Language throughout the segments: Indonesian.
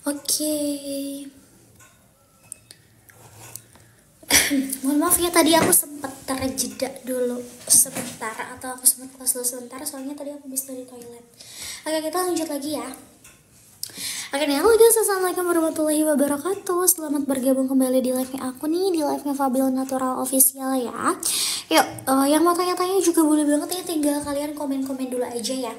Oke. Mohon maaf ya, tadi aku sempat terjeda dulu sebentar, atau aku sempat kelas dulu sebentar, soalnya tadi aku habis dari toilet. Oke, kita lanjut lagi ya. Oke nih, halo guys, assalamualaikum warahmatullahi wabarakatuh. Selamat bergabung kembali di live-nya aku nih, di live-nya Fabiola Natural Official ya. Yuk, yang mau tanya-tanya juga boleh banget ya, tinggal kalian komen-komen dulu aja ya.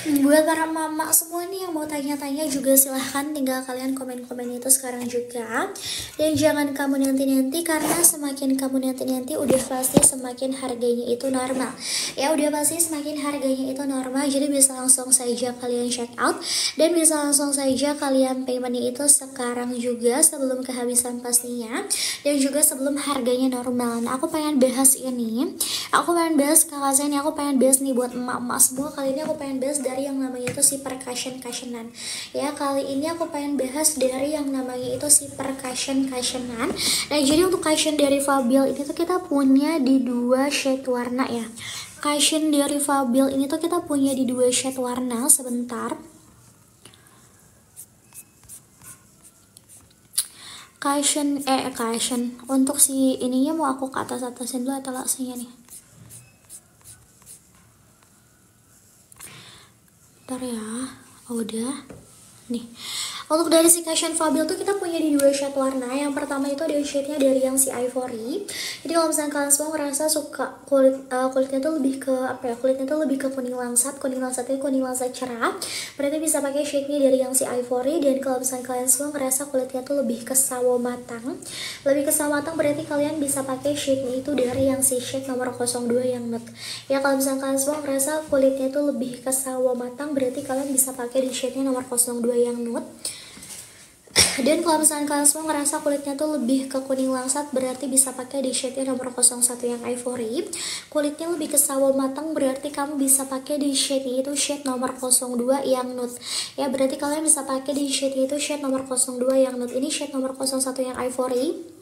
Buat para mama semua nih yang mau tanya-tanya juga silahkan tinggal kalian komen-komen itu sekarang juga. Dan jangan kamu nanti-nanti, karena semakin kamu nanti-nanti udah pasti semakin harganya itu normal. Ya udah pasti semakin harganya itu normal, jadi bisa langsung saja kalian check out dan bisa langsung saja kalian paymentnya itu sekarang juga sebelum kehabisan pastinya, dan juga sebelum harganya normal. Nah, aku pengen bahas ini, aku pengen bahas kakak saya nih, aku pengen bahas nih buat emak-emak semua. Kali ini aku pengen bahas dari yang namanya itu si percussion-cussionan ya. Kali ini aku pengen bahas dari yang namanya itu si percussion-cussionan. Nah, jadi untuk cushion dari Fabio ini tuh kita punya di dua shade warna ya. Cushion dari Fabio ini tuh kita punya di dua shade warna. Sebentar, cushion untuk si ininya mau aku ke atas-atasin dulu atau langsungnya nih. Bentar ya. Oh, udah nih. Untuk dari si cushion Fabio tuh kita punya di dua shade warna. Yang pertama itu ada shade-nya dari yang si ivory. Jadi kalau misalnya kalian semua ngerasa suka kulitnya tuh lebih ke apa ya? Kulitnya tuh lebih ke kuning langsat cerah, berarti bisa pakai shade-nya dari yang si ivory. Dan kalau misalnya kalian semua ngerasa kulitnya tuh lebih ke sawo matang, berarti kalian bisa pakai shade-nya itu dari yang si shade nomor 02 yang nude. Ya, kalau misalnya kalian semua ngerasa kulitnya tuh lebih ke sawo matang, berarti kalian bisa pakai di shade-nya nomor 02 yang nude. Dan kalau misalnya kalian semua ngerasa kulitnya tuh lebih ke kuning langsat, berarti bisa pakai di shade-nya nomor 01 yang ivory. Kulitnya lebih ke sawo matang, berarti kamu bisa pakai di shade itu shade nomor 02 yang nude. Ya, berarti kalian bisa pakai di shade itu shade nomor 02 yang nude. Ini shade nomor 01 yang ivory.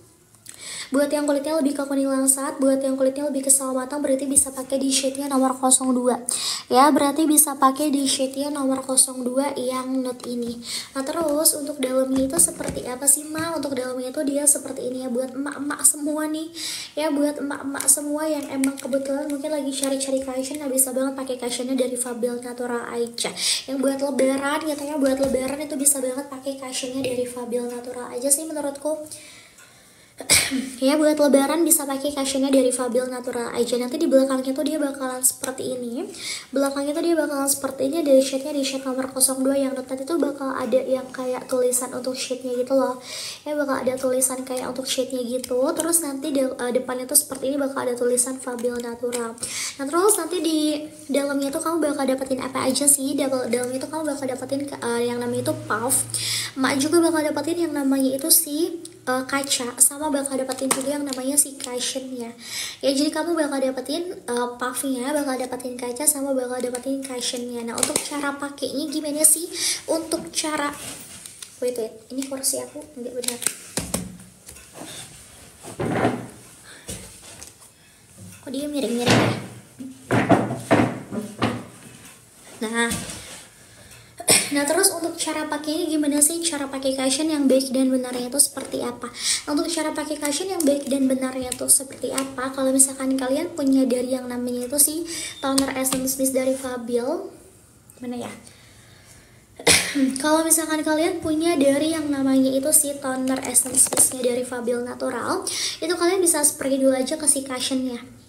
Buat yang kulitnya lebih ke kuning langsat, buat yang kulitnya lebih ke sawo matang, berarti bisa pakai di shade-nya nomor 02. Ya, berarti bisa pakai di shade-nya nomor 02 yang nude ini. Nah, terus untuk dalamnya itu seperti apa sih, Ma? Untuk dalamnya itu dia seperti ini ya, buat emak-emak semua nih. Ya, buat emak-emak semua yang emang kebetulan mungkin lagi cari-cari cushion, nah bisa banget pakai cushionnya dari Fabio Natural aja. Yang buat lebaran, katanya buat lebaran itu bisa banget pakai cushionnya dari Fabio Natural aja sih menurutku. Ya, buat lebaran bisa pakai cushionnya dari Fabio Natural aja. Nanti di belakangnya tuh dia bakalan seperti ini. Belakangnya tuh dia bakalan seperti ini, dari shade-nya di shade nomor 02 yang nude. Nanti tuh bakal ada yang kayak tulisan untuk shade-nya gitu loh. Ya, bakal ada tulisan kayak untuk shade-nya gitu. Terus nanti depannya tuh seperti ini bakal ada tulisan Fabio Natural. Nah, terus nanti di dalamnya tuh kamu bakal dapetin apa aja sih? Dalamnya tuh kamu bakal dapetin yang namanya itu puff. Mak juga bakal dapetin yang namanya itu si kaca, sama bakal dapetin juga yang namanya si cushionnya ya. Jadi kamu bakal dapetin puffnya, bakal dapetin kaca, sama bakal dapetin cushionnya. Nah, untuk cara pakainya gimana sih? Untuk cara wait ini kursi aku nggak benar. Kok dia miring-miring ya? Nah, terus untuk cara pakainya gimana sih? Cara pakai cushion yang baik dan benarnya itu seperti apa? Untuk cara pakai cushion yang baik dan benarnya itu seperti apa? Kalau misalkan kalian punya dari yang namanya itu sih toner essence mist dari Fabio, mana ya? Kalau misalkan kalian punya dari yang namanya itu si toner essence mistnya dari Fabio Natural, itu kalian bisa spray dulu aja ke si cushionnya.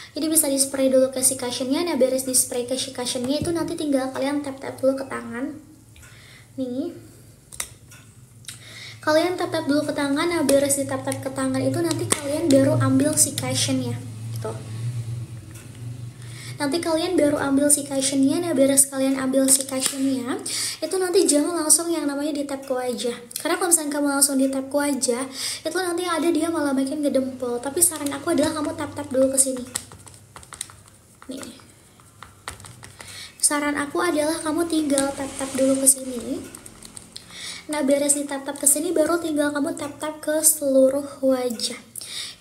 Jadi bisa di spray dulu ke si cushionnya. Nah, beres di spray ke si cushionnya itu nanti tinggal kalian tap-tap dulu ke tangan nih. Kalian tap-tap dulu ke tangan. Nah, beres di tap-tap ke tangan itu nanti kalian baru ambil si cushionnya gitu. Nanti kalian baru ambil si cushionnya. Nah, beres kalian ambil si cushionnya itu nanti jangan langsung yang namanya di tap ke wajah, karena kalau misalnya kamu langsung di tap ke wajah itu nanti ada dia malah makin gedempel. Tapi saran aku adalah kamu tap-tap dulu ke sini nih. Saran aku adalah kamu tinggal tap-tap dulu ke sini. Nah, beres di tap-tap ke sini baru tinggal kamu tap-tap ke seluruh wajah.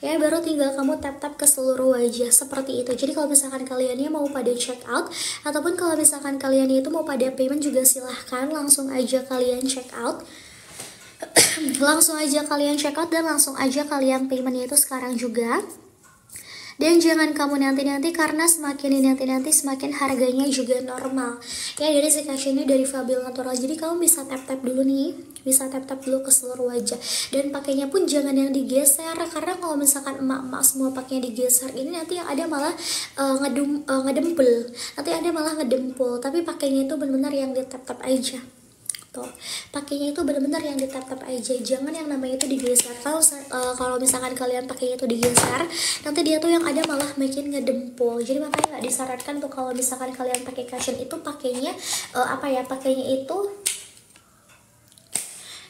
ya. Baru tinggal kamu tap-tap ke seluruh wajah seperti itu. Jadi kalau misalkan kaliannya mau pada check out ataupun kalau misalkan kalian itu mau pada payment juga silahkan langsung aja kalian check out. Langsung aja kalian check out dan langsung aja kalian paymentnya itu sekarang juga. Dan jangan kamu nanti-nanti karena semakin dinanti-nanti semakin harganya juga normal. Ya dari si cashionnya dari Fabio Natural. Jadi kamu bisa tap-tap dulu nih, bisa tap-tap dulu ke seluruh wajah. Dan pakainya pun jangan yang digeser, karena kalau misalkan emak-emak semua pakainya digeser ini nanti yang ada malah ngedempel. Nanti ada malah ngedempul. Tapi pakainya itu benar-benar yang di tap-tap aja. Pakainya itu benar-benar yang ditap-tap aja, jangan yang namanya itu digeser. Kalau misalkan kalian pakainya itu digeser, nanti dia tuh yang ada malah makin ngedempul. Jadi makanya nggak disarankan tuh kalau misalkan kalian pakai cushion itu pakainya pakainya itu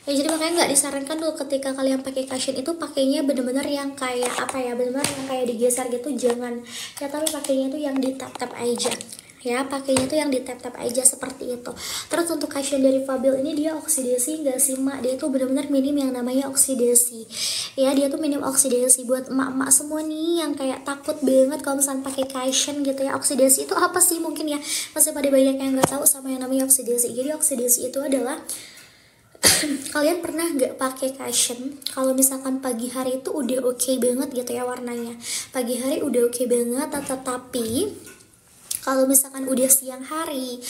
ya. Jadi makanya nggak disarankan tuh ketika kalian pakai cushion itu pakainya bener-bener yang kayak bener-bener yang kayak digeser gitu, jangan ya. Tapi pakainya itu yang ditap-tap aja ya, pakainya tuh yang di tap-tap aja seperti itu. Terus untuk cushion dari Fabio ini dia oksidasi nggak sih mak? Dia tuh benar-benar minim yang namanya oksidasi ya, dia tuh minim oksidasi. Buat emak-emak semua nih yang kayak takut banget kalau misalnya pakai cushion gitu ya, oksidasi itu apa sih? Mungkin ya masih pada banyak yang nggak tahu sama yang namanya oksidasi. Jadi oksidasi itu adalah kalian pernah nggak pakai cushion kalau misalkan pagi hari itu udah oke banget gitu ya warnanya, pagi hari udah oke banget, tetapi kalau misalkan udah siang hari,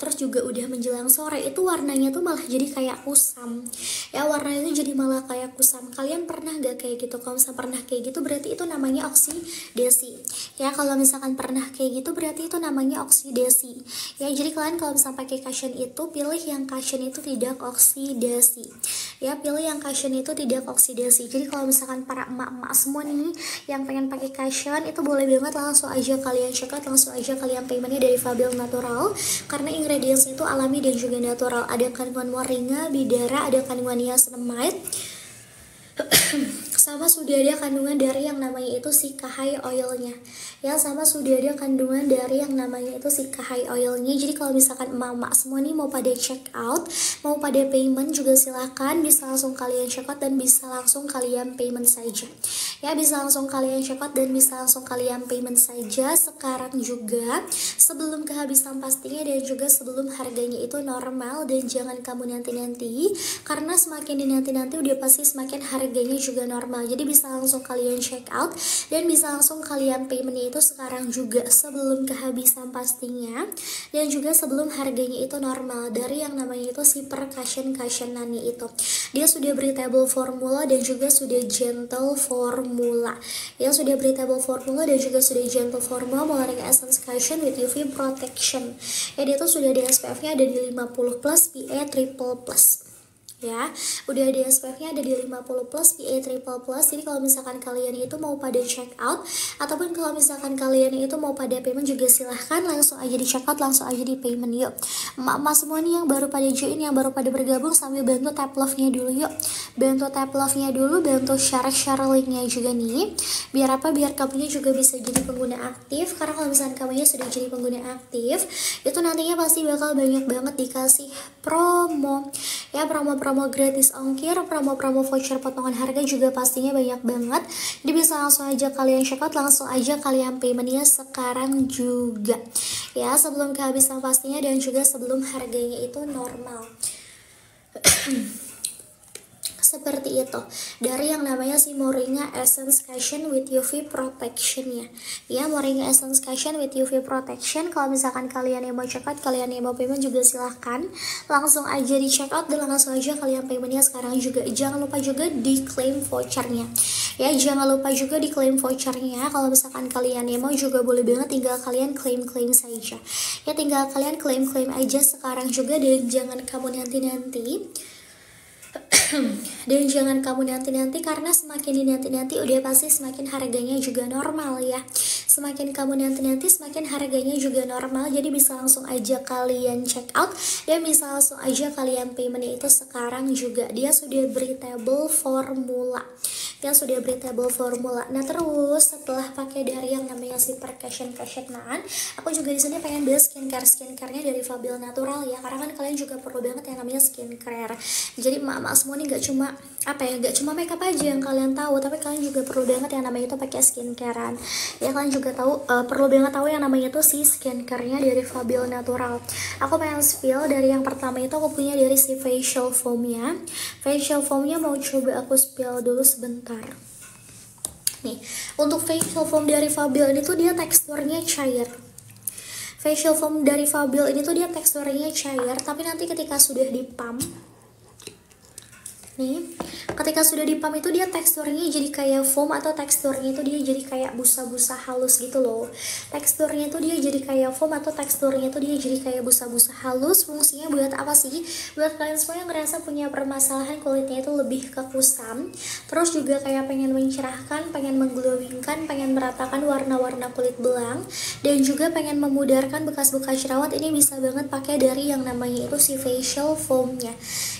terus juga udah menjelang sore, itu warnanya tuh malah jadi kayak kusam. Ya warnanya itu jadi malah kayak kusam. Kalian pernah gak kayak gitu? Kalau misalkan pernah kayak gitu berarti itu namanya oksidasi. Ya kalau misalkan pernah kayak gitu berarti itu namanya oksidasi. Ya jadi kalian kalau misalkan pakai cushion itu pilih yang cushion itu tidak oksidasi. Ya pilih yang cushion itu tidak oksidasi. Jadi kalau misalkan para emak-emak semua nih yang pengen pakai cushion itu boleh banget langsung aja kalian check out, langsung aja kalian paymentnya dari Fabio Natural karena ingredients itu alami dan juga natural. Ada kandungan moringa, bidara, ada kandungan niacinamide, sama sudah ada kandungan dari yang namanya itu si kahai oilnya ya, sama sudah ada kandungan dari yang namanya itu si kahai oilnya. Jadi kalau misalkan emak-emak semua nih mau pada check out, mau pada payment juga silahkan, bisa langsung kalian check out dan bisa langsung kalian payment saja ya, bisa langsung kalian check out dan bisa langsung kalian payment saja sekarang juga sebelum kehabisan pastinya dan juga sebelum harganya itu normal. Dan jangan kamu nanti-nanti karena semakin dinanti-nanti udah pasti semakin harganya juga normal. Jadi bisa langsung kalian check out dan bisa langsung kalian paymentnya itu sekarang juga sebelum kehabisan pastinya dan juga sebelum harganya itu normal. Dari yang namanya itu si cushion-cushionannya itu dia sudah breathable formula dan juga sudah gentle formula ya, sudah breathable formula dan juga sudah gentle formula menggunakan essence cushion with UV protection ya. Dia tuh sudah ada SPF nya ada di 50 plus PA triple plus ya, udah ada SPF-nya ada di 50 plus PA triple plus. Jadi kalau misalkan kalian itu mau pada check out ataupun kalau misalkan kalian itu mau pada payment juga silahkan langsung aja di check out, langsung aja di payment yuk. Emak-emak semua nih yang baru pada join, yang baru pada bergabung, sambil bantu tap love-nya dulu yuk, bantu tap love-nya dulu, bantu share link-nya juga nih, biar apa, biar kamunya juga bisa jadi pengguna aktif. Karena kalau misalkan kamunya sudah jadi pengguna aktif itu nantinya pasti bakal banyak banget dikasih promo ya, promo gratis ongkir, promo voucher potongan harga juga pastinya banyak banget. Jadi bisa langsung aja kalian check out, langsung aja kalian paymentnya sekarang juga ya, sebelum kehabisan pastinya dan juga sebelum harganya itu normal. Seperti itu dari yang namanya si Moringa Essence Cushion with UV Protection ya, Moringa Essence Cushion with UV Protection. Kalau misalkan kalian yang mau check out, kalian yang mau payment juga silahkan langsung aja di check out dan langsung aja kalian paymentnya sekarang juga. Jangan lupa juga di claim vouchernya ya, jangan lupa juga di claim vouchernya. Kalau misalkan kalian yang mau juga boleh banget tinggal kalian klaim saja ya, tinggal kalian klaim aja sekarang juga. Dan jangan kamu nanti dan jangan kamu nanti-nanti karena semakin dinanti-nanti udah pasti semakin harganya juga normal ya, semakin kamu nanti-nanti semakin harganya juga normal. Jadi bisa langsung aja kalian check out dan bisa langsung aja kalian payment itu sekarang juga. Dia sudah breathable formula yang sudah breathable formula. Nah terus setelah pakai dari yang namanya si cushion-cushionan, aku juga di sini pengen bahas skincare-nya dari Fabio Natural ya, karena kan kalian juga perlu banget yang namanya skincare. Jadi emak-emak semua nih gak cuma gak cuma makeup aja yang kalian tahu, tapi kalian juga perlu banget yang namanya itu pakai skincarean. Ya kalian juga tahu perlu banget tahu yang namanya itu si skincare-nya dari Fabio Natural. Aku pengen spill dari yang pertama itu aku punya dari si facial foam-nya. Facial foam-nya mau coba aku spill dulu sebentar. Nih, untuk facial foam dari Fabio ini tuh dia teksturnya cair. Facial foam dari Fabio ini tuh dia teksturnya cair, tapi nanti ketika sudah dipump nih, ketika sudah dipump itu dia teksturnya jadi kayak foam, atau teksturnya itu dia jadi kayak busa-busa halus gitu loh. Teksturnya itu dia jadi kayak foam, atau teksturnya itu dia jadi kayak busa-busa halus. Fungsinya buat apa sih? Buat kalian semua yang ngerasa punya permasalahan kulitnya itu lebih ke kusam, terus juga kayak pengen mencerahkan, pengen mengglowingkan, pengen meratakan warna-warna kulit belang, dan juga pengen memudarkan bekas-bekas jerawat. Ini bisa banget pakai dari yang namanya itu si facial foam-nya.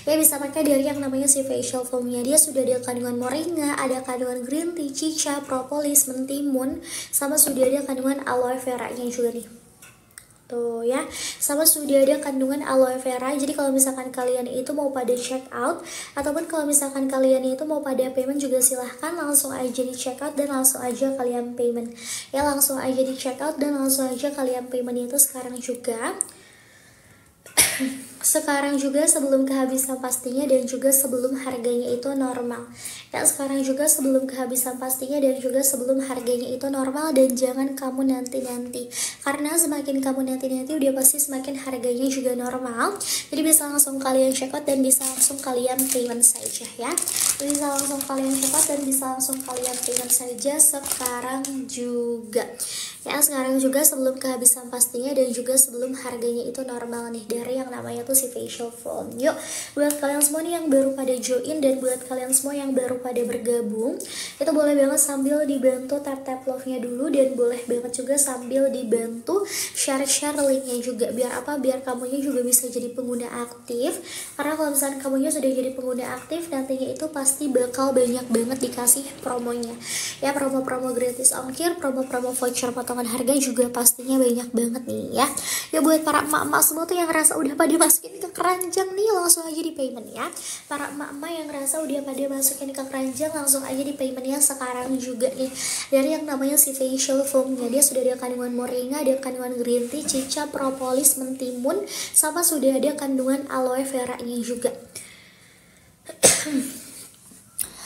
Ya bisa pakai dari yang namanya si facial foam-nya. Dia sudah ada kandungan moringa, ada kandungan green tea, cica, propolis, mentimun, sama sudah ada kandungan aloe vera-nya juga nih. Tuh ya, sama sudah ada kandungan aloe vera. Jadi kalau misalkan kalian itu mau pada check out, ataupun kalau misalkan kalian itu mau pada payment juga silahkan langsung aja di check out dan langsung aja kalian payment. Ya langsung aja di check out dan langsung aja kalian payment itu sekarang juga. Sekarang juga sebelum kehabisan pastinya, dan juga sebelum harganya itu normal. Ya sekarang juga sebelum kehabisan pastinya, dan juga sebelum harganya itu normal. Dan jangan kamu nanti-nanti, karena semakin kamu nanti-nanti udah pasti semakin harganya juga normal. Jadi bisa langsung kalian check out dan bisa langsung kalian payment saja ya. Bisa langsung kalian check out dan bisa langsung kalian payment saja sekarang juga. Ya sekarang juga sebelum kehabisan pastinya, dan juga sebelum harganya itu normal nih, dari yang namanya tuh si facial foam. Yuk buat kalian semua nih yang baru pada join, dan buat kalian semua yang baru pada bergabung, itu boleh banget sambil dibantu tap-tap love-nya dulu, dan boleh banget juga sambil dibantu share-share linknya juga. Biar apa? Biar kamunya juga bisa jadi pengguna aktif. Karena kalau misalnya kamunya sudah jadi pengguna aktif, nantinya itu pasti bakal banyak banget dikasih promonya. Ya promo-promo gratis ongkir, promo-promo voucher potongan harga juga pastinya banyak banget nih ya. Ya buat para emak-emak semua tuh yang ngerasa udah pada masukin ke keranjang nih, langsung aja di payment ya. Para emak-emak yang ngerasa udah pada masukin ke keranjang, langsung aja di payment ya sekarang juga nih. Dari yang namanya si facial foam-nya, dia sudah ada kandungan moringa, ada kandungan green tea, cica, propolis, mentimun, sama sudah ada kandungan aloe vera-nya juga.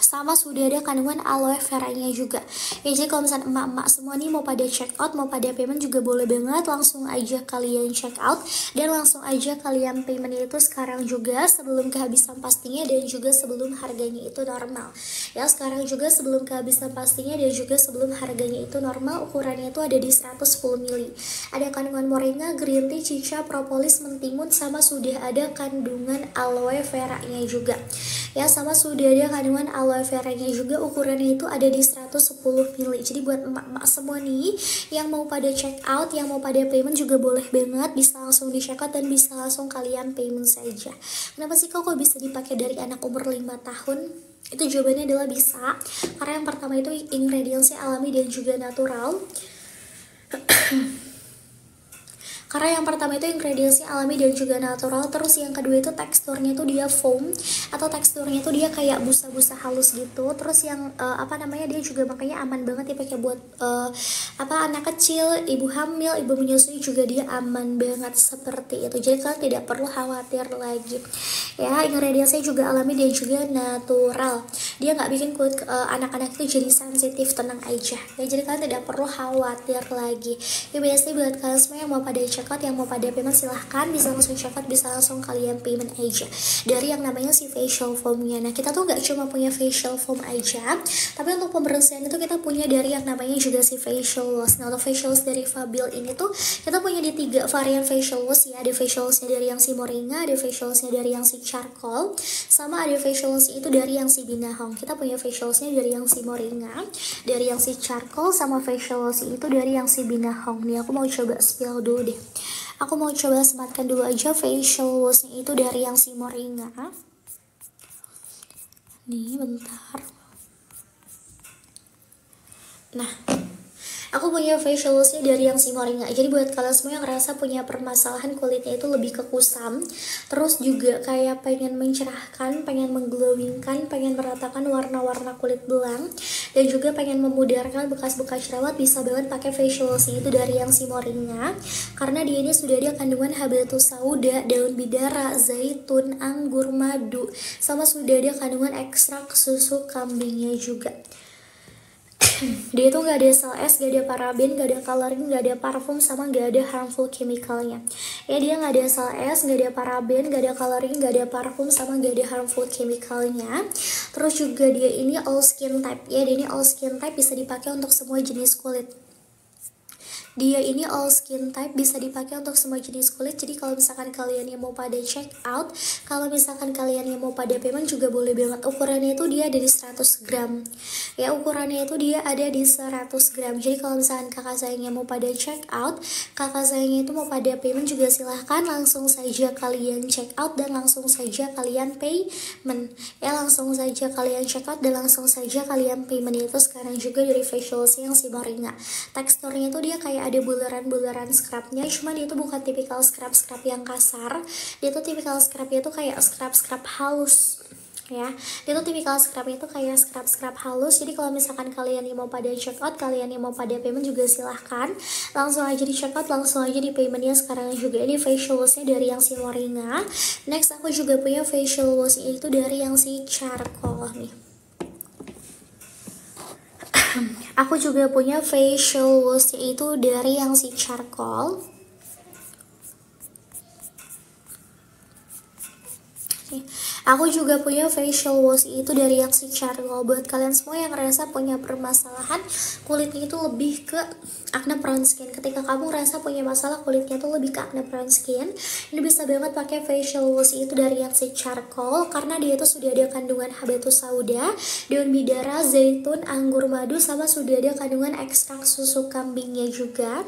Sama sudah ada kandungan aloe vera-nya juga. Ya jadi kalau misalnya emak-emak semua nih mau pada check out, mau pada payment juga boleh banget, langsung aja kalian check out dan langsung aja kalian payment itu sekarang juga sebelum kehabisan pastinya, dan juga sebelum harganya itu normal. Ya sekarang juga sebelum kehabisan pastinya, dan juga sebelum harganya itu normal. Ukurannya itu ada di 110 ml. Ada kandungan moringa, green tea, cica, propolis, mentimun, sama sudah ada kandungan aloe vera-nya juga. Ya sama sudah ada kandungan aloe vera-nya juga, ukurannya itu ada di 110 ml. Jadi buat emak-emak semua nih yang mau pada check out, yang mau pada payment juga boleh banget, bisa langsung di check out dan bisa langsung kalian payment saja. Kenapa sih kok bisa dipakai dari anak umur 5 tahun? Itu jawabannya adalah bisa, karena yang pertama itu ingredientsnya alami dan juga natural. Karena yang pertama itu ingredientsnya alami dan juga natural. Terus yang kedua itu teksturnya itu dia foam, atau teksturnya itu dia kayak busa-busa halus gitu. Terus yang dia juga makanya aman banget dipakai buat anak kecil, ibu hamil, ibu menyusui juga dia aman banget seperti itu. Jadi kalian tidak perlu khawatir lagi. Ya ingredientsnya juga alami dan juga natural. Dia nggak bikin kulit anak-anak itu jadi sensitif, tenang aja. Ya jadi kalian tidak perlu khawatir lagi. Ya biasanya buat kalian semua yang mau pada check out, yang mau pada payment silahkan bisa langsung check out, bisa langsung kalian payment aja dari yang namanya si facial foam-nya. Nah kita tuh nggak cuma punya facial foam aja, tapi untuk pembersihan itu kita punya dari yang namanya juga si facial wash. Nah untuk facial wash dari Fabio ini tuh kita punya di 3 varian facial wash ya. Ada facial wash dari yang si moringa, ada facial wash dari yang si charcoal, sama ada facial wash itu dari yang si binahong. Kita punya facial wash dari yang si moringa, dari yang si charcoal, sama facial wash itu dari yang si binahong. Nih aku mau coba spill dulu deh. Aku mau coba sematkan dulu aja facial wash-nya itu dari yang si moringa. Nih bentar. Nah Aku punya facial wash dari yang si Moringa. Jadi buat kalian semua yang ngerasa punya permasalahan kulitnya itu lebih ke kusam, terus juga kayak pengen mencerahkan, pengen mengglowingkan, pengen meratakan warna-warna kulit belang, dan juga pengen memudarkan bekas-bekas jerawat, bisa banget pakai facial wash itu dari yang si Moringa. Karena dia ini sudah ada kandungan habatus sauda, daun bidara, zaitun, anggur, madu, sama sudah ada kandungan ekstrak susu kambingnya juga. Dia itu nggak ada SLS, nggak ada paraben, nggak ada coloring, nggak ada parfum, sama nggak ada harmful chemicalnya. Ya, dia nggak ada SLS, nggak ada paraben, nggak ada coloring, nggak ada parfum, sama nggak ada harmful chemicalnya. Terus juga dia ini all skin type. Ya, dia ini all skin type, bisa dipakai untuk semua jenis kulit. Dia ini all skin type, bisa dipakai untuk semua jenis kulit. Jadi kalau misalkan kalian yang mau pada check out, kalau misalkan kalian yang mau pada payment juga boleh banget. Ukurannya itu dia ada di 100 gram. Ya, ukurannya itu dia ada di 100 gram. Jadi kalau misalkan kakak sayangnya mau pada check out, kakak sayangnya itu mau pada payment juga silahkan langsung saja kalian check out dan langsung saja kalian payment. Ya, langsung saja kalian check out dan langsung saja kalian payment. Itu sekarang juga dari facial yang si Moringa. Teksturnya itu dia kayak ada bularan-bularan scrubnya, cuman dia itu bukan tipikal scrub-scrub yang kasar. Dia tuh tipikal scrubnya itu kayak scrub-scrub halus. Ya, dia tuh tipikal scrubnya itu kayak scrub-scrub halus. Jadi kalau misalkan kalian yang mau pada check out, kalian yang mau pada payment juga silahkan langsung aja di check out, langsung aja di paymentnya sekarang juga. Ini facial washnya dari yang si Moringa. Next aku juga punya facial wash itu dari yang si Charcoal nih. Aku juga punya facial wash itu dari yang si Charcoal. Aku juga punya facial wash itu dari yang si Charcoal. Buat kalian semua yang ngerasa punya permasalahan kulitnya itu lebih ke acne prone skin. Ketika kamu ngerasa punya masalah kulitnya itu lebih ke acne prone skin, ini bisa banget pakai facial wash itu dari yang si Charcoal. Karena dia itu sudah ada kandungan habatus sauda, daun bidara, zaitun, anggur, madu, sama sudah ada kandungan ekstrak susu kambingnya juga.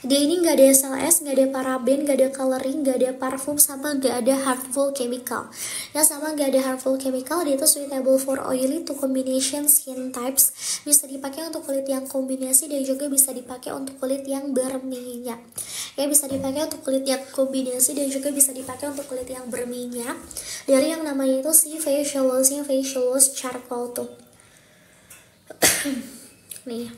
Dia ini nggak ada SLS, nggak ada paraben, nggak ada coloring, nggak ada parfum, sama nggak ada harmful chemical. Ya, sama nggak ada harmful chemical. Dia itu suitable for oily to combination skin types. Bisa dipakai untuk kulit yang kombinasi dan juga bisa dipakai untuk kulit yang berminyak. Ya, bisa dipakai untuk kulit yang kombinasi dan juga bisa dipakai untuk kulit yang berminyak. Dari yang namanya itu si facial washnya facial wash Charcoal tuh. Nih.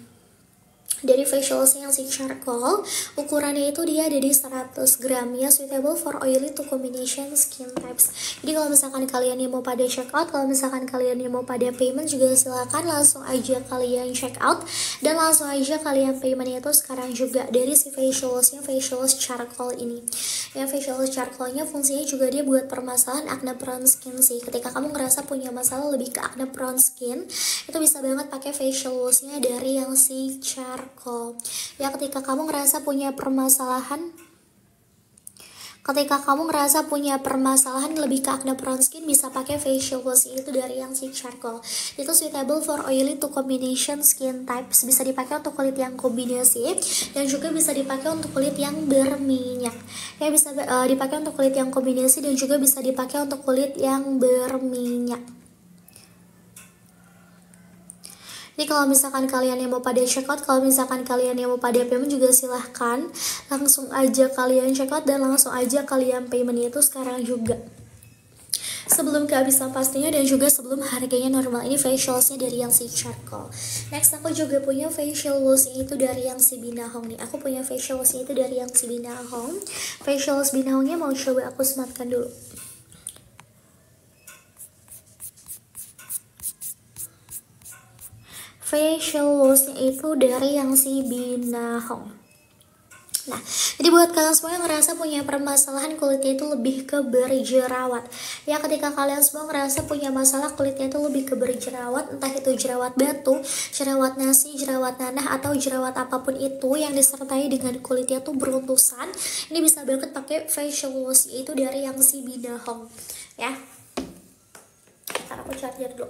Dari facial washnya yang si Charcoal, ukurannya itu dia ada di 100 gram, ya, suitable for oily to combination skin types. Jadi kalau misalkan kalian yang mau pada check out, kalau misalkan kalian yang mau pada payment juga silakan langsung aja kalian check out dan langsung aja kalian paymentnya itu sekarang juga dari si facial washnya facial wash Charcoal ini. Ya, facial wash Charcoalnya fungsinya juga dia buat permasalahan acne prone skin sih. Ketika kamu ngerasa punya masalah lebih ke acne prone skin, itu bisa banget pakai facial washnya dari yang si Charcoal. Ya, ketika kamu ngerasa punya permasalahan lebih ke acne prone skin, bisa pakai facial wash itu dari yang si Charcoal. Itu suitable for oily to combination skin types, bisa dipakai untuk kulit yang kombinasi dan juga bisa dipakai untuk kulit yang berminyak. Ya, bisa dipakai untuk kulit yang kombinasi dan juga bisa dipakai untuk kulit yang berminyak. Ini kalau misalkan kalian yang mau pada check out, kalau misalkan kalian yang mau pada payment juga silahkan langsung aja kalian check out dan langsung aja kalian paymentnya itu sekarang juga, sebelum kehabisan pastinya dan juga sebelum harganya normal. Ini facial washnya dari yang si Charcoal. Next aku juga punya facial wash itu dari yang si Binahong nih. Aku punya facial wash itu dari yang si Binahong. Facial wash Binahongnya mau coba aku sematkan dulu. Facial washnya itu dari yang si Binahong. Nah, jadi buat kalian semua yang ngerasa punya permasalahan kulitnya itu lebih ke berjerawat, ya, ketika kalian semua ngerasa punya masalah kulitnya itu lebih ke berjerawat, entah itu jerawat batu, jerawat nasi, jerawat nanah, atau jerawat apapun itu yang disertai dengan kulitnya tuh beruntusan, ini bisa banget pakai facial wash itu dari yang si Binahong, ya. Ntar aku charger dulu.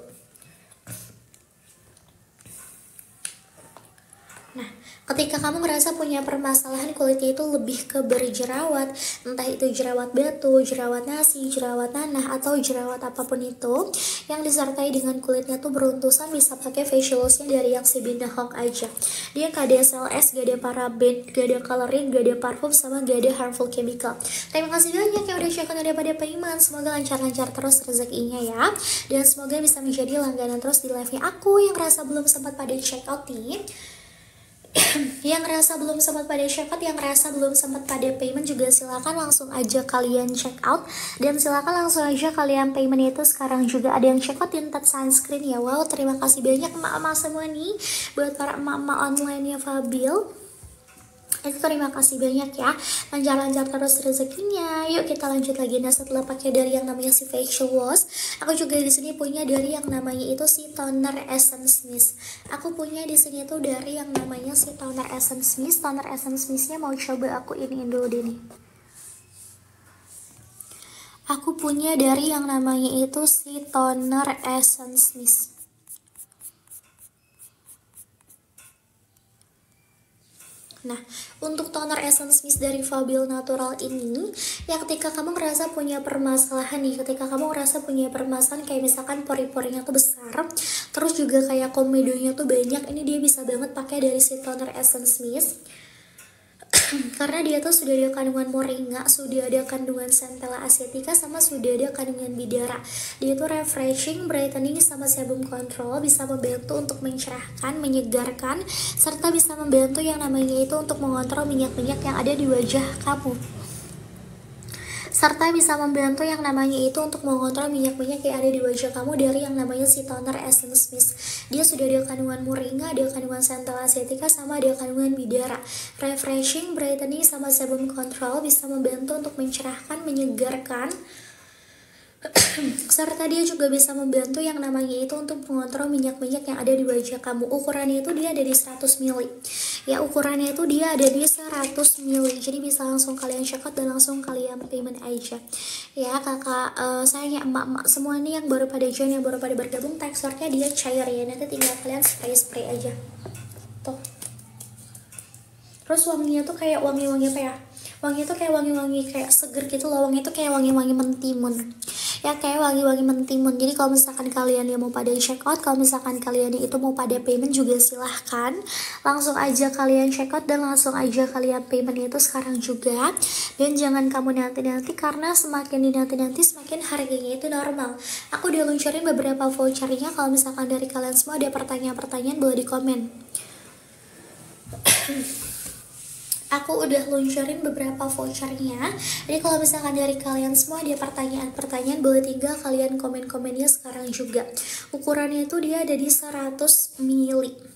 Nah, Ketika kamu ngerasa punya permasalahan kulitnya itu lebih ke berjerawat, entah itu jerawat batu, jerawat nasi, jerawat nanah, atau jerawat apapun itu yang disertai dengan kulitnya tuh beruntusan, bisa pakai facial lotion dari yang si Binda Hawk aja. Dia gak ada SLS, gak ada paraben, gak ada coloring, gak ada parfum, sama gak ada harmful chemical. Terima kasih banyak yang udah check out daripada payment. Semoga lancar-lancar terus rezekinya ya, dan semoga bisa menjadi langganan terus di live-nya aku. Yang rasa belum sempat pada check out nih, yang rasa belum sempat pada check out, yang rasa belum sempat pada payment juga silakan langsung aja kalian check out, dan silakan langsung aja kalian payment itu sekarang juga. Ada yang check out tinted sunscreen ya. Wow, terima kasih banyak emak-emak semua nih, buat para emak-emak online nya Fabil. Itu terima kasih banyak ya, lancar-lancar terus rezekinya. Yuk kita lanjut lagi. Nah, setelah pakai dari yang namanya si facial wash, aku juga di sini punya dari yang namanya itu si toner essence mist. Aku punya di sini tuh dari yang namanya si toner essence mist. Toner essence mistnya mau coba aku iniin dulu deh nih. Aku punya dari yang namanya itu si toner essence mist. Nah, untuk toner essence mist dari Fabil Natural ini, ya ketika kamu ngerasa punya permasalahan nih, ketika kamu ngerasa punya permasalahan kayak misalkan pori-porinya tuh besar, terus juga kayak komedonya tuh banyak, ini dia bisa banget pakai dari si toner essence mist. Karena dia tuh sudah ada kandungan moringa, sudah ada kandungan centella acetica, sama sudah ada kandungan bidara. Dia tuh refreshing, brightening, sama sebum control, bisa membantu untuk mencerahkan, menyegarkan, serta bisa membantu yang namanya itu untuk mengontrol minyak-minyak yang ada di wajah kamu, serta bisa membantu yang namanya itu untuk mengontrol minyak-minyak yang ada di wajah kamu dari yang namanya si toner essence mist. Dia sudah ada kandungan moringa, ada kandungan centella acetica, sama ada kandungan bidara. Refreshing, brightening, sama sebum control, bisa membantu untuk mencerahkan, menyegarkan, serta dia juga bisa membantu yang namanya itu untuk mengontrol minyak-minyak yang ada di wajah kamu. Ukurannya itu dia ada di 100 ml. Ya, ukurannya itu dia ada di 100 ml. Jadi bisa langsung kalian check out dan langsung kalian payment aja. Ya, kakak sayangnya emak-emak semua nih yang baru pada join, yang baru pada bergabung, teksturnya dia cair ya. Nanti tinggal kalian spray-spray aja. Tuh. Terus wanginya tuh kayak wangi-wangi apa ya? Wanginya tuh kayak wangi-wangi kayak seger gitu loh. Wanginya tuh kayak wangi-wangi mentimun. Ya, kayak wangi-wangi mentimun. Jadi kalau misalkan kalian yang mau pada check out, kalau misalkan kalian itu mau pada payment juga silahkan langsung aja kalian check out dan langsung aja kalian payment itu sekarang juga. Dan jangan kamu nanti-nanti, karena semakin dinanti-nanti semakin harganya itu normal. Aku udah luncurin beberapa vouchernya. Kalau misalkan dari kalian semua ada pertanyaan-pertanyaan, boleh di komen. Aku udah luncurin beberapa vouchernya. Jadi kalau misalkan dari kalian semua ada pertanyaan-pertanyaan, boleh tinggal kalian komen-komennya sekarang juga. Ukurannya itu dia ada di 100 ml.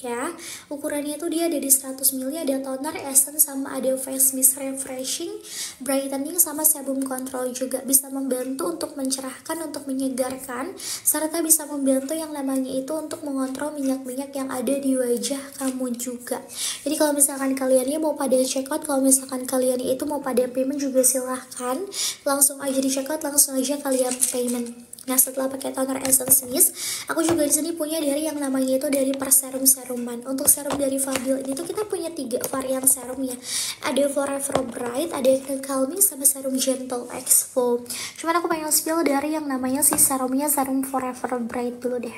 Ya, ukurannya itu dia ada di 100 ml, ada toner, essence, sama ada face mist refreshing, brightening, sama sebum control juga. Bisa membantu untuk mencerahkan, untuk menyegarkan, serta bisa membantu yang namanya itu untuk mengontrol minyak-minyak yang ada di wajah kamu juga. Jadi kalau misalkan kalian mau pada check out, kalau misalkan kalian itu mau pada payment juga silahkan langsung aja di check out, langsung aja kalian payment. Nah, setelah pakai toner essence mist, aku juga di sini punya dari yang namanya itu dari perserum-seruman. Untuk serum dari Fabil ini tuh kita punya 3 varian serum ya. Ada Forever Bright, ada yang calming, sama serum gentle exfol. Cuman aku pengen spill dari yang namanya si serumnya, serum Forever Bright dulu deh.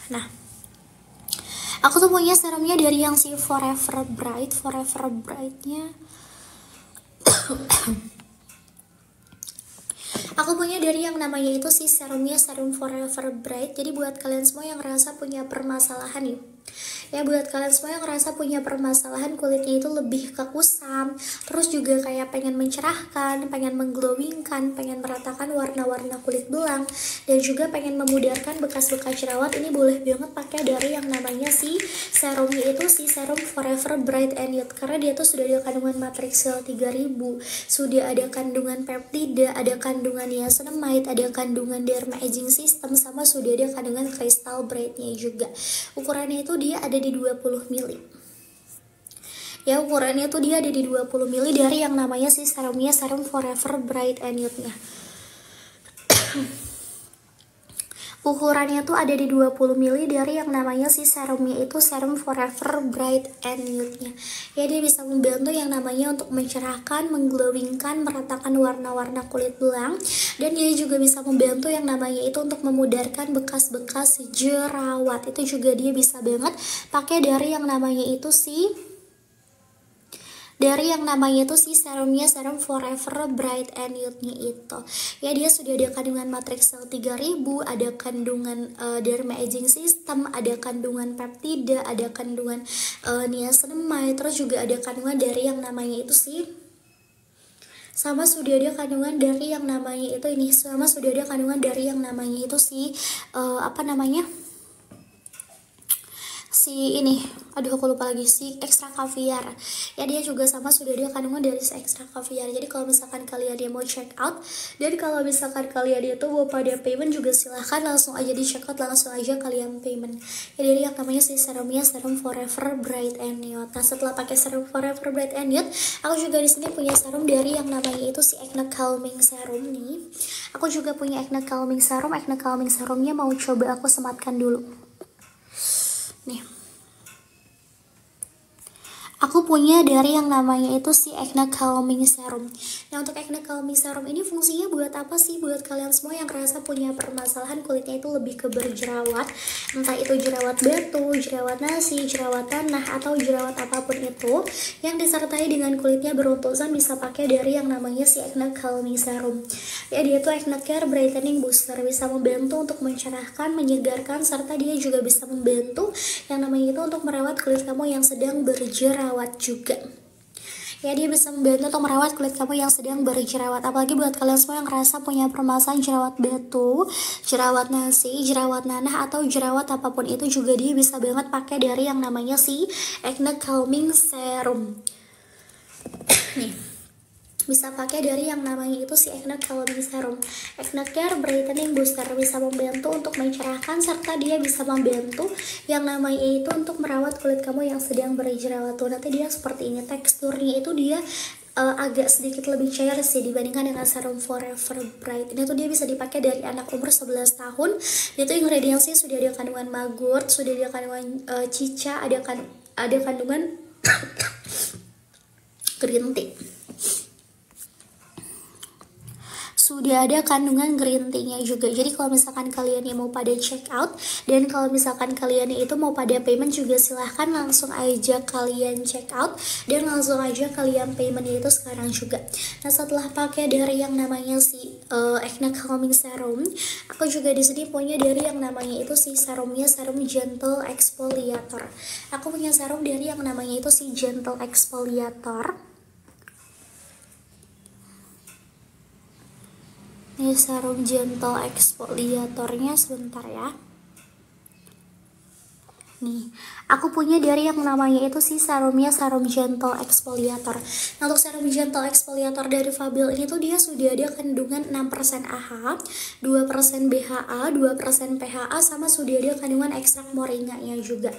Nah, aku tuh punya serumnya dari yang si Forever Brightnya. Aku punya dari yang namanya itu si serumnya, serum Forever Bright. Jadi buat kalian semua yang ngerasa punya permasalahan nih, ya buat kalian semua yang ngerasa punya permasalahan kulitnya itu lebih ke kusam, terus juga kayak pengen mencerahkan, pengen mengglowingkan, pengen meratakan warna-warna kulit belang, dan juga pengen memudarkan bekas-bekas jerawat, ini boleh banget pakai dari yang namanya si serumnya itu, si serum Forever Bright and Youth. Karena dia tuh sudah ada kandungan matrixyl 3000, sudah ada kandungan peptida, ada kandungan niacinamide, ada kandungan derma aging system, sama sudah ada kandungan crystal brightnya juga. Ukurannya itu dia ada di 20 ml. Ya, ukurannya tuh dia ada di 20 ml dari yang namanya si serumnya, serum Forever Bright and Youth-nya. Ukurannya tuh ada di 20 ml dari yang namanya si serumnya itu serum Forever Bright and Nude-nya. Ya, dia bisa membantu yang namanya untuk mencerahkan, mengglowingkan, meratakan warna-warna kulit belang, dan dia juga bisa membantu yang namanya itu untuk memudarkan bekas-bekas jerawat. Itu juga dia bisa banget pakai dari yang namanya itu serumnya, serum Forever Bright and Nude-nya itu. Ya, dia sudah ada kandungan matrix cell 3000, ada kandungan derma aging system, ada kandungan peptida, ada kandungan niacinamide, terus juga ada kandungan dari yang namanya itu sama sudah ada kandungan dari yang namanya itu si ekstra kaviar. Ya, dia juga sama sudah ada kandungan dari si ekstra kaviar. Jadi kalau misalkan kalian dia mau check out, dan kalau misalkan kalian dia tuh mau pada payment juga silahkan langsung aja di check out, langsung aja kalian payment. Ya, dari yang namanya si serumnya, serum Forever Bright and Nude. Nah, setelah pakai serum Forever Bright and Nude, aku juga di sini punya serum dari yang namanya itu si Acne Calming Serum nih. Aku juga punya Acne Calming Serum. Acne Calming Serumnya mau coba aku sematkan dulu. Nih. Aku punya dari yang namanya itu si Acne Calming Serum. Nah, untuk Acne Calming Serum ini fungsinya buat apa sih? Buat kalian semua yang ngerasa punya permasalahan kulitnya itu lebih ke berjerawat, entah itu jerawat batu, jerawat nasi, jerawat tanah, atau jerawat apapun itu yang disertai dengan kulitnya beruntusan, bisa pakai dari yang namanya si Acne Calming Serum. Ya, dia tuh Acne Care Brightening Booster, bisa membantu untuk mencerahkan, menyegarkan, serta dia juga bisa membantu yang namanya itu untuk merawat kulit kamu yang sedang berjerawat juga. Ya, dia bisa membantu untuk merawat kulit kamu yang sedang berjerawat. Apalagi buat kalian semua yang ngerasa punya permasalahan jerawat batu, jerawat nasi, jerawat nanah, atau jerawat apapun itu, juga dia bisa banget pakai dari yang namanya si Acne Calming Serum. Nih, bisa pakai dari yang namanya itu si Acne Calming Serum. Acne Care Brightening Booster, bisa membantu untuk mencerahkan, serta dia bisa membantu yang namanya itu untuk merawat kulit kamu yang sedang berjerawat. Tuh, nanti dia seperti ini, teksturnya itu dia agak sedikit lebih cair sih dibandingkan dengan serum Forever Bright. Ini tuh dia bisa dipakai dari anak umur 11 tahun. Dia tuh ingredientsnya sudah ada kandungan magurt, sudah ada kandungan cica, ada kandungan green tea. Sudah ada kandungan green tea-nya juga. Jadi kalau misalkan kalian yang mau pada check out, dan kalau misalkan kalian itu mau pada payment juga silahkan langsung aja kalian check out, dan langsung aja kalian payment itu sekarang juga. Nah, setelah pakai dari yang namanya si Acne Calming Serum, aku juga di sini punya dari yang namanya itu si serumnya, serum Gentle Exfoliator. Aku punya serum dari yang namanya itu si Gentle Exfoliator. Ini serum Gentle Exfoliatornya, sebentar ya. Nih, aku punya dari yang namanya itu si serumnya, serum Gentle Exfoliator. Nah, untuk serum Gentle Exfoliator dari Fabel ini tuh dia sudah ada kandungan 6% AHA, 2% BHA, 2% PHA, sama sudah ada kandungan ekstrak moringanya juga.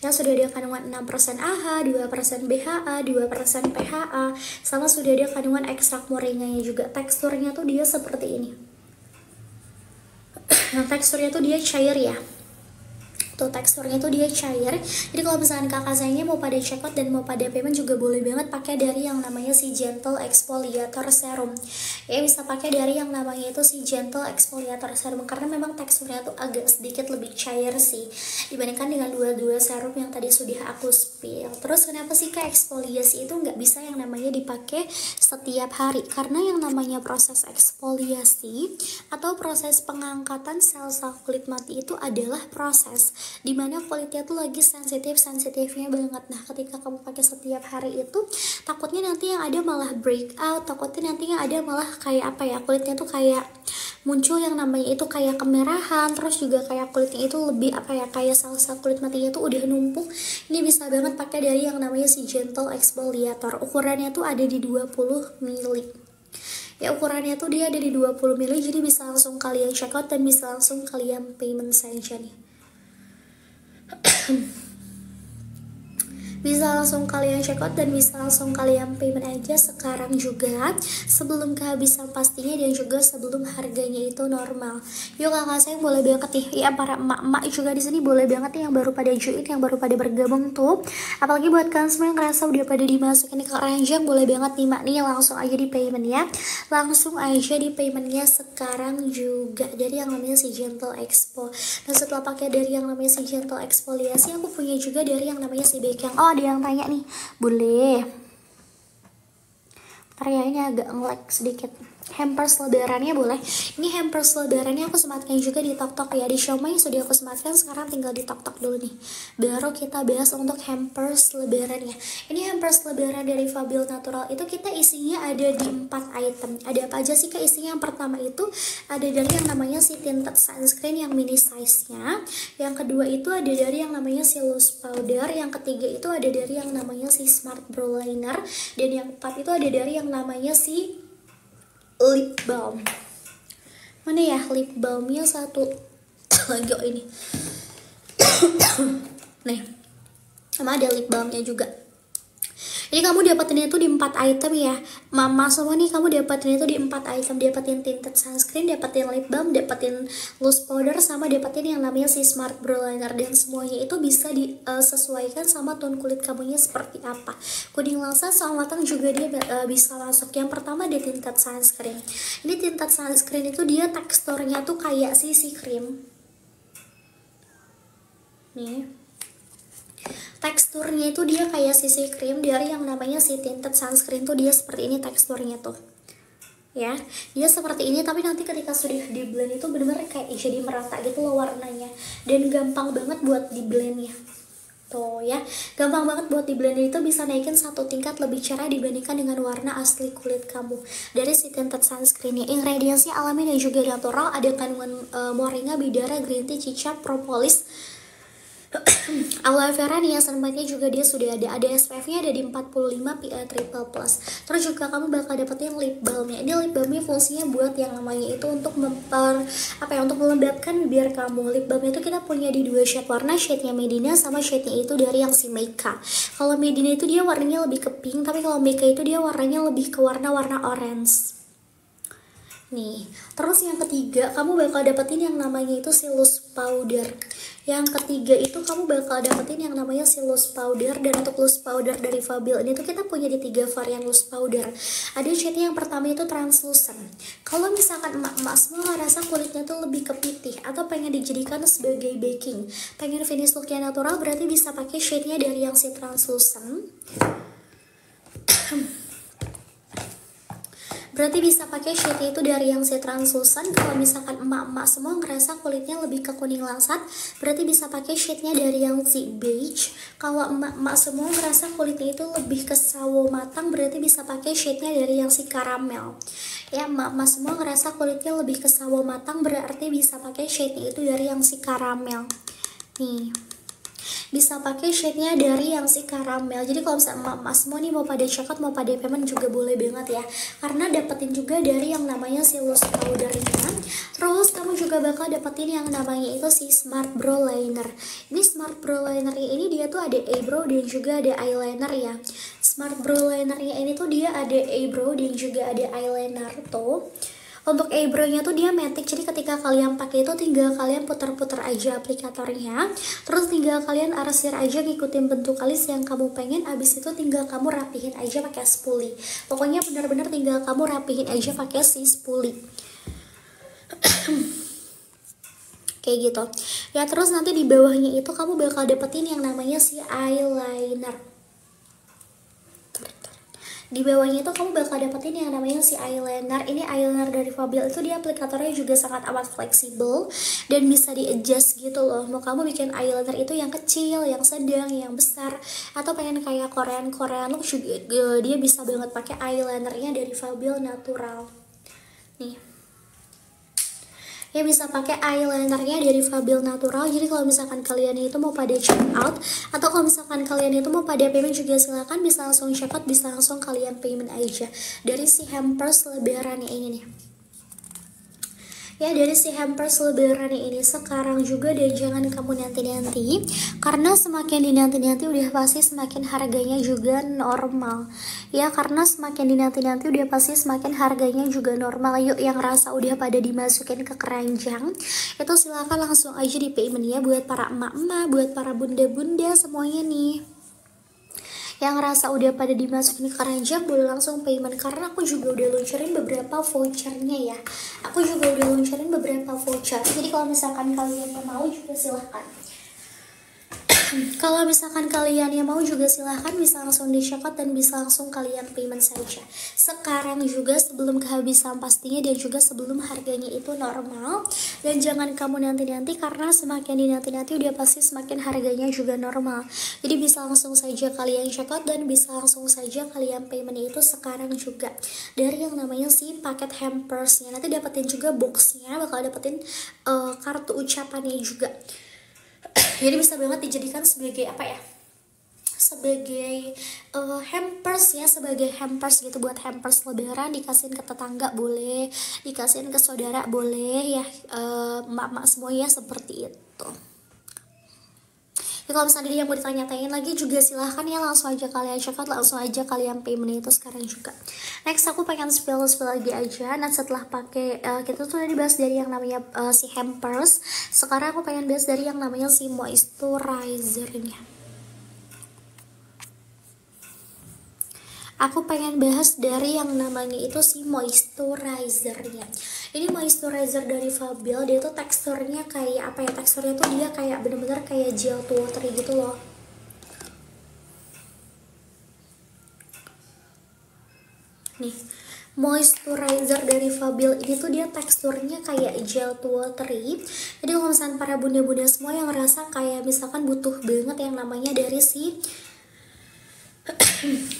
Yang sudah ada kandungan 6% AHA, 2% BHA, 2% PHA, sama sudah ada kandungan ekstrak moringanya juga. Teksturnya tuh dia seperti ini. Nah, teksturnya tuh dia cair ya. Tuh, teksturnya tuh dia cair. Jadi kalau misalkan kakak sayangnya mau pada check out dan mau pada payment juga boleh banget pakai dari yang namanya si Gentle Exfoliator Serum. Ya, bisa pakai dari yang namanya itu si Gentle Exfoliator Serum, karena memang teksturnya tuh agak sedikit lebih cair sih dibandingkan dengan dua serum yang tadi sudah aku spill. Terus kenapa sih kak eksfoliasi itu nggak bisa yang namanya dipakai setiap hari? Karena yang namanya proses eksfoliasi atau proses pengangkatan sel-sel kulit mati itu adalah proses dimana kulitnya tuh lagi sensitifnya banget. Nah, ketika kamu pakai setiap hari itu, takutnya nanti yang ada malah breakout, takutnya nanti yang ada malah kayak apa ya, kulitnya tuh kayak muncul yang namanya itu kayak kemerahan, terus juga kayak kulitnya itu lebih apa ya, kayak sel-sel kulit matinya tuh udah numpuk. Ini bisa banget pakai dari yang namanya si Gentle Exfoliator. Ukurannya tuh ada di 20 ml. Ya, ukurannya tuh dia ada di 20 ml, jadi bisa langsung kalian check out dan bisa langsung kalian payment saja nih. Bisa langsung kalian check out dan bisa langsung kalian payment aja sekarang juga sebelum kehabisan pastinya dan juga sebelum harganya itu normal. Yuk kakak sayang boleh banget nih ya, para emak-emak juga di sini boleh banget nih yang baru pada join, yang baru pada bergabung tuh. Apalagi buat kalian semua yang ngerasa udah pada dimasukin ke keranjang, boleh banget nih mak nih langsung aja di payment ya. Langsung aja di paymentnya sekarang juga dari yang namanya si Gentle Expo. Dan setelah pakai dari yang namanya si Gentle Exfoliasi, aku punya juga dari yang namanya si Bekeng. Oh ada yang tanya nih, boleh ntar ya, ini agak nge-lag sedikit. Hampers lebarannya boleh. Ini hampers lebarannya aku sematkan juga di TokTok ya. Di Xiaomi sudah aku sematkan, sekarang tinggal di TokTok dulu nih. Baru kita bahas untuk hampers lebarannya. Ini hampers lebaran dari Fabio Natural itu kita isinya ada di 4 item. Ada apa aja sih Kak isinya? Yang pertama itu ada dari yang namanya si tinted sunscreen yang mini size-nya. Yang kedua itu ada dari yang namanya si loose powder. Yang ketiga itu ada dari yang namanya si smart brow liner. Dan yang keempat itu ada dari yang namanya si lip balm. Mana ya lip balmnya satu lagi ini. Nih, sama ada lip balmnya juga. Jadi kamu dapetin itu di 4 item ya mama semua nih, kamu dapetin itu di 4 item. Dapetin tinted sunscreen, dapetin lip balm, dapetin loose powder, sama dapetin yang namanya si smart brow liner. Dan semuanya itu bisa disesuaikan sama tone kulit kamunya seperti apa. Kuning langsat sama matang juga dia bisa masuk. Yang pertama di tinted sunscreen. Ini tinted sunscreen itu dia teksturnya tuh kayak CC cream nih. Teksturnya itu dia kayak CC cream dari yang namanya si tinted sunscreen tuh dia seperti ini teksturnya tuh ya, dia seperti ini. Tapi nanti ketika sudah di blend itu bener-bener kayak jadi merata gitu loh warnanya, dan gampang banget buat di blendnya tuh ya, gampang banget buat di blend. Itu bisa naikin 1 tingkat lebih cerah dibandingkan dengan warna asli kulit kamu dari si tinted sunscreennya. Ingredientsnya alami dan juga natural, ada kandungan moringa, bidara, green tea, cicak, propolis, aloe vera, niacinamide juga dia sudah ada SPF-nya ada di 45 PA triple plus. Terus juga kamu bakal dapetin lip balmnya. Ini lip balmnya fungsinya buat yang namanya itu untuk untuk melembabkan bibir kamu. Lip balmnya itu kita punya di 2 shade warna, shade-nya Medina sama shade-nya itu dari yang si Meika. Kalau Medina itu dia warnanya lebih ke pink, tapi kalau Meika itu dia warnanya lebih ke warna-warna orange nih. Terus yang ketiga kamu bakal dapetin yang namanya itu si loose powder. Yang ketiga itu kamu bakal dapetin yang namanya si loose powder. Dan untuk loose powder dari Fabio ini tuh kita punya di 3 varian loose powder. Ada shade yang pertama itu translucent. Kalau misalkan emak-emak semua ngerasa kulitnya tuh lebih kepitih atau pengen dijadikan sebagai baking, pengen finish looknya natural, berarti bisa pakai shade-nya dari yang si translucent. Berarti bisa pakai shade itu dari yang si translucent. Kalau misalkan emak-emak semua ngerasa kulitnya lebih ke kuning langsat, berarti bisa pakai shade-nya dari yang si beige. Kalau emak-emak semua ngerasa kulitnya itu lebih ke sawo matang, berarti bisa pakai shade-nya dari yang si caramel. Ya, emak-emak semua ngerasa kulitnya lebih ke sawo matang, berarti bisa pakai shade-nya itu dari yang si caramel. Nih, bisa pakai shade-nya dari yang si caramel. Jadi kalau misalnya emak-emak semua nih mau pada check out, mau pada payment juga boleh banget ya, karena dapetin juga dari yang namanya si loose powdernya. Terus kamu juga bakal dapetin yang namanya itu si smart brow liner. Ini smart brow linernya ini dia tuh ada eyebrow dan juga ada eyeliner ya. Smart brow linernya ini tuh dia ada eyebrow dan juga ada eyeliner tuh. Untuk eyebrow-nya tuh dia matic, jadi ketika kalian pakai itu tinggal kalian putar-putar aja aplikatornya, terus tinggal kalian arsir aja ngikutin bentuk alis yang kamu pengen. Abis itu tinggal kamu rapihin aja pakai spoolie. Pokoknya benar-benar tinggal kamu rapihin aja pakai si spoolie. Kayak gitu ya. Terus nanti di bawahnya itu kamu bakal dapetin yang namanya si eyeliner. Di bawahnya itu kamu bakal dapetin yang namanya si eyeliner. Ini eyeliner dari Fabio itu dia aplikatornya juga sangat amat fleksibel dan bisa di adjust gitu loh. Mau kamu bikin eyeliner itu yang kecil, yang sedang, yang besar, atau pengen kayak Korean look juga, dia bisa banget pakai eyelinernya dari Fabio Natural nih ya, bisa pakai eyelinernya dari Fabio Natural. Jadi kalau misalkan kalian itu mau pada check out, atau kalau misalkan kalian itu mau pada payment juga silakan bisa langsung check out, bisa langsung kalian payment aja dari si hampers lebarannya ini nih. Ya, dari si hampers lebaran ini sekarang juga, dan jangan kamu nanti-nanti, karena semakin dinanti-nanti udah pasti semakin harganya juga normal. Ya, karena semakin dinanti-nanti udah pasti semakin harganya juga normal. Yuk, yang rasa udah pada dimasukin ke keranjang itu silahkan langsung aja di payment ya, buat para emak-emak, buat para bunda-bunda semuanya nih. Yang rasa udah pada dimasukin ke keranjang boleh langsung payment, karena aku juga udah luncurin beberapa vouchernya ya. Aku juga udah luncurin beberapa voucher, jadi kalau misalkan kalian mau juga silahkan. Kalau misalkan kalian yang mau juga silahkan bisa langsung di checkout dan bisa langsung kalian payment saja sekarang juga, sebelum kehabisan pastinya, dan juga sebelum harganya itu normal. Dan jangan kamu nanti-nanti, karena semakin dinanti-nanti udah pasti semakin harganya juga normal. Jadi bisa langsung saja kalian checkout dan bisa langsung saja kalian payment itu sekarang juga, dari yang namanya si paket hampersnya. Nanti dapetin juga boxnya, bakal dapetin kartu ucapannya juga. Jadi bisa banget dijadikan sebagai apa ya, sebagai hampers ya, sebagai hampers gitu, buat hampers lebaran, dikasihin ke tetangga boleh, dikasihin ke saudara boleh ya, emak-emak semuanya seperti itu. Jadi kalau misalnya dia yang mau ditanya-tanyain lagi juga silahkan ya, langsung aja kalian check out, langsung aja kalian payment itu sekarang juga. Next aku pengen spill lagi aja. Nah setelah pakai kita tuh tadi bahas dari yang namanya si hampers, sekarang aku pengen bahas dari yang namanya si moisturizernya. Aku pengen bahas dari yang namanya itu si moisturizernya. Ini moisturizer dari Fabel, dia tuh teksturnya kayak apa ya, teksturnya tuh dia kayak bener-bener kayak gel to watery gitu loh. Nih, moisturizer dari Fabel ini tuh dia teksturnya kayak gel to watery. Jadi kalau misalkan para bunda-bunda semua yang ngerasa kayak misalkan butuh banget yang namanya dari si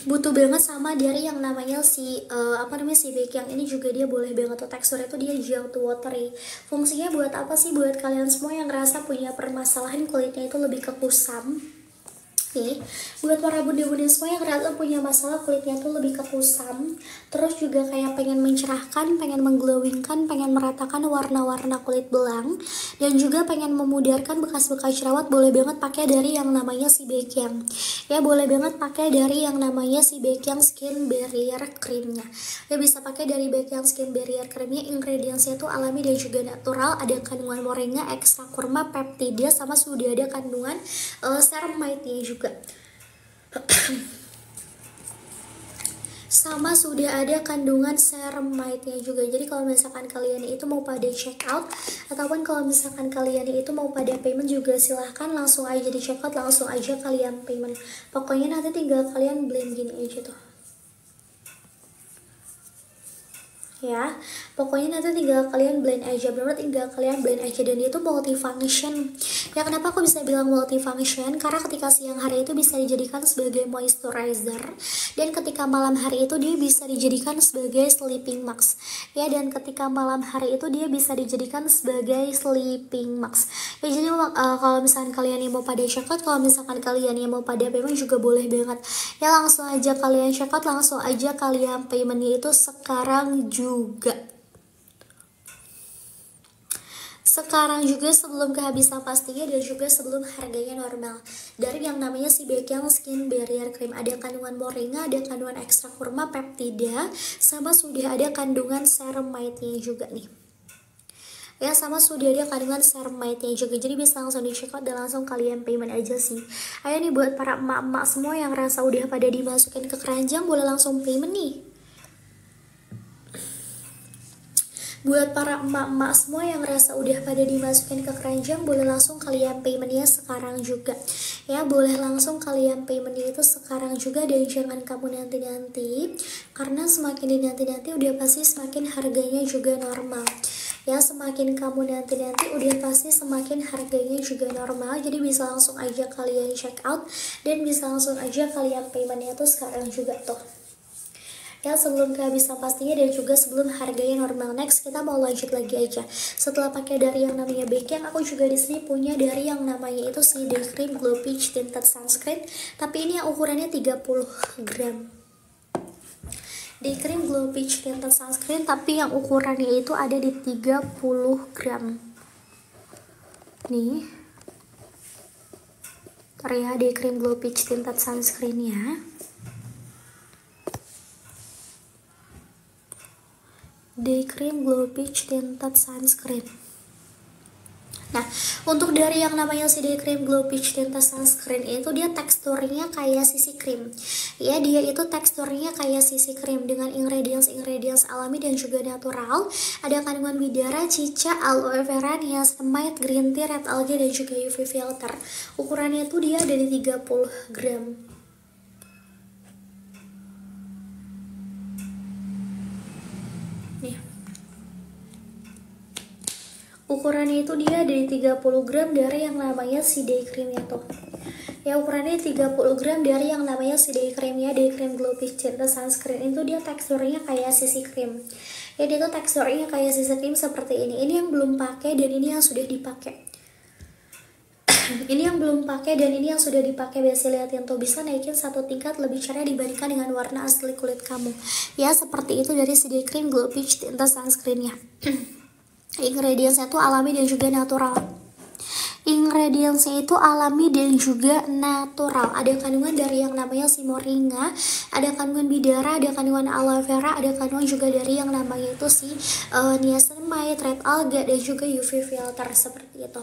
butuh banget sama dari yang namanya si si bake yang ini juga, dia boleh banget tuh teksturnya tuh dia gel to watery. Fungsinya buat apa sih? Buat kalian semua yang ngerasa punya permasalahan kulitnya itu lebih ke kusam. Nih, buat para bunda-bunda semua yang ngerasa punya masalah kulitnya tuh lebih ke kusam, terus juga kayak pengen mencerahkan, pengen mengglowingkan, pengen meratakan warna-warna kulit belang, dan juga pengen memudarkan bekas-bekas jerawat, boleh banget pakai dari yang namanya si Baekhyun. Ya, boleh banget pakai dari yang namanya si Baekhyun Skin Barrier Creamnya. Ya, bisa pakai dari Baekhyun Skin Barrier Creamnya, ingredientsnya tuh alami dan juga natural, ada kandungan moringa, ekstra kurma, peptida, sama sudah ada kandungan ceramide-nya juga. Sama sudah ada kandungan ceramide-nya juga. Jadi kalau misalkan kalian itu mau pada check out, ataupun kalau misalkan kalian itu mau pada payment juga silahkan langsung aja di check out, langsung aja kalian payment. Pokoknya nanti tinggal kalian blend gini aja tuh ya, pokoknya nanti tinggal kalian blend aja, bener-bener tinggal kalian blend aja. Dan itu multifunction ya. Kenapa aku bisa bilang multifunction? Karena ketika siang hari itu bisa dijadikan sebagai moisturizer, dan ketika malam hari itu dia bisa dijadikan sebagai sleeping mask ya, dan ketika malam hari itu dia bisa dijadikan sebagai sleeping mask ya. Jadi kalau misalkan kalian yang mau pada check out, kalau misalkan kalian yang mau pada payment juga boleh banget ya, langsung aja kalian check out, langsung aja kalian paymentnya itu sekarang juga. Sekarang juga sebelum kehabisan pastinya, dan juga sebelum harganya normal. Dari yang namanya si Baekhyun Skin Barrier Cream, ada kandungan moringa, ada kandungan ekstra kurma, peptida, sama sudah ada kandungan ceramide-nya juga nih ya, sama sudah ada kandungan ceramide-nya juga. Jadi bisa langsung di check out dan langsung kalian payment aja sih. Ayo nih buat para emak-emak semua yang rasa udah pada dimasukin ke keranjang, boleh langsung payment nih. Buat para emak-emak semua yang ngerasa udah pada dimasukin ke keranjang, boleh langsung kalian paymentnya sekarang juga ya, boleh langsung kalian paymentnya itu sekarang juga. Dan jangan kamu nanti-nanti, karena semakin dinanti-nanti udah pasti semakin harganya juga normal ya. Semakin kamu nanti-nanti udah pasti semakin harganya juga normal. Jadi bisa langsung aja kalian check out dan bisa langsung aja kalian paymentnya tuh sekarang juga tuh ya, sebelum kehabisan pastinya dan juga sebelum harganya normal. Next kita mau lanjut lagi aja. Setelah pakai dari yang namanya Baekhyun, aku juga di sini punya dari yang namanya itu si Day Cream Glow Peach Tinted Sunscreen, tapi ini yang ukurannya 30 gram Day Cream Glow Peach Tinted Sunscreen, tapi yang ukurannya itu ada di 30 gram. Nih, ya Day Cream Glow Peach Tinted Sunscreen ya. Day Cream Glow Peach Tinted Sunscreen. Nah, untuk dari yang namanya si Day Cream Glow Peach Tinted Sunscreen itu dia teksturnya kayak CC cream. Ya, dia itu teksturnya kayak CC cream dengan ingredients alami dan juga natural. Ada kandungan bidara, cica, aloe vera, niacinamide, green tea, red algae dan juga UV filter. Ukurannya itu dia ada di 30 gram. Nih. Ukurannya itu dia dari 30 gram dari yang namanya si Day Creamnya tuh. Ya, ukurannya 30 gram dari yang namanya si Day Creamnya, Day Cream Glow Peach Tinted Sunscreen itu dia teksturnya kayak CC cream. Ya, dia tuh teksturnya kayak CC cream seperti ini. Ini yang belum pakai dan ini yang sudah dipakai. Ini yang belum pakai dan ini yang sudah dipakai. Biasa liatin tuh, bisa naikin satu tingkat lebih cerah dibandingkan dengan warna asli kulit kamu. Ya, seperti itu dari si Day Cream Glow Peach Tinted Sunscreennya. Ingredientsnya tuh alami dan juga natural. Ingredientsnya itu alami dan juga natural. Ada kandungan dari yang namanya si moringa, ada kandungan bidara, ada kandungan aloe vera, ada kandungan juga dari yang namanya itu si niacinamide, red algae dan juga UV filter seperti itu.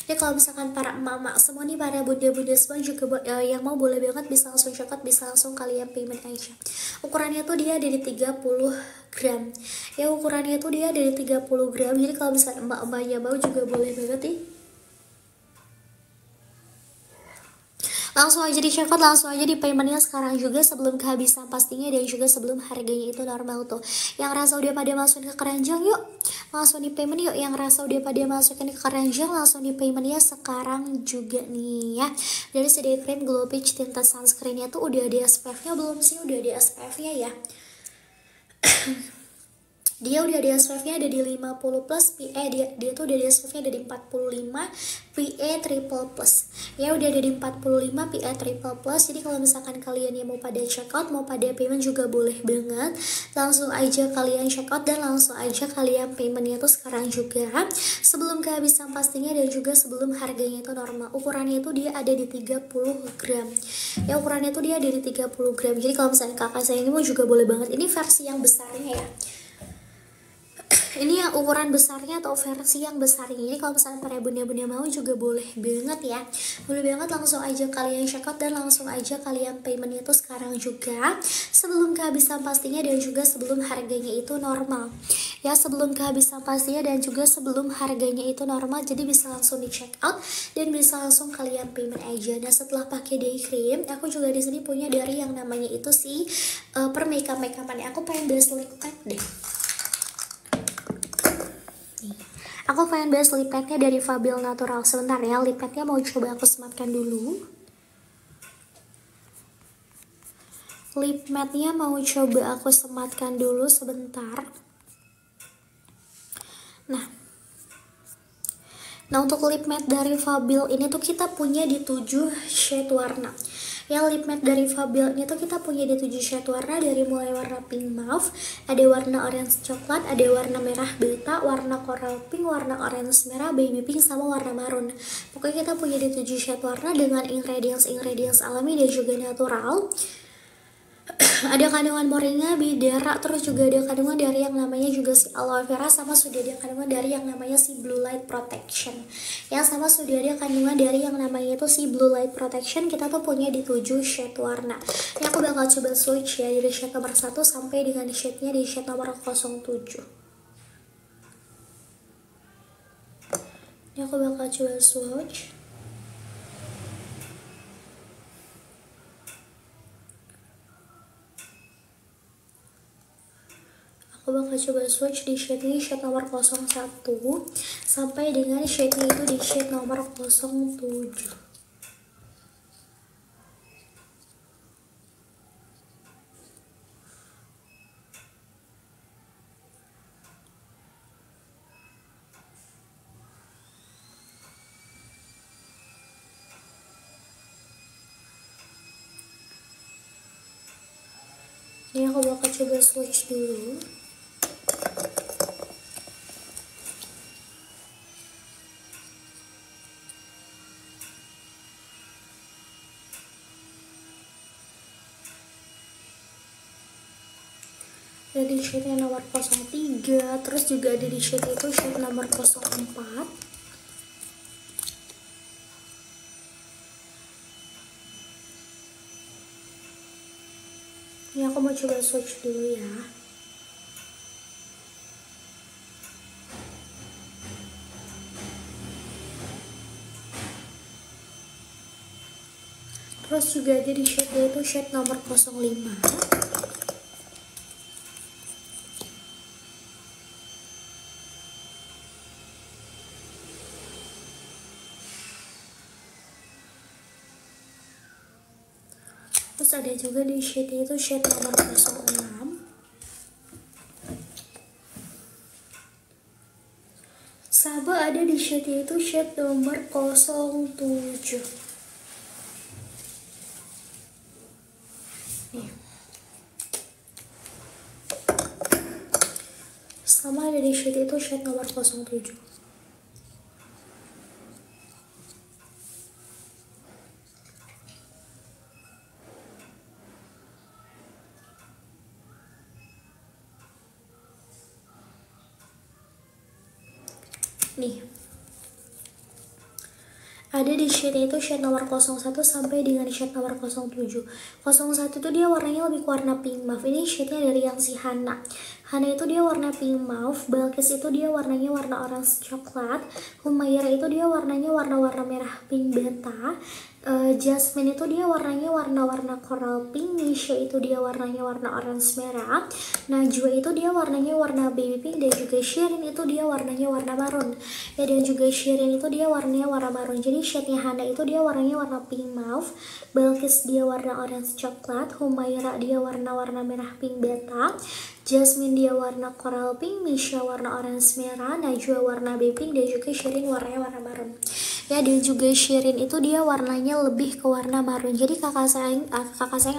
Jadi kalau misalkan para emak-emak semua nih, para bunda-bunda semua juga yang mau boleh banget bisa langsung check out, bisa langsung kalian payment aja. Ukurannya tuh dia dari 30 gram. Ya, ukurannya tuh dia dari 30 gram. Jadi kalau misalkan emak-emaknya mau juga boleh banget nih. Langsung aja di check out, langsung aja di paymentnya sekarang juga sebelum kehabisan pastinya dan juga sebelum harganya itu normal tuh. Yang rasa udah pada masukin ke keranjang yuk langsung di payment yuk. Yang rasa udah pada masukin ke keranjang langsung di paymentnya sekarang juga nih ya. Dari si Day Cream Glow Peach Tinted Sunscreennya tuh udah ada SPF-nya belum sih? Udah ada SPF-nya ya. Dia udah ada SPF-nya ada di 50 plus, PA dia tuh udah ada SPF-nya ada di 45, PA triple plus. Ya udah ada di 45 PA triple plus. Jadi kalau misalkan kalian yang mau pada check out, mau pada payment juga boleh banget. Langsung aja kalian check out dan langsung aja kalian paymentnya tuh sekarang juga. Sebelum kehabisan pastinya dan juga sebelum harganya itu normal. Ukurannya itu dia ada di 30 gram. Ya, ukurannya itu dia ada di 30 gram. Jadi kalau misalkan kakak saya ini mau juga boleh banget. Ini versi yang besarnya ya. Ini yang ukuran besarnya atau versi yang besarnya. Jadi kalau misalnya para bunda-bunda mau juga boleh banget ya. Boleh banget, langsung aja kalian check out dan langsung aja kalian payment itu sekarang juga. Sebelum kehabisan pastinya dan juga sebelum harganya itu normal. Ya, sebelum kehabisan pastinya dan juga sebelum harganya itu normal. Jadi bisa langsung di check out dan bisa langsung kalian payment aja. Nah, setelah pakai Day Cream, aku juga di sini punya dari yang namanya itu sih per makeup-makeupannya. Aku pengen bahas lip pack deh. Aku pengen bahas lip padnya dari Fabio Natural. Sebentar ya, lip padnya mau coba aku sematkan dulu. Lip matte-nya mau coba aku sematkan dulu sebentar. Nah, untuk lip matte dari Fabio ini tuh kita punya di 7 shade warna. Yang lip matte dari Fabio ini tuh kita punya di 7 shade warna, dari mulai warna pink mauve, ada warna orange coklat, ada warna merah beta, warna coral pink, warna orange merah, baby pink, sama warna maroon. Pokoknya kita punya di 7 shade warna dengan ingredients alami dan juga natural. Ada kandungan moringa, bidara, terus juga ada kandungan dari yang namanya juga si aloe vera, sama sudah ada kandungan dari yang namanya si blue light protection. Yang sama sudah ada kandungan dari yang namanya itu si blue light protection. Kita tuh punya di 7 shade warna. Ini aku bakal coba switch ya dari shade nomor 1 sampai dengan shade-nya di shade nomor 07. Ini aku bakal coba swatch. Aku bakal coba swatch di shade ini, shade nomor 01 sampai dengan shade-nya itu di shade nomor 07. Ini aku bakal coba swatch dulu. Ada di shade yang nomor 03, terus juga ada di shade itu shade nomor 04. Ini aku mau coba swatch dulu ya. Terus juga ada di shade itu shade nomor 05. Terus ada juga di shade itu shade nomor 06. Sama ada di shade itu shade nomor 07. Nih. Sama ada di shade itu shade nomor 07. Nih, ada di shade itu shade nomor 01 sampai dengan shade nomor 07. 01 itu dia warnanya lebih ke warna pink mauve. Ini shade-nya dari yang si Hana. Hana itu dia warna pink mauve, Balkis itu dia warnanya warna orange coklat, Humaira itu dia warnanya warna-warna merah pink beta, Jasmine itu dia warnanya warna-warna coral pink, Nisha itu dia warnanya warna orange merah, Najwa itu dia warnanya warna baby pink, dan juga Shirin itu dia warnanya warna marun. Ya, dan juga Shirin itu dia warnanya warna marun. Jadi shade-nya Hana itu dia warnanya warna pink mauve, Balkis dia warna orange coklat, Humaira dia warna-warna merah pink beta, Jasmine dia warna coral pink, Misha warna orange merah, Najwa warna baby pink, dan juga Shirin warnanya warna marun. Ya, dan juga Shirin itu dia warnanya lebih ke warna marun. Jadi kakak sayang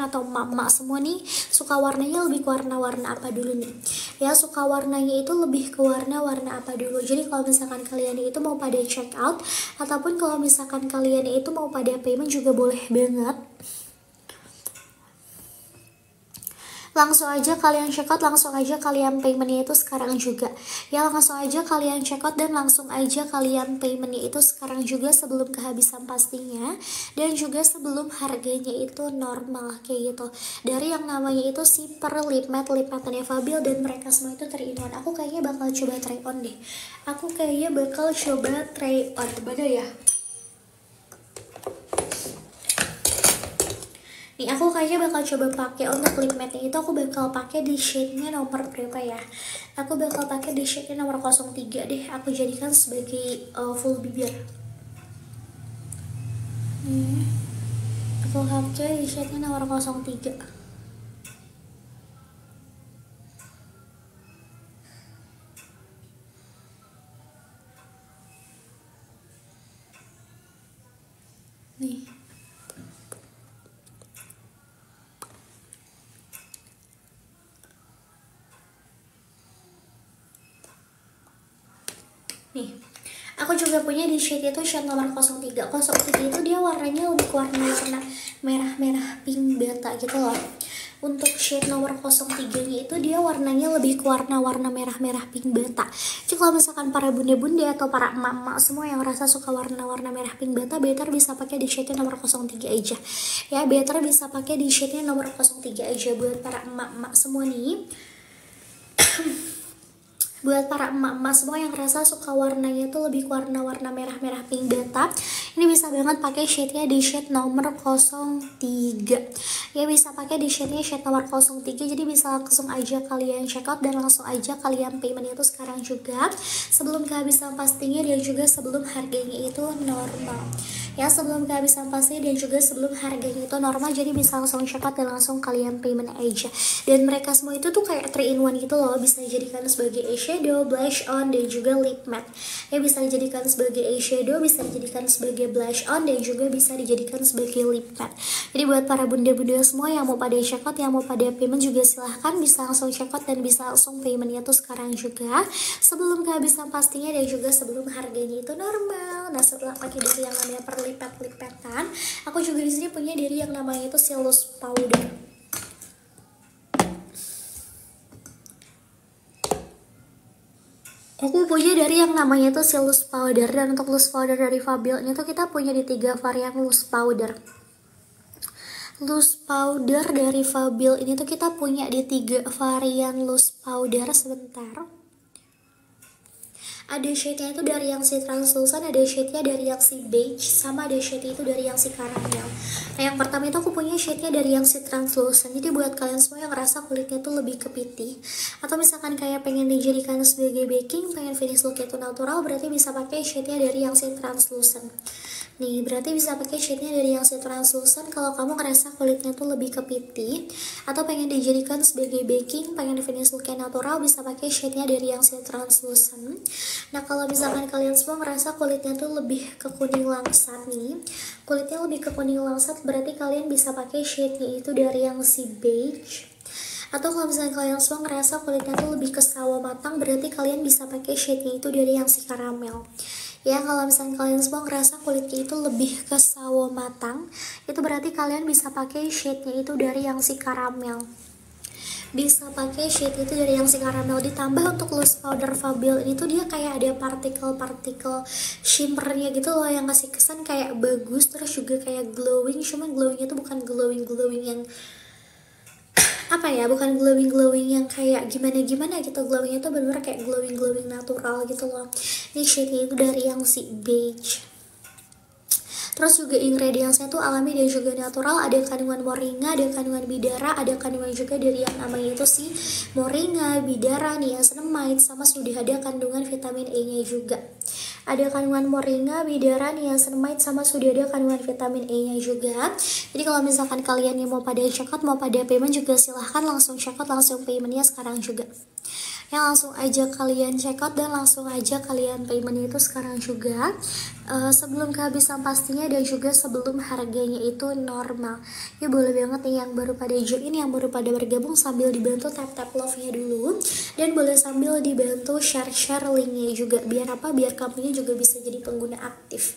atau emak-emak semua nih suka warnanya lebih ke warna-warna apa dulu nih? Ya, suka warnanya itu lebih ke warna-warna apa dulu. Jadi kalau misalkan kalian itu mau pada check out, ataupun kalau misalkan kalian itu mau pada payment juga boleh banget. Langsung aja kalian check out, langsung aja kalian paymentnya itu sekarang juga. Ya, langsung aja kalian check out dan langsung aja kalian paymentnya itu sekarang juga sebelum kehabisan pastinya, dan juga sebelum harganya itu normal kayak gitu. Dari yang namanya itu si per lip matte-nya Fabio, dan mereka semua itu 3-in-1. Aku kayaknya bakal coba try on deh. Mana ya? Nih, aku kayaknya bakal coba pakai untuk lip matte-nya itu. Aku bakal pakai di shade-nya nomor berapa ya? Aku bakal pakai di shade-nya nomor 03 deh. Aku jadikan sebagai full bibir. Nih, aku pakai di shade-nya nomor 03. Nih. Nih, aku juga punya di shade itu shade nomor 03. 03 itu dia warnanya lebih warna merah-merah pink beta gitu loh. Untuk shade nomor 03-nya itu dia warnanya lebih ke warna merah-merah pink beta. Jadi kalau misalkan para bunda-bunda atau para emak-emak semua yang rasa suka warna-warna merah pink beta, better bisa pakai di shade nomor 03 aja. Ya, better bisa pakai di shade nomor 03 aja buat para emak-emak semua nih. Buat para emak-emak semua yang rasa suka warnanya tuh lebih warna-warna merah-merah pink beta, ini bisa banget pakai shade-nya di shade nomor 03. Ya, bisa pakai di shade-nya shade nomor 03. Jadi bisa langsung aja kalian check out dan langsung aja kalian payment itu sekarang juga sebelum kehabisan pastinya, dan juga sebelum harganya itu normal. Ya, sebelum kehabisan pasti dan juga sebelum harganya itu normal. Jadi bisa langsung check out dan langsung kalian payment aja. Dan mereka semua itu tuh kayak 3-in-1 gitu loh, bisa dijadikan sebagai eyeshadow, eyeshadow, blush on, dan juga lip matte. Ya, bisa dijadikan sebagai eyeshadow, bisa dijadikan sebagai blush on, dan juga bisa dijadikan sebagai lip matte. Jadi buat para bunda-bunda semua yang mau pada check out, yang mau pada payment juga silahkan bisa langsung check out dan bisa langsung paymentnya tuh sekarang juga, sebelum kehabisan pastinya dan juga sebelum harganya itu normal. Nah, setelah pakai dari yang namanya perlipet-lipetan, aku juga di sini punya dari yang namanya itu si loose powder. Aku punya dari yang namanya itu si loose powder, dan untuk loose powder dari Fabio ini tuh kita punya di 3 varian loose powder. Loose powder dari Fabio ini tuh kita punya di 3 varian loose powder. Sebentar. Ada shade-nya itu dari yang si translucent, ada shade-nya dari yang si beige, sama ada shade itu dari yang si caramel. Nah, yang pertama itu aku punya shade-nya dari yang si translucent. Jadi buat kalian semua yang ngerasa kulitnya tuh lebih ke putih, atau misalkan kayak pengen dijadikan sebagai baking, pengen finish look itu natural, berarti bisa pakai shade-nya dari yang si translucent. Nih, berarti bisa pakai shade-nya dari yang si translucent kalau kamu ngerasa kulitnya tuh lebih ke putih, atau pengen dijadikan sebagai baking, pengen finish look-nya natural, bisa pakai shade-nya dari yang si translucent. Nah, kalau misalkan kalian semua merasa kulitnya tuh lebih ke kuning langsat nih, kulitnya lebih ke kuning langsat, berarti kalian bisa pakai shade-nya itu dari yang si beige. Atau kalau misalkan kalian semua ngerasa kulitnya tuh lebih ke sawo matang, berarti kalian bisa pakai shade-nya itu dari yang si caramel. Ya, kalau misalkan kalian semua ngerasa kulitnya itu lebih ke sawo matang, itu berarti kalian bisa pakai shade-nya itu dari yang si caramel. Bisa pakai shade itu dari yang si caramel. Ditambah untuk loose powder Fabio ini tuh dia kayak ada partikel-partikel shimmernya gitu loh, yang ngasih kesan kayak bagus, terus juga kayak glowing. Cuman glowingnya tuh bukan glowing yang apa ya, bukan glowing yang kayak gimana gitu. Glowingnya tuh bener-bener kayak glowing natural gitu loh. Ini shade-nya itu dari yang si beige. Terus juga ingredientsnya tuh alami dan juga natural, ada kandungan moringa, ada kandungan bidara, ada kandungan juga dari yang namanya itu si moringa, bidara, niacinamide, sama sudah ada kandungan vitamin E-nya juga. Ada kandungan moringa, bidara, niacinamide, sama sudah ada kandungan vitamin E-nya juga. Jadi kalau misalkan kalian yang mau pada check out, mau pada payment juga silahkan langsung check out, langsung paymentnya sekarang juga. Ya, langsung aja kalian check out dan langsung aja kalian payment itu sekarang juga, sebelum kehabisan pastinya dan juga sebelum harganya itu normal. Ya, boleh banget nih yang baru pada join, yang baru pada bergabung, sambil dibantu tap love-nya dulu, dan boleh sambil dibantu share linknya juga. Biar apa? Biar kamunya juga bisa jadi pengguna aktif.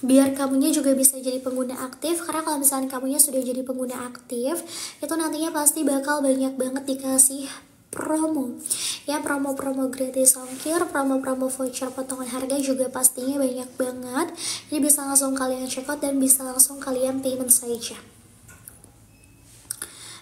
Biar kamunya juga bisa jadi pengguna aktif, karena kalau misalnya kamunya sudah jadi pengguna aktif, itu nantinya pasti bakal banyak banget dikasih promo. Ya, promo-promo gratis ongkir, promo-promo voucher potongan harga juga pastinya banyak banget. Jadi bisa langsung kalian check out dan bisa langsung kalian payment saja.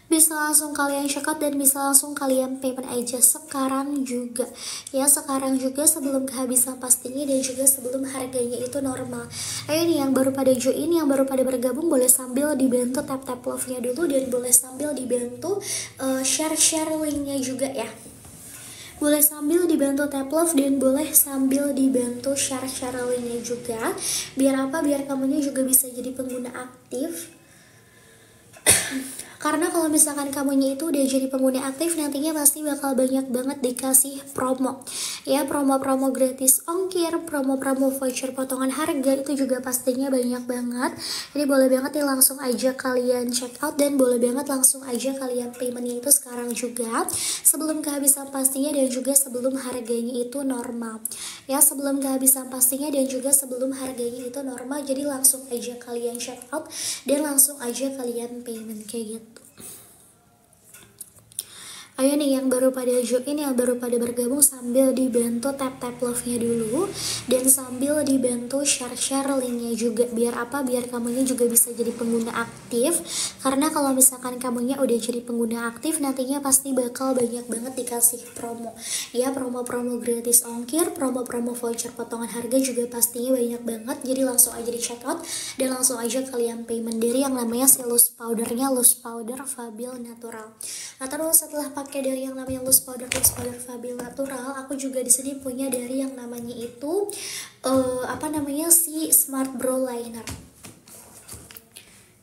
Bisa langsung kalian check out dan bisa langsung kalian payment aja sekarang juga. Ya, sekarang juga sebelum kehabisan pastinya dan juga sebelum harganya itu normal. Ayo nih yang baru pada join, yang baru pada bergabung, boleh sambil dibantu tap love-nya dulu, dan boleh sambil dibantu share linknya juga ya. Boleh sambil dibantu tap love dan boleh sambil dibantu share linknya juga. Biar apa? Biar kamunya juga bisa jadi pengguna aktif. Karena kalau misalkan kamunya itu udah jadi pengguna aktif, nantinya pasti bakal banyak banget dikasih promo. Ya, promo-promo gratis ongkir, promo-promo voucher potongan harga, itu juga pastinya banyak banget. Jadi boleh banget nih langsung aja kalian check out, dan boleh banget langsung aja kalian paymentnya itu sekarang juga, sebelum kehabisan pastinya dan juga sebelum harganya itu normal. Ya, sebelum kehabisan pastinya dan juga sebelum harganya itu normal. Jadi langsung aja kalian check out dan langsung aja kalian payment kayak gitu. Ayo nih yang baru pada join, yang baru pada bergabung, sambil dibantu tap love-nya dulu, dan sambil dibantu share linknya juga. Biar apa? Biar kamunya juga bisa jadi pengguna aktif. Karena kalau misalkan kamunya udah jadi pengguna aktif, nantinya pasti bakal banyak banget dikasih promo. Ya, promo-promo gratis ongkir, promo-promo voucher potongan harga juga pastinya banyak banget. Jadi langsung aja di check out dan langsung aja kalian payment dari yang namanya si loose powdernya, loose powder Fabio Natural. Nah, terus setelah pakai dari yang namanya loose powder Fabio Natural, aku juga di sini punya dari yang namanya itu si Smart Brow Liner.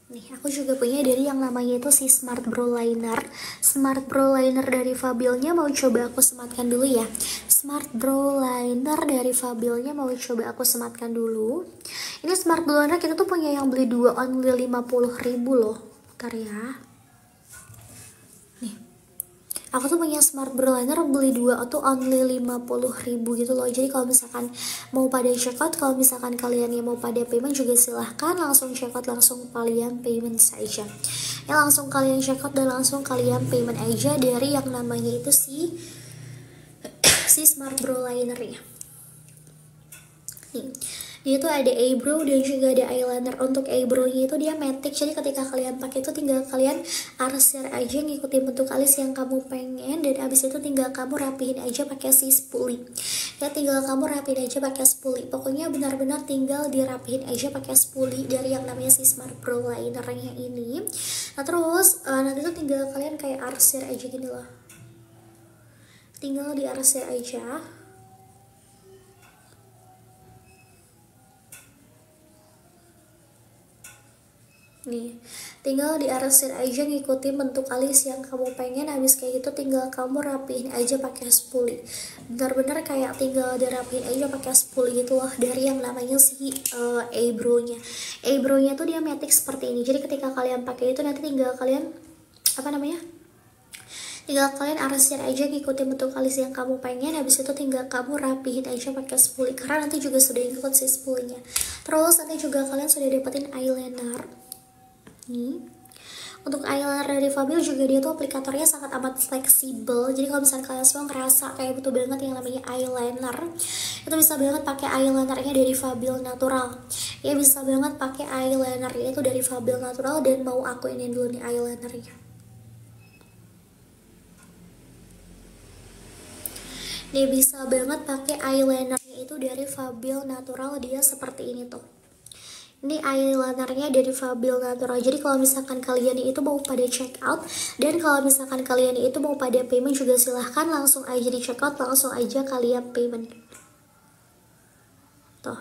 Nih, aku juga punya dari yang namanya itu si Smart Brow Liner. Smart Brow Liner dari Fabelnya mau coba aku sematkan dulu ya. Smart Brow Liner dari Fabelnya mau coba aku sematkan dulu. Ini Smart Brow Liner kita tuh punya yang beli 2 only 50.000 loh. Bentar ya. Nih. Aku tuh punya Smart Brow Liner beli 2 atau only 50.000 gitu loh. Jadi kalau misalkan mau pada checkout, kalau misalkan kalian yang mau pada payment juga silahkan langsung checkout, langsung kalian payment saja. Ya langsung kalian checkout dan langsung kalian payment aja dari yang namanya itu si Smart Brow Liner ya. Nih. Dia tuh ada eyebrow dan juga ada eyeliner. Untuk eyebrow-nya itu dia matic, jadi ketika kalian pakai itu tinggal kalian arsir aja ngikutin bentuk alis yang kamu pengen, dan abis itu tinggal kamu rapihin aja pakai si spoolie. Ya tinggal kamu rapihin aja pakai spoolie. Pokoknya benar-benar tinggal dirapihin aja pakai spoolie dari yang namanya si Smart Brow Liner-nya ini. Nah terus nanti tuh tinggal kalian kayak arsir aja gini loh. Tinggal diarsir aja. Nih, tinggal diarsir aja ngikutin bentuk alis yang kamu pengen. Habis kayak gitu tinggal kamu rapihin aja pakai spoolie. Bener-bener kayak tinggal dirapihin aja pakai spoolie gitu loh dari yang namanya si eyebrow-nya. Eyebrow-nya tuh dia matic seperti ini. Jadi ketika kalian pakai itu nanti tinggal kalian tinggal kalian arsir aja ngikutin bentuk alis yang kamu pengen. Habis itu tinggal kamu rapihin aja pakai spoolie, karena nanti juga sudah ikut si spoolie-nya. Terus nanti juga kalian sudah dapetin eyeliner. Nih, untuk eyeliner dari Fabel juga dia tuh aplikatornya sangat amat fleksibel. Jadi kalau misalnya kalian semua ngerasa kayak butuh banget yang namanya eyeliner, itu bisa banget pakai eyelinernya dari Fabel Natural. Ya bisa banget pakai eyelinernya itu dari Fabel Natural. Dan mau aku ini dulu nih eyelinernya. Dia bisa banget pakai eyelinernya itu dari Fabel Natural. Dia seperti ini tuh. Ini eyelinernya dari Fabel Natural. Jadi kalau misalkan kalian itu mau pada check out, dan kalau misalkan kalian itu mau pada payment juga silahkan langsung aja di check out, langsung aja kalian payment. Tuh.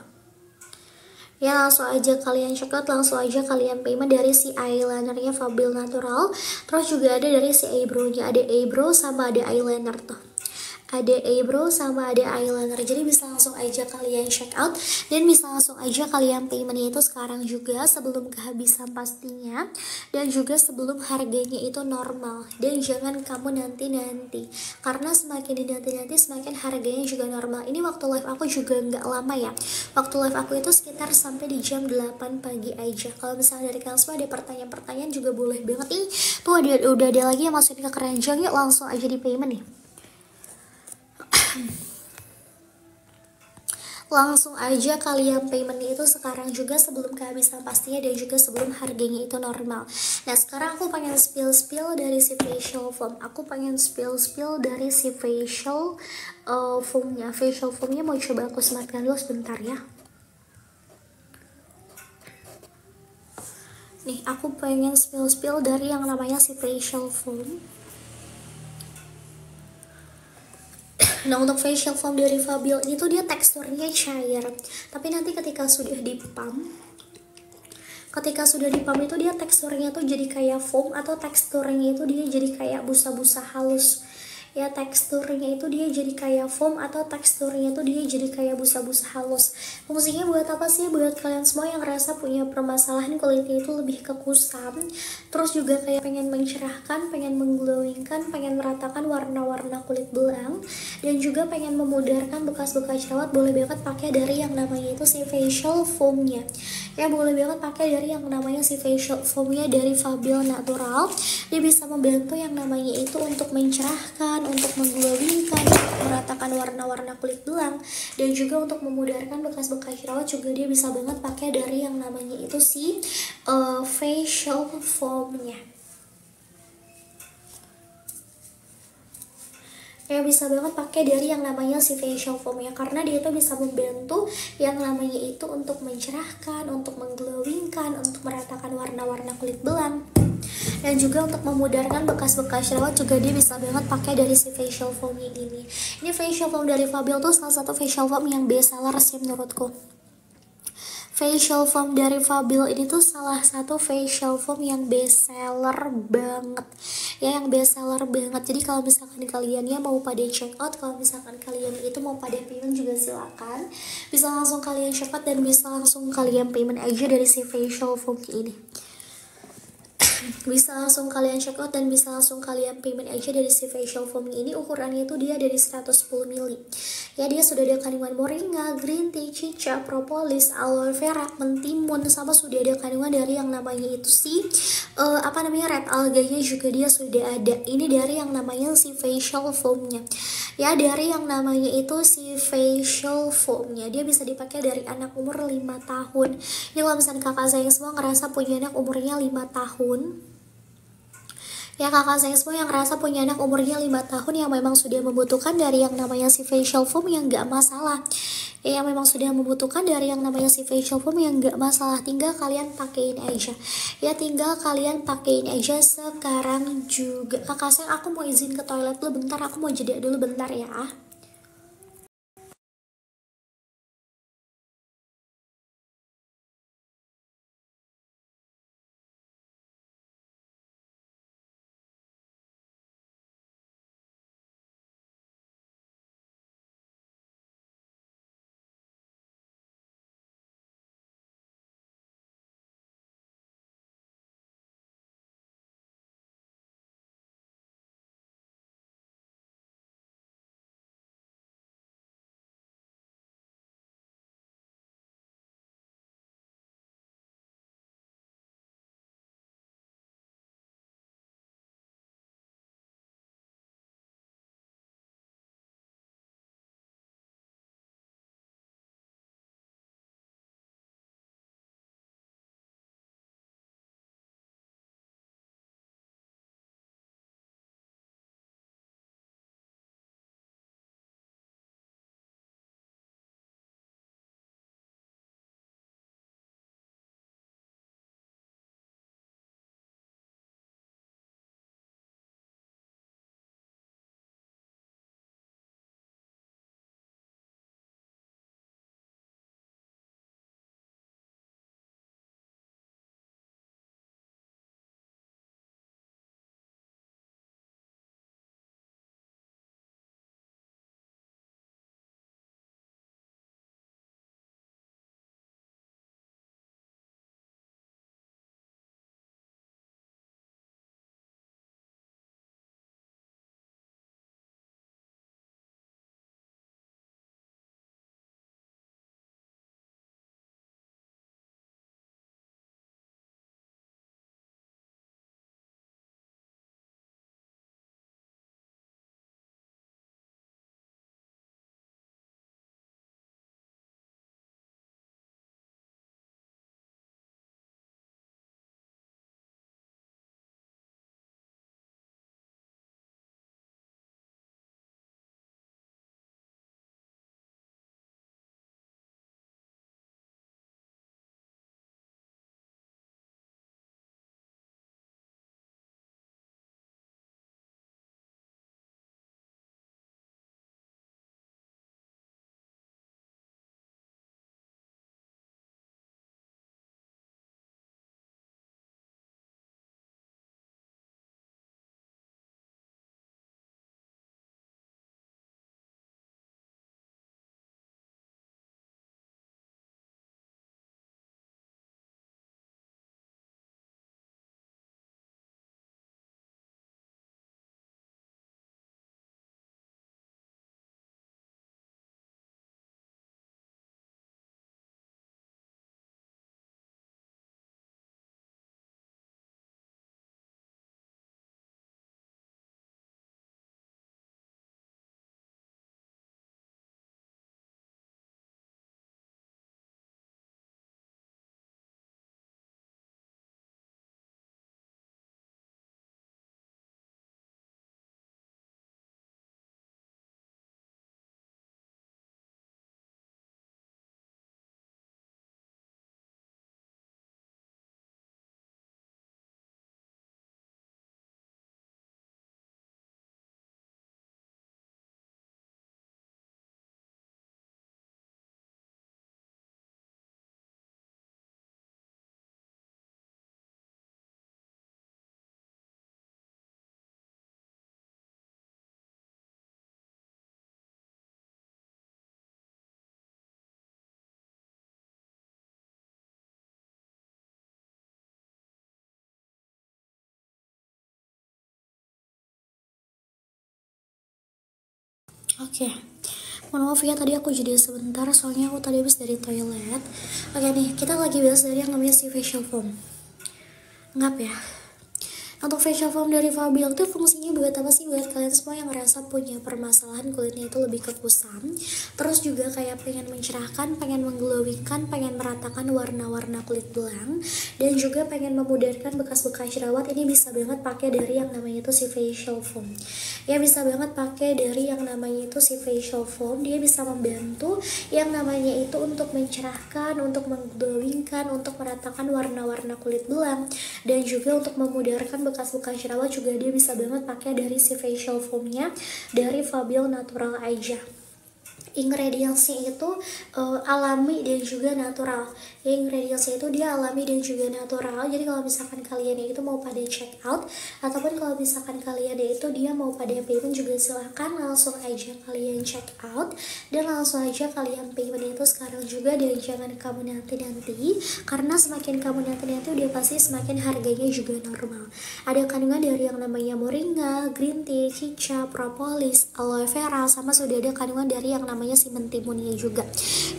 Ya langsung aja kalian check out, langsung aja kalian payment dari si eyelinernya Fabel Natural. Terus juga ada dari si eyebrow-nya, ada eyebrow sama ada eyeliner tuh. Ada eyebrow sama ada eyeliner. Jadi bisa langsung aja kalian check out dan bisa langsung aja kalian paymentnya itu sekarang juga sebelum kehabisan pastinya, dan juga sebelum harganya itu normal. Dan jangan kamu nanti-nanti, karena semakin dinanti-nanti semakin harganya juga normal. Ini waktu live aku juga nggak lama ya. Waktu live aku itu sekitar sampai di jam 8 pagi aja. Kalau misalnya dari kalian semua ada pertanyaan-pertanyaan juga boleh banget nih. Tuh udah ada lagi yang masukin ke keranjang, yuk langsung aja di payment nih. Langsung aja kalian paymentnya itu sekarang juga sebelum kehabisan pastinya, dan juga sebelum harganya itu normal. Nah sekarang aku pengen spill dari si facial foam. Aku pengen spill dari si facial foamnya. Facial foamnya mau coba aku sematkan dulu sebentar ya. Nih aku pengen spill dari yang namanya si facial foam. Nah untuk facial foam dari Fabel ini tuh dia teksturnya cair, tapi nanti ketika sudah dipump itu dia teksturnya tuh jadi kayak foam, atau teksturnya itu dia jadi kayak busa-busa halus. Ya teksturnya itu dia jadi kayak foam, atau teksturnya itu dia jadi kayak busa-busa halus. Fungsinya buat apa sih? Buat kalian semua yang ngerasa punya permasalahan kulitnya itu lebih ke kusam, terus juga kayak pengen mencerahkan, pengen mengglowingkan, pengen meratakan warna-warna kulit belang, dan juga pengen memudarkan bekas-bekas jerawat. Boleh banget pakai dari yang namanya itu si facial foamnya. Ya boleh banget pakai dari yang namanya si facial foamnya dari Fabel Natural. Dia bisa membantu yang namanya itu untuk mencerahkan, untuk mengglowingkan, untuk meratakan warna-warna kulit belang, dan juga untuk memudarkan bekas-bekas jerawat juga dia bisa banget pakai dari yang namanya itu si facial foamnya. Ya bisa banget pakai dari yang namanya si facial foamnya, karena dia tuh bisa membantu yang namanya itu untuk mencerahkan, untuk mengglowingkan, untuk meratakan warna-warna kulit belang, dan juga untuk memudarkan bekas-bekas jerawat juga dia bisa banget pakai dari si facial foam ini. Ini facial foam dari Fabel tuh salah satu facial foam yang best seller sih menurutku. Facial foam dari Fabio ini tuh salah satu facial foam yang best seller banget ya, yang best seller banget. Jadi kalau misalkan kalian ya mau pada check out, kalau misalkan kalian itu mau pada payment juga silakan, bisa langsung kalian check out dan bisa langsung kalian payment aja dari si facial foam ini. Bisa langsung kalian check out dan bisa langsung kalian payment aja dari si facial foam ini. Ukurannya itu dia dari 110 ml ya, dia sudah ada kandungan moringa, green tea, cica, propolis, aloe vera, mentimun, sama sudah ada kandungan dari yang namanya itu si apa namanya red alganya juga dia sudah ada. Ini dari yang namanya si facial foamnya ya, dari yang namanya itu si facial foamnya dia bisa dipakai dari anak umur 5 tahun. Ini kalau misalnya kakak saya semua ngerasa punya anak umurnya 5 tahun ya, kakak saya semua yang ngerasa punya anak umurnya 5 tahun yang memang sudah membutuhkan dari yang namanya si facial foam yang gak masalah ya, yang memang sudah membutuhkan dari yang namanya si facial foam yang gak masalah, tinggal kalian pakein aja ya, tinggal kalian pakein aja sekarang juga. Kakak sayang, aku mau izin ke toilet dulu bentar, aku mau jeda dulu bentar ya. Oke, mohon maaf ya tadi aku jadi sebentar soalnya aku tadi habis dari toilet. Oke nih, kita lagi bahas dari yang namanya si facial foam. Ngap ya. Untuk facial foam dari Fabial tuh fungsinya buat apa sih? Buat kalian semua yang ngerasa punya permasalahan kulitnya itu lebih ke kusam, terus juga kayak pengen mencerahkan, pengen mengglowingkan, pengen meratakan warna-warna kulit belang, dan juga pengen memudarkan bekas-bekas jerawat. Ini bisa banget pakai dari yang namanya itu si facial foam. Ya bisa banget pakai dari yang namanya itu si facial foam. Dia bisa membantu yang namanya itu untuk mencerahkan, untuk mengglowingkan, untuk meratakan warna-warna kulit belang, dan juga untuk memudarkan bekas-bekas jerawat juga dia bisa banget pakai dari si facial foamnya dari Fabial Natural aja. Ingredientsnya itu alami dan juga natural. Ya, ingredientsnya itu dia alami dan juga natural. Jadi kalau misalkan kalian itu mau pada check out, ataupun kalau misalkan kalian itu dia mau pada payment juga silahkan langsung aja kalian check out dan langsung aja kalian payment itu sekarang juga, dan jangan kamu nanti karena semakin kamu nanti udah pasti semakin harganya juga normal. Ada kandungan dari yang namanya moringa, green tea, kicap, propolis, aloe vera, sama sudah ada kandungan dari yang namanya si mentimunnya juga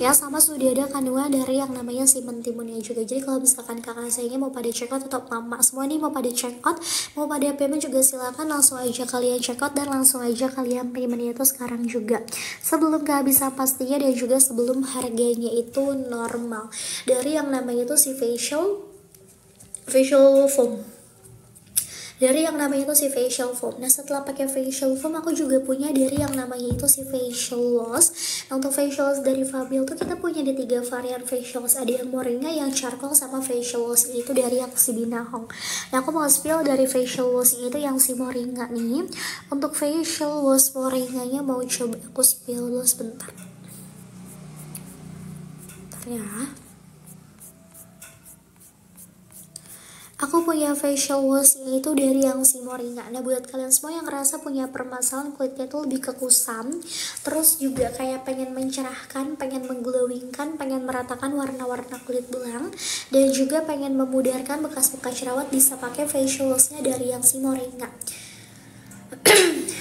ya, sama sudah ada kandungan dari yang namanya si mentimunnya juga. Jadi kalau misalkan kakak sayangnya mau pada check out atau mama semua nih mau pada check out, mau pada payment juga silakan langsung aja kalian check out dan langsung aja kalian paymentnya itu sekarang juga sebelum kehabisan pastinya, dan juga sebelum harganya itu normal dari yang namanya itu si facial foam, dari yang namanya itu si facial foam. Nah setelah pakai facial foam aku juga punya dari yang namanya itu si facial wash. Nah untuk facial wash dari Fabial tuh kita punya di 3 varian facial wash. Ada yang moringa, yang charcoal, sama facial wash itu dari yang si binahong. Nah aku mau spill dari facial wash itu yang si moringa nih. Untuk facial wash moringanya mau coba aku spill dulu sebentar. Bentar ya. Aku punya facial wash itu dari yang si moringa. Nah buat kalian semua yang ngerasa punya permasalahan kulitnya tuh lebih ke kusam, terus juga kayak pengen mencerahkan, pengen mengglowingkan, pengen meratakan warna-warna kulit belang, dan juga pengen memudarkan bekas-bekas jerawat, bisa pakai facial washnya dari yang si moringa.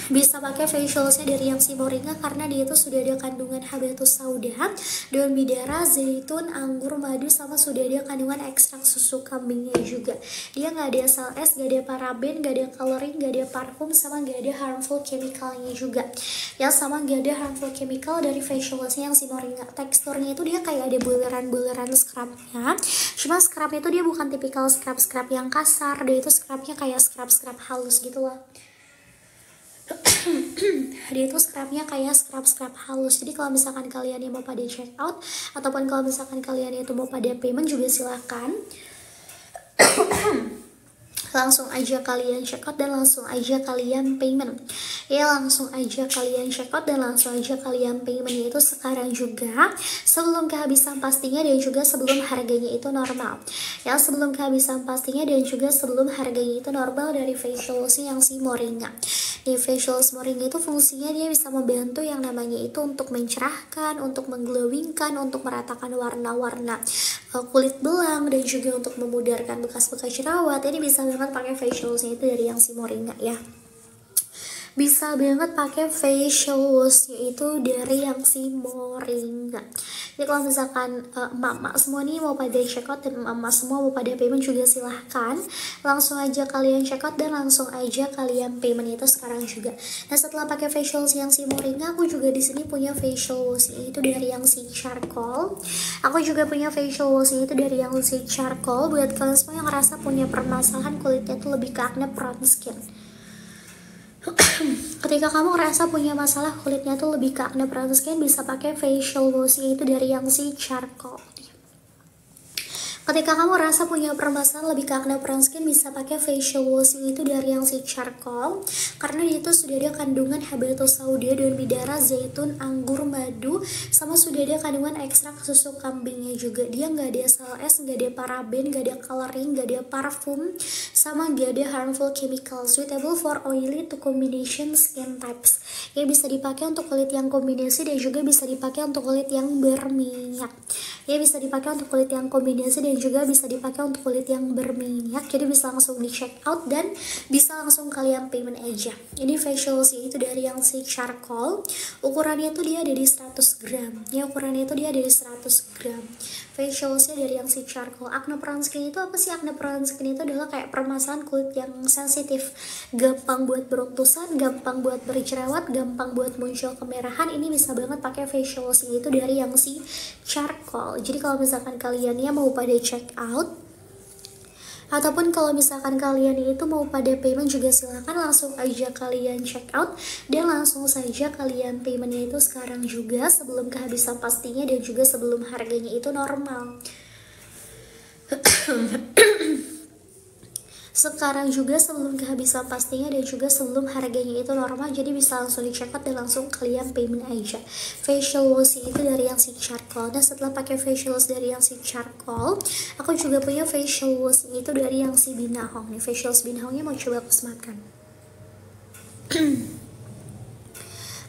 Bisa pakai facial washnya dari yang si moringa karena dia itu sudah ada kandungan habatus sauda, daun bidara, zaitun, anggur, madu, sama sudah ada kandungan ekstrak susu kambingnya juga. Dia nggak ada sel es, nggak ada paraben, nggak ada coloring, nggak ada parfum, sama nggak ada harmful chemicalnya juga. Ya sama nggak ada harmful chemical dari facial washnya yang si moringa. Teksturnya itu dia kayak ada buleran-buleran scrubnya. Cuma scrubnya itu dia bukan tipikal scrub yang kasar, dia itu scrubnya kayak scrub halus gitu loh. Dia itu scrubnya kayak scrub halus. Jadi kalau misalkan kalian yang mau pada check out, ataupun kalau misalkan kalian itu mau pada payment juga silahkan langsung aja kalian check out dan langsung aja kalian payment. Ya langsung aja kalian check out dan langsung aja kalian payment, yaitu sekarang juga sebelum kehabisan pastinya dan juga sebelum harganya itu normal. Ya sebelum kehabisan pastinya dan juga sebelum harganya itu normal dari facial wash yang si moringa. Di facial wash moringa itu fungsinya dia bisa membantu yang namanya itu untuk mencerahkan, untuk mengglowingkan, untuk meratakan warna-warna kulit belang, dan juga untuk memudarkan bekas-bekas jerawat. Ini bisa banget pakai facial wash itu dari yang si moringa ya. Bisa banget pakai facial washnya itu dari yang si moringa. Jadi kalau misalkan emak-emak semua nih mau pada check out dan emak semua mau pada payment juga silahkan langsung aja kalian check out dan langsung aja kalian payment itu sekarang juga. Nah setelah pakai facial wash yang si moringa, aku juga di sini punya facial wash itu dari yang si charcoal. Aku juga punya facial wash itu dari yang si charcoal buat kalian semua yang ngerasa punya permasalahan kulitnya tuh lebih ke acne prone skin. Ketika kamu ngerasa punya masalah kulitnya tuh lebih ke acne prone skin, bisa pakai facial wash itu dari yang si charcoal. Ketika kamu rasa punya permasalahan lebih ke acne prone skin, bisa pakai facial wash itu dari yang si charcoal karena dia itu sudah ada kandungan habatus sauda, daun bidara, zaitun, anggur, madu, sama sudah ada kandungan ekstrak susu kambingnya juga. Dia nggak ada sel es, nggak ada paraben, nggak ada coloring, nggak ada parfum, sama nggak ada harmful chemical. Suitable for oily to combination skin types. Ya bisa dipakai untuk kulit yang kombinasi dan juga bisa dipakai untuk kulit yang berminyak. Ya bisa dipakai untuk kulit yang kombinasi dan dan juga bisa dipakai untuk kulit yang berminyak, jadi bisa langsung di check out dan bisa langsung kalian payment aja. Ini facial wash itu dari yang si charcoal, ukurannya itu dia ada di 100 gram ya, ukurannya itu dia ada di 100 gram. Facial washnya dari yang si charcoal. Acne prone skin itu apa sih? Acne prone skin itu adalah kayak permasalahan kulit yang sensitif, gampang buat beruntusan, gampang buat berjerawat, gampang buat muncul kemerahan. Ini bisa banget pakai facial wash itu dari yang si charcoal. Jadi kalau misalkan kalian ya mau pada check out, ataupun kalau misalkan kalian itu mau pada payment juga silahkan langsung aja kalian check out dan langsung saja kalian paymentnya itu sekarang juga sebelum kehabisan pastinya dan juga sebelum harganya itu normal. Sekarang juga sebelum kehabisan pastinya dan juga sebelum harganya itu normal, jadi bisa langsung di check out dan langsung kalian payment aja. Facial wash itu dari yang si charcoal. Nah setelah pakai facial wash dari yang si charcoal, aku juga punya facial wash itu dari yang si Binahong nih. Facial wash Binahongnya mau coba aku sematkan.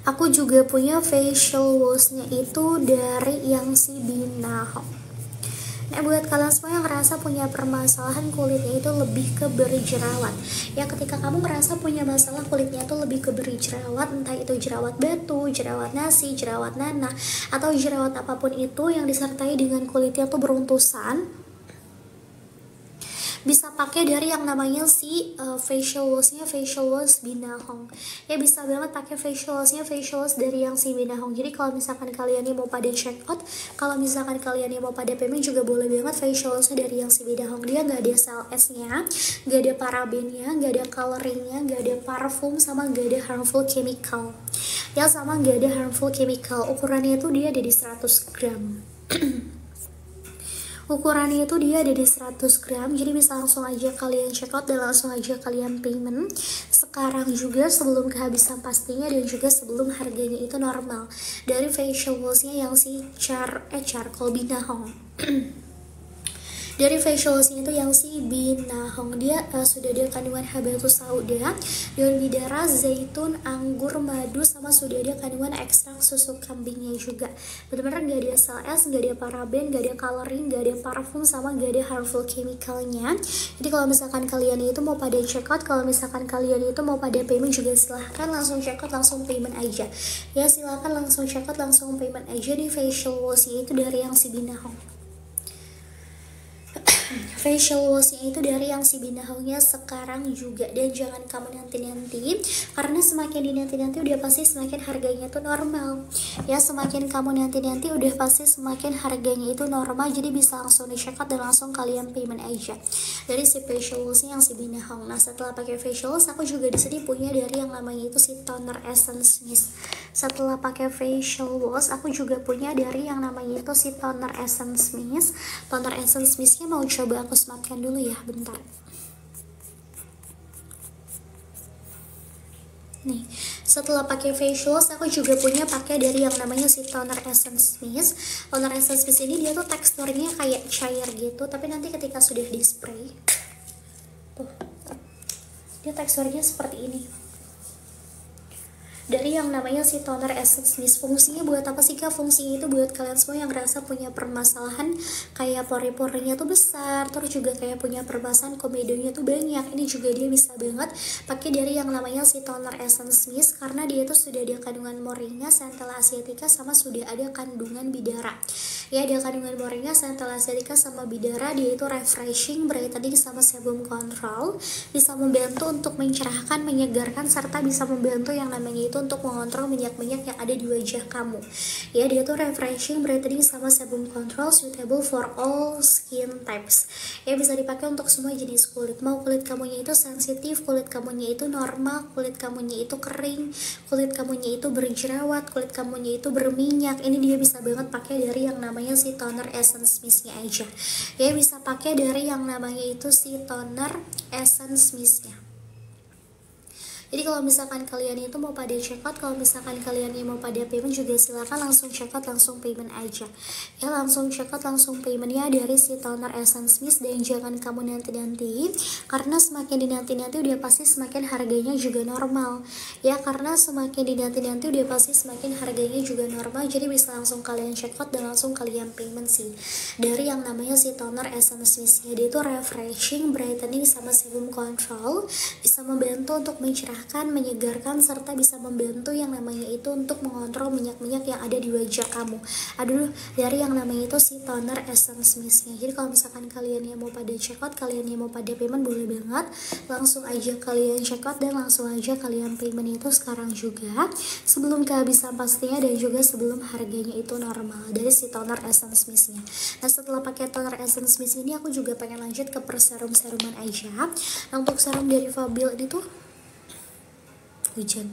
Aku juga punya facial washnya itu dari yang si Binahong. Nah buat kalian semua yang ngerasa punya permasalahan kulitnya itu lebih ke berjerawat ya, ketika kamu merasa punya masalah kulitnya itu lebih ke berjerawat, entah itu jerawat batu, jerawat nasi, jerawat nanah, atau jerawat apapun itu yang disertai dengan kulitnya tuh beruntusan, bisa pakai dari yang namanya si facial washnya facial wash Binahong ya, bisa banget pakai facial washnya facial wash dari yang si Binahong. Jadi kalau misalkan kalian ini mau pada check out, kalau misalkan kalian ini mau pada payment juga boleh banget facial washnya dari yang si Binahong. Dia nggak ada SLS nya, nggak ada parabennya, nggak ada coloringnya, nggak ada parfum, sama nggak ada harmful chemical ya, sama nggak ada harmful chemical. Ukurannya itu dia ada di 100 gram. Ukurannya itu dia ada di 100 gram, jadi bisa langsung aja kalian check out dan langsung aja kalian payment sekarang juga sebelum kehabisan pastinya dan juga sebelum harganya itu normal dari facial washnya yang si charcoal Binahong. Dari facial wash itu yang si Binahong, dia sudah ada kandungan habatus sauda, daun bidara, zaitun, anggur, madu, sama sudah ada kandungan ekstrak susu kambingnya juga. Benar-benar gak ada SLS, gak ada paraben, gak ada coloring, gak ada parfum, sama gak ada harmful chemicalnya. Jadi kalau misalkan kalian itu mau pada check out, kalau misalkan kalian itu mau pada payment juga silahkan langsung check out, langsung payment aja ya, silahkan langsung check out, langsung payment aja di facial wash itu dari yang si Binahong. Facial washnya itu dari yang si Binahongnya sekarang juga, dan jangan kamu nanti-nanti, karena semakin dinanti-nanti udah pasti semakin harganya tuh normal ya, semakin kamu nanti-nanti udah pasti semakin harganya itu normal. Jadi bisa langsung di check out dan langsung kalian payment aja dari si facial washnya yang si Binahong. Nah setelah pakai facial wash, aku juga di sini punya dari yang namanya itu si toner essence mist. Setelah pakai facial wash, aku juga punya dari yang namanya itu si toner essence mist. Toner essence mistnya mau coba aku sematkan dulu ya, bentar. Nih, setelah pakai facial wash, aku juga punya pakai dari yang namanya si toner essence mist. Toner essence mist ini dia tuh teksturnya kayak cair gitu, tapi nanti ketika sudah di spray, tuh, dia teksturnya seperti ini. Dari yang namanya si toner essence mist, fungsinya buat apa sih kak? Fungsinya itu buat kalian semua yang ngerasa punya permasalahan kayak pori-porinya tuh besar, terus juga kayak punya permasalahan komedonya tuh banyak. Ini juga dia bisa banget pakai dari yang namanya si toner essence mist, karena dia tuh sudah ada kandungan moringa, centella asiatica, sama sudah ada kandungan bidara ya, ada kandungan moringa, centella asiatica, sama bidara. Dia itu refreshing, brightening, sama sebum control, bisa membantu untuk mencerahkan, menyegarkan, serta bisa membantu yang namanya itu untuk mengontrol minyak-minyak yang ada di wajah kamu ya. Dia tuh refreshing, brightening, sama sebum control, suitable for all skin types ya, bisa dipakai untuk semua jenis kulit. Mau kulit kamunya itu sensitif, kulit kamunya itu normal, kulit kamunya itu kering, kulit kamunya itu berjerawat, kulit kamunya itu berminyak, ini dia bisa banget pakai dari yang namanya si toner essence mistnya aja ya, bisa pakai dari yang namanya itu si toner essence mistnya Jadi kalau misalkan kalian itu mau pada check out, kalau misalkan kalian yang mau pada payment juga silakan langsung check out, langsung payment aja. Ya langsung check out, langsung payment ya dari si toner Essence Mist, dan jangan kamu nanti-nanti, karena semakin dinanti-nanti udah pasti semakin harganya juga normal. Ya karena semakin dinanti-nanti udah pasti semakin harganya juga normal. Jadi bisa langsung kalian check out dan langsung kalian payment sih. Dari yang namanya si toner Essence Mist ya, dia itu refreshing, brightening sama sebum control, bisa membantu untuk mencerahkan, menyegarkan, serta bisa membantu yang namanya itu untuk mengontrol minyak-minyak yang ada di wajah kamu. Aduh, dari yang namanya itu si toner Essence Mist-nya. Jadi kalau misalkan kalian yang mau pada check out, kalian yang mau pada payment, boleh banget langsung aja kalian check out dan langsung aja kalian payment itu sekarang juga, sebelum kehabisan pastinya dan juga sebelum harganya itu normal dari si toner Essence Mist-nya. Nah setelah pakai toner Essence Mist ini, aku juga pengen lanjut ke perserum-seruman aja. Nah untuk serum dari Fabio ini tuh hujan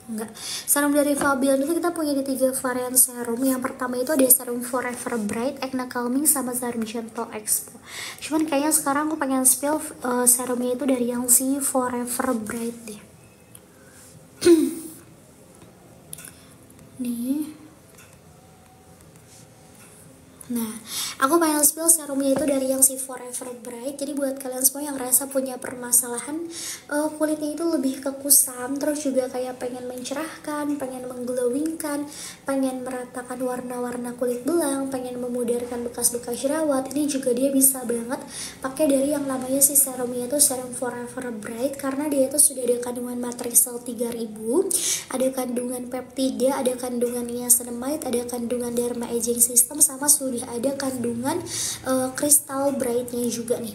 enggak, serum dari Fabio itu kita punya di 3 varian serum. Yang pertama itu ada serum Forever Bright, Acne Calming, sama serum Gentle Expo. Cuman kayaknya sekarang aku pengen spill serumnya itu dari yang si Forever Bright deh. Nih. Nah, aku pengen spill serumnya itu dari yang si Forever Bright. Jadi buat kalian semua yang rasa punya permasalahan kulitnya itu lebih ke kusam, terus juga kayak pengen mencerahkan, pengen mengglowingkan, pengen meratakan warna-warna kulit belang, pengen memudarkan bekas-bekas jerawat, ini juga dia bisa banget pakai dari yang namanya si serumnya itu serum Forever Bright, karena dia itu sudah ada kandungan matrixyl 3000, ada kandungan peptida, ada kandungan niacinamide, ada kandungan derma aging system, sama sudah ada kandungan crystal brightnya juga nih.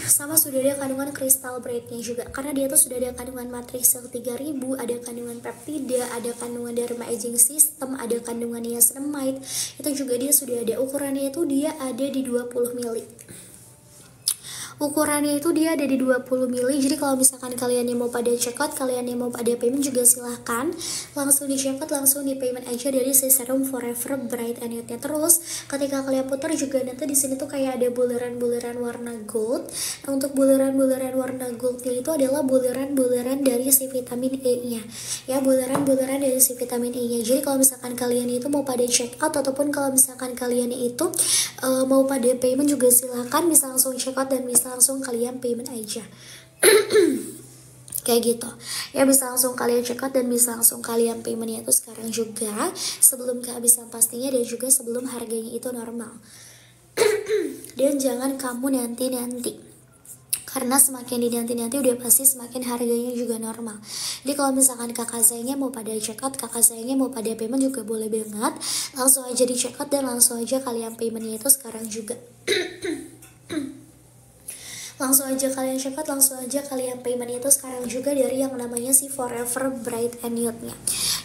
Sama sudah ada kandungan crystal brightnya juga, karena dia tuh sudah ada kandungan matrixyl 3000, ada kandungan peptida, ada kandungan derma aging system, ada kandungan niacinamide. Itu juga dia sudah ada, ukurannya itu dia ada di 20 ml. Ukurannya itu dia ada di 20 ml. Jadi kalau misalkan kalian yang mau pada check out, kalian yang mau pada payment juga silahkan langsung di check out, langsung di payment aja dari si serum Forever Bright and Youth-nya. Terus ketika kalian putar juga nanti di sini tuh kayak ada buleran-buleran warna gold. Nah, untuk buleran-buleran warna goldnya itu adalah buleran-buleran dari si vitamin E-nya. Ya, buleran-buleran dari si vitamin E-nya. Jadi kalau misalkan kalian itu mau pada check out, ataupun kalau misalkan kalian itu mau pada payment juga silahkan bisa langsung check out dan bisa langsung kalian payment aja. Kayak gitu ya, bisa langsung kalian check out dan bisa langsung kalian paymentnya itu sekarang juga, sebelum kehabisan pastinya dan juga sebelum harganya itu normal. Dan jangan kamu nanti-nanti, karena semakin dinanti-nanti udah pasti semakin harganya juga normal. Jadi kalau misalkan kakak sayangnya mau pada check out, kakak sayangnya mau pada payment juga boleh banget, langsung aja di check out dan langsung aja kalian paymentnya itu sekarang juga. Langsung aja kalian check out, langsung aja kalian payment itu sekarang juga dari yang namanya si Forever Bright and Youth-nya.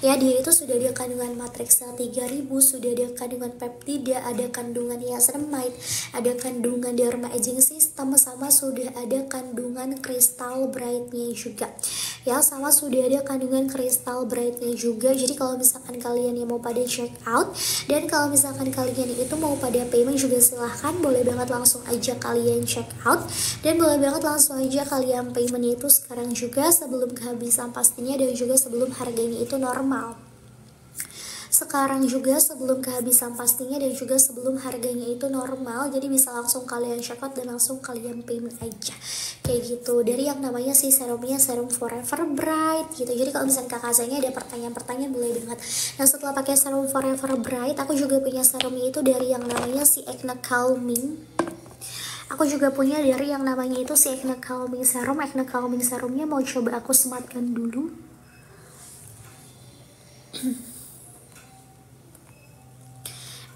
Ya, dia itu sudah ada kandungan matrixyl 3000, sudah ada kandungan peptida, ada kandungan niacinamide, ada kandungan derma aging system, sama sudah ada kandungan crystal brightnya juga. Ya, sama sudah ada kandungan crystal brightnya juga. Jadi kalau misalkan kalian yang mau pada check out, dan kalau misalkan kalian itu mau pada payment juga silahkan, boleh banget langsung aja kalian check out. Dan boleh banget langsung aja kalian paymentnya itu sekarang juga, sebelum kehabisan pastinya dan juga sebelum harganya itu normal. Sekarang juga sebelum kehabisan pastinya dan juga sebelum harganya itu normal. Jadi bisa langsung kalian check out dan langsung kalian payment aja. Kayak gitu, dari yang namanya si serumnya serum Forever Bright gitu. Jadi kalau misalnya kakak sayangnya ada pertanyaan-pertanyaan, boleh banget. Nah setelah pakai serum Forever Bright, aku juga punya serumnya itu dari yang namanya si Acne Calming. Aku juga punya dari yang namanya itu si Acne Calming Serum. Acne Calming Serumnya mau coba aku sematkan dulu.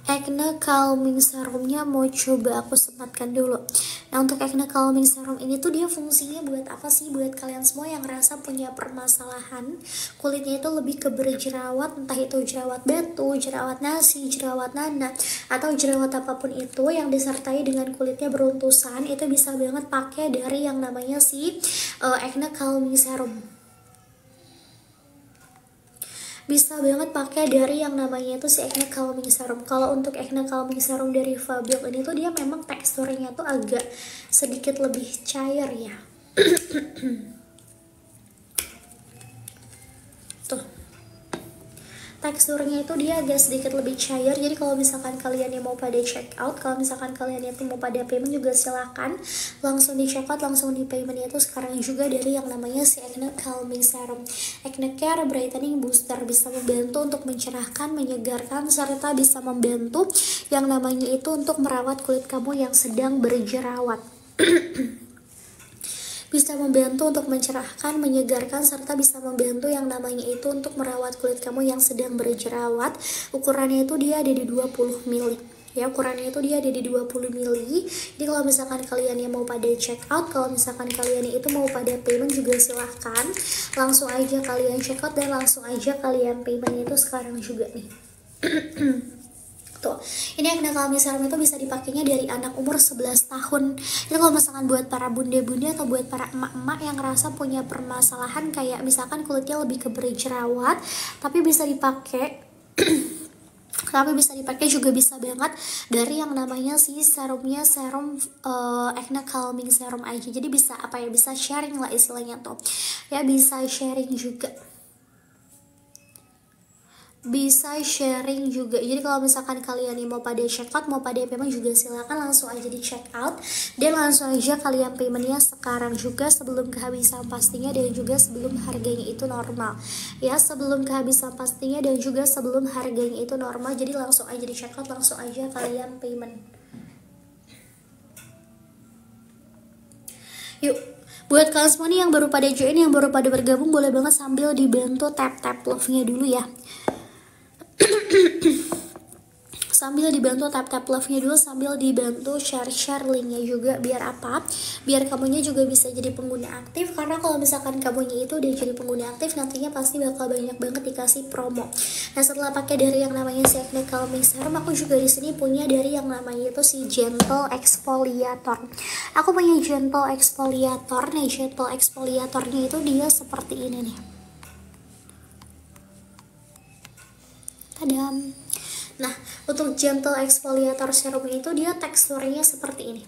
Acne Calming Serumnya mau coba aku sematkan dulu. Nah untuk Acne Calming Serum ini tuh dia fungsinya buat apa sih? Buat kalian semua yang rasa punya permasalahan kulitnya itu lebih ke berjerawat, entah itu jerawat batu, jerawat nasi, jerawat nanah, atau jerawat apapun itu yang disertai dengan kulitnya beruntusan, itu bisa banget pakai dari yang namanya si Acne Calming Serum. Bisa banget pakai dari yang namanya itu si Acne Calming Serum. Kalau untuk Acne Calming Serum dari Fabio ini tuh dia memang teksturnya tuh agak sedikit lebih cair ya. Tuh, teksturnya itu dia agak sedikit lebih cair. Jadi kalau misalkan kalian yang mau pada check out, kalau misalkan kalian itu mau pada payment juga silahkan langsung di check out, langsung di payment. Itu sekarang juga dari yang namanya si Acne Calming Serum, Acne Care Brightening Booster, bisa membantu untuk mencerahkan, menyegarkan, serta bisa membantu yang namanya itu untuk merawat kulit kamu yang sedang berjerawat. Bisa membantu untuk mencerahkan, menyegarkan, serta bisa membantu yang namanya itu untuk merawat kulit kamu yang sedang berjerawat. Ukurannya itu dia ada di 20 ml. Ya, ukurannya itu dia ada di 20 ml. Jadi kalau misalkan kalian yang mau pada check out, kalau misalkan kalian itu mau pada payment juga silahkan langsung aja kalian check out dan langsung aja kalian payment itu sekarang juga nih. Tuh, ini Acne Calming Serum itu bisa dipakainya dari anak umur 11 tahun. Itu kalau misalkan buat para bunda-bunda atau buat para emak-emak yang ngerasa punya permasalahan kayak misalkan kulitnya lebih ke berjerawat, tapi bisa dipakai tapi bisa dipakai juga bisa banget dari yang namanya si serumnya, serum Acne Calming Serum aja. Jadi bisa apa ya, bisa sharing lah istilahnya tuh. Ya, bisa sharing juga. Bisa sharing juga. Jadi kalau misalkan kalian mau pada check out, mau pada payment juga silakan langsung aja di check out dan langsung aja kalian paymentnya sekarang juga sebelum kehabisan pastinya dan juga sebelum harganya itu normal. Ya, sebelum kehabisan pastinya dan juga sebelum harganya itu normal. Jadi langsung aja di check out, langsung aja kalian payment. Yuk, buat kalian semua nih yang baru pada join, yang baru pada bergabung, boleh banget sambil dibantu tap-tap love-nya dulu ya. Sambil dibantu tap-tap love-nya dulu, sambil dibantu share-share linknya juga. Biar apa? Biar kamunya juga bisa jadi pengguna aktif. Karena kalau misalkan kamunya itu udah jadi pengguna aktif, nantinya pasti bakal banyak banget dikasih promo. Nah, setelah pakai dari yang namanya si Acne Calming Serum, aku juga di sini punya dari yang namanya itu si Gentle Exfoliator. Aku punya Gentle Exfoliator. Nih, Gentle Exfoliatornya itu dia seperti ini nih. Tadam. Nah, untuk Gentle Exfoliator Serum itu dia teksturnya seperti ini.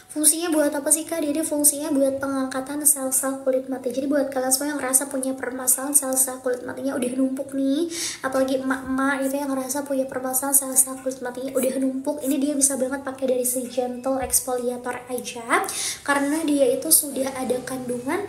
Fungsinya buat apa sih Kak? Jadi fungsinya buat pengangkatan sel-sel kulit mati. Jadi buat kalian semua yang ngerasa punya permasalahan sel-sel kulit matinya udah numpuk nih, apalagi emak-emak itu yang ngerasa punya permasalahan sel-sel kulit matinya udah numpuk, ini dia bisa banget pakai dari si Gentle Exfoliator aja, karena dia itu sudah ada kandungan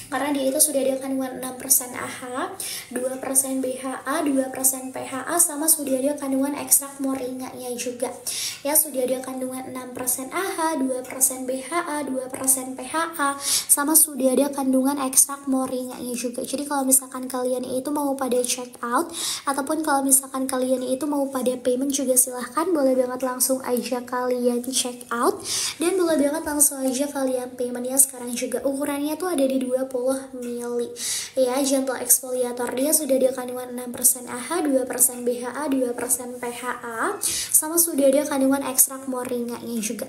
karena dia itu sudah ada kandungan 6% AHA, 2% BHA, 2% PHA, sama sudah ada kandungan ekstrak moringanya juga. Ya, sudah ada kandungan 6% AHA, 2% BHA, 2% PHA, sama sudah ada kandungan ekstrak moringanya juga. Jadi kalau misalkan kalian itu mau pada check out, ataupun kalau misalkan kalian itu mau pada payment juga silahkan, boleh banget langsung aja kalian check out, dan boleh banget langsung aja kalian payment ya sekarang juga. Ukurannya tuh ada di 20 ml ya. Gentle Exfoliator dia sudah ada kandungan 6% AHA, 2% BHA, 2% PHA, sama sudah ada kandungan ekstrak moringanya juga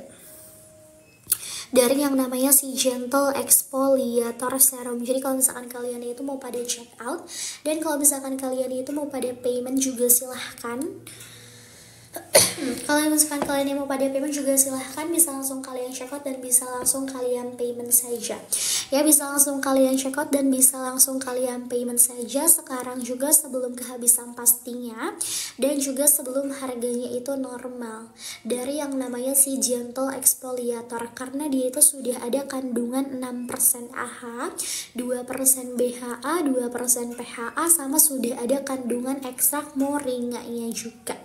dari yang namanya si Gentle Exfoliator Serum. Jadi kalau misalkan kalian itu mau pada check out, dan kalau misalkan kalian itu mau pada payment juga silahkan. Kalau misalkan kalian yang mau pada payment juga silahkan, bisa langsung kalian check out dan bisa langsung kalian payment saja. Ya, bisa langsung kalian check out dan bisa langsung kalian payment saja sekarang juga sebelum kehabisan pastinya dan juga sebelum harganya itu normal. Dari yang namanya si Gentle Exfoliator, karena dia itu sudah ada kandungan 6% AHA, 2% BHA, 2% PHA, sama sudah ada kandungan ekstrak moringanya juga.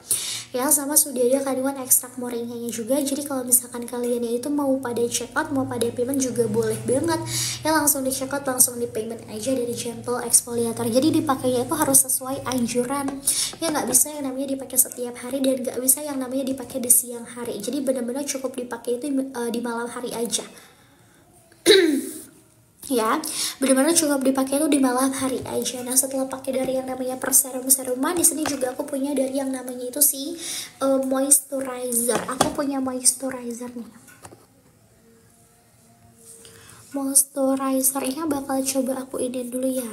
Ya, sama sudah ada kandungan ekstrak moringanya juga. Jadi kalau misalkan kalian itu mau pada check out, mau pada payment juga boleh banget ya, langsung di check out, langsung di payment aja dari Gentle Exfoliator. Jadi dipakainya itu harus sesuai anjuran ya, nggak bisa yang namanya dipakai setiap hari dan nggak bisa yang namanya dipakai di siang hari. Jadi benar-benar cukup dipakai itu di malam hari aja. Ya, benar-benar cukup dipakai itu di malam hari aja. Nah, setelah pakai dari yang namanya perserum-seruman, di sini juga aku punya dari yang namanya itu si moisturizer. Aku punya moisturizer nih. Moisturizernya bakal coba aku ini dulu ya.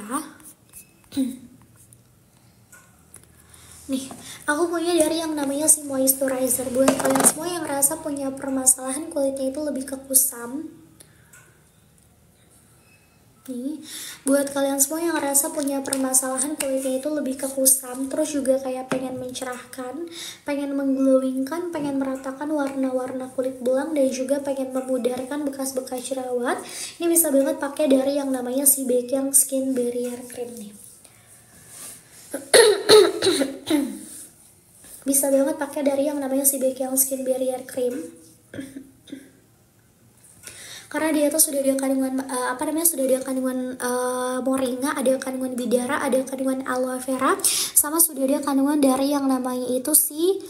Nih, aku punya dari yang namanya si moisturizer. Buat kalian semua yang rasa punya permasalahan kulitnya itu lebih ke kusam. Nih, buat kalian semua yang ngerasa punya permasalahan kulitnya itu lebih ke kusam, terus juga kayak pengen mencerahkan, pengen mengglowingkan, pengen meratakan warna-warna kulit belang, dan juga pengen memudarkan bekas-bekas jerawat, ini bisa banget pakai dari yang namanya si Baekhyun Skin Barrier Cream nih. Bisa banget pakai dari yang namanya si Baekhyun Skin Barrier Cream. Karena dia tuh sudah ada kandungan sudah ada kandungan moringa, ada kandungan bidara, ada kandungan aloe vera, sama sudah ada kandungan dari yang namanya itu si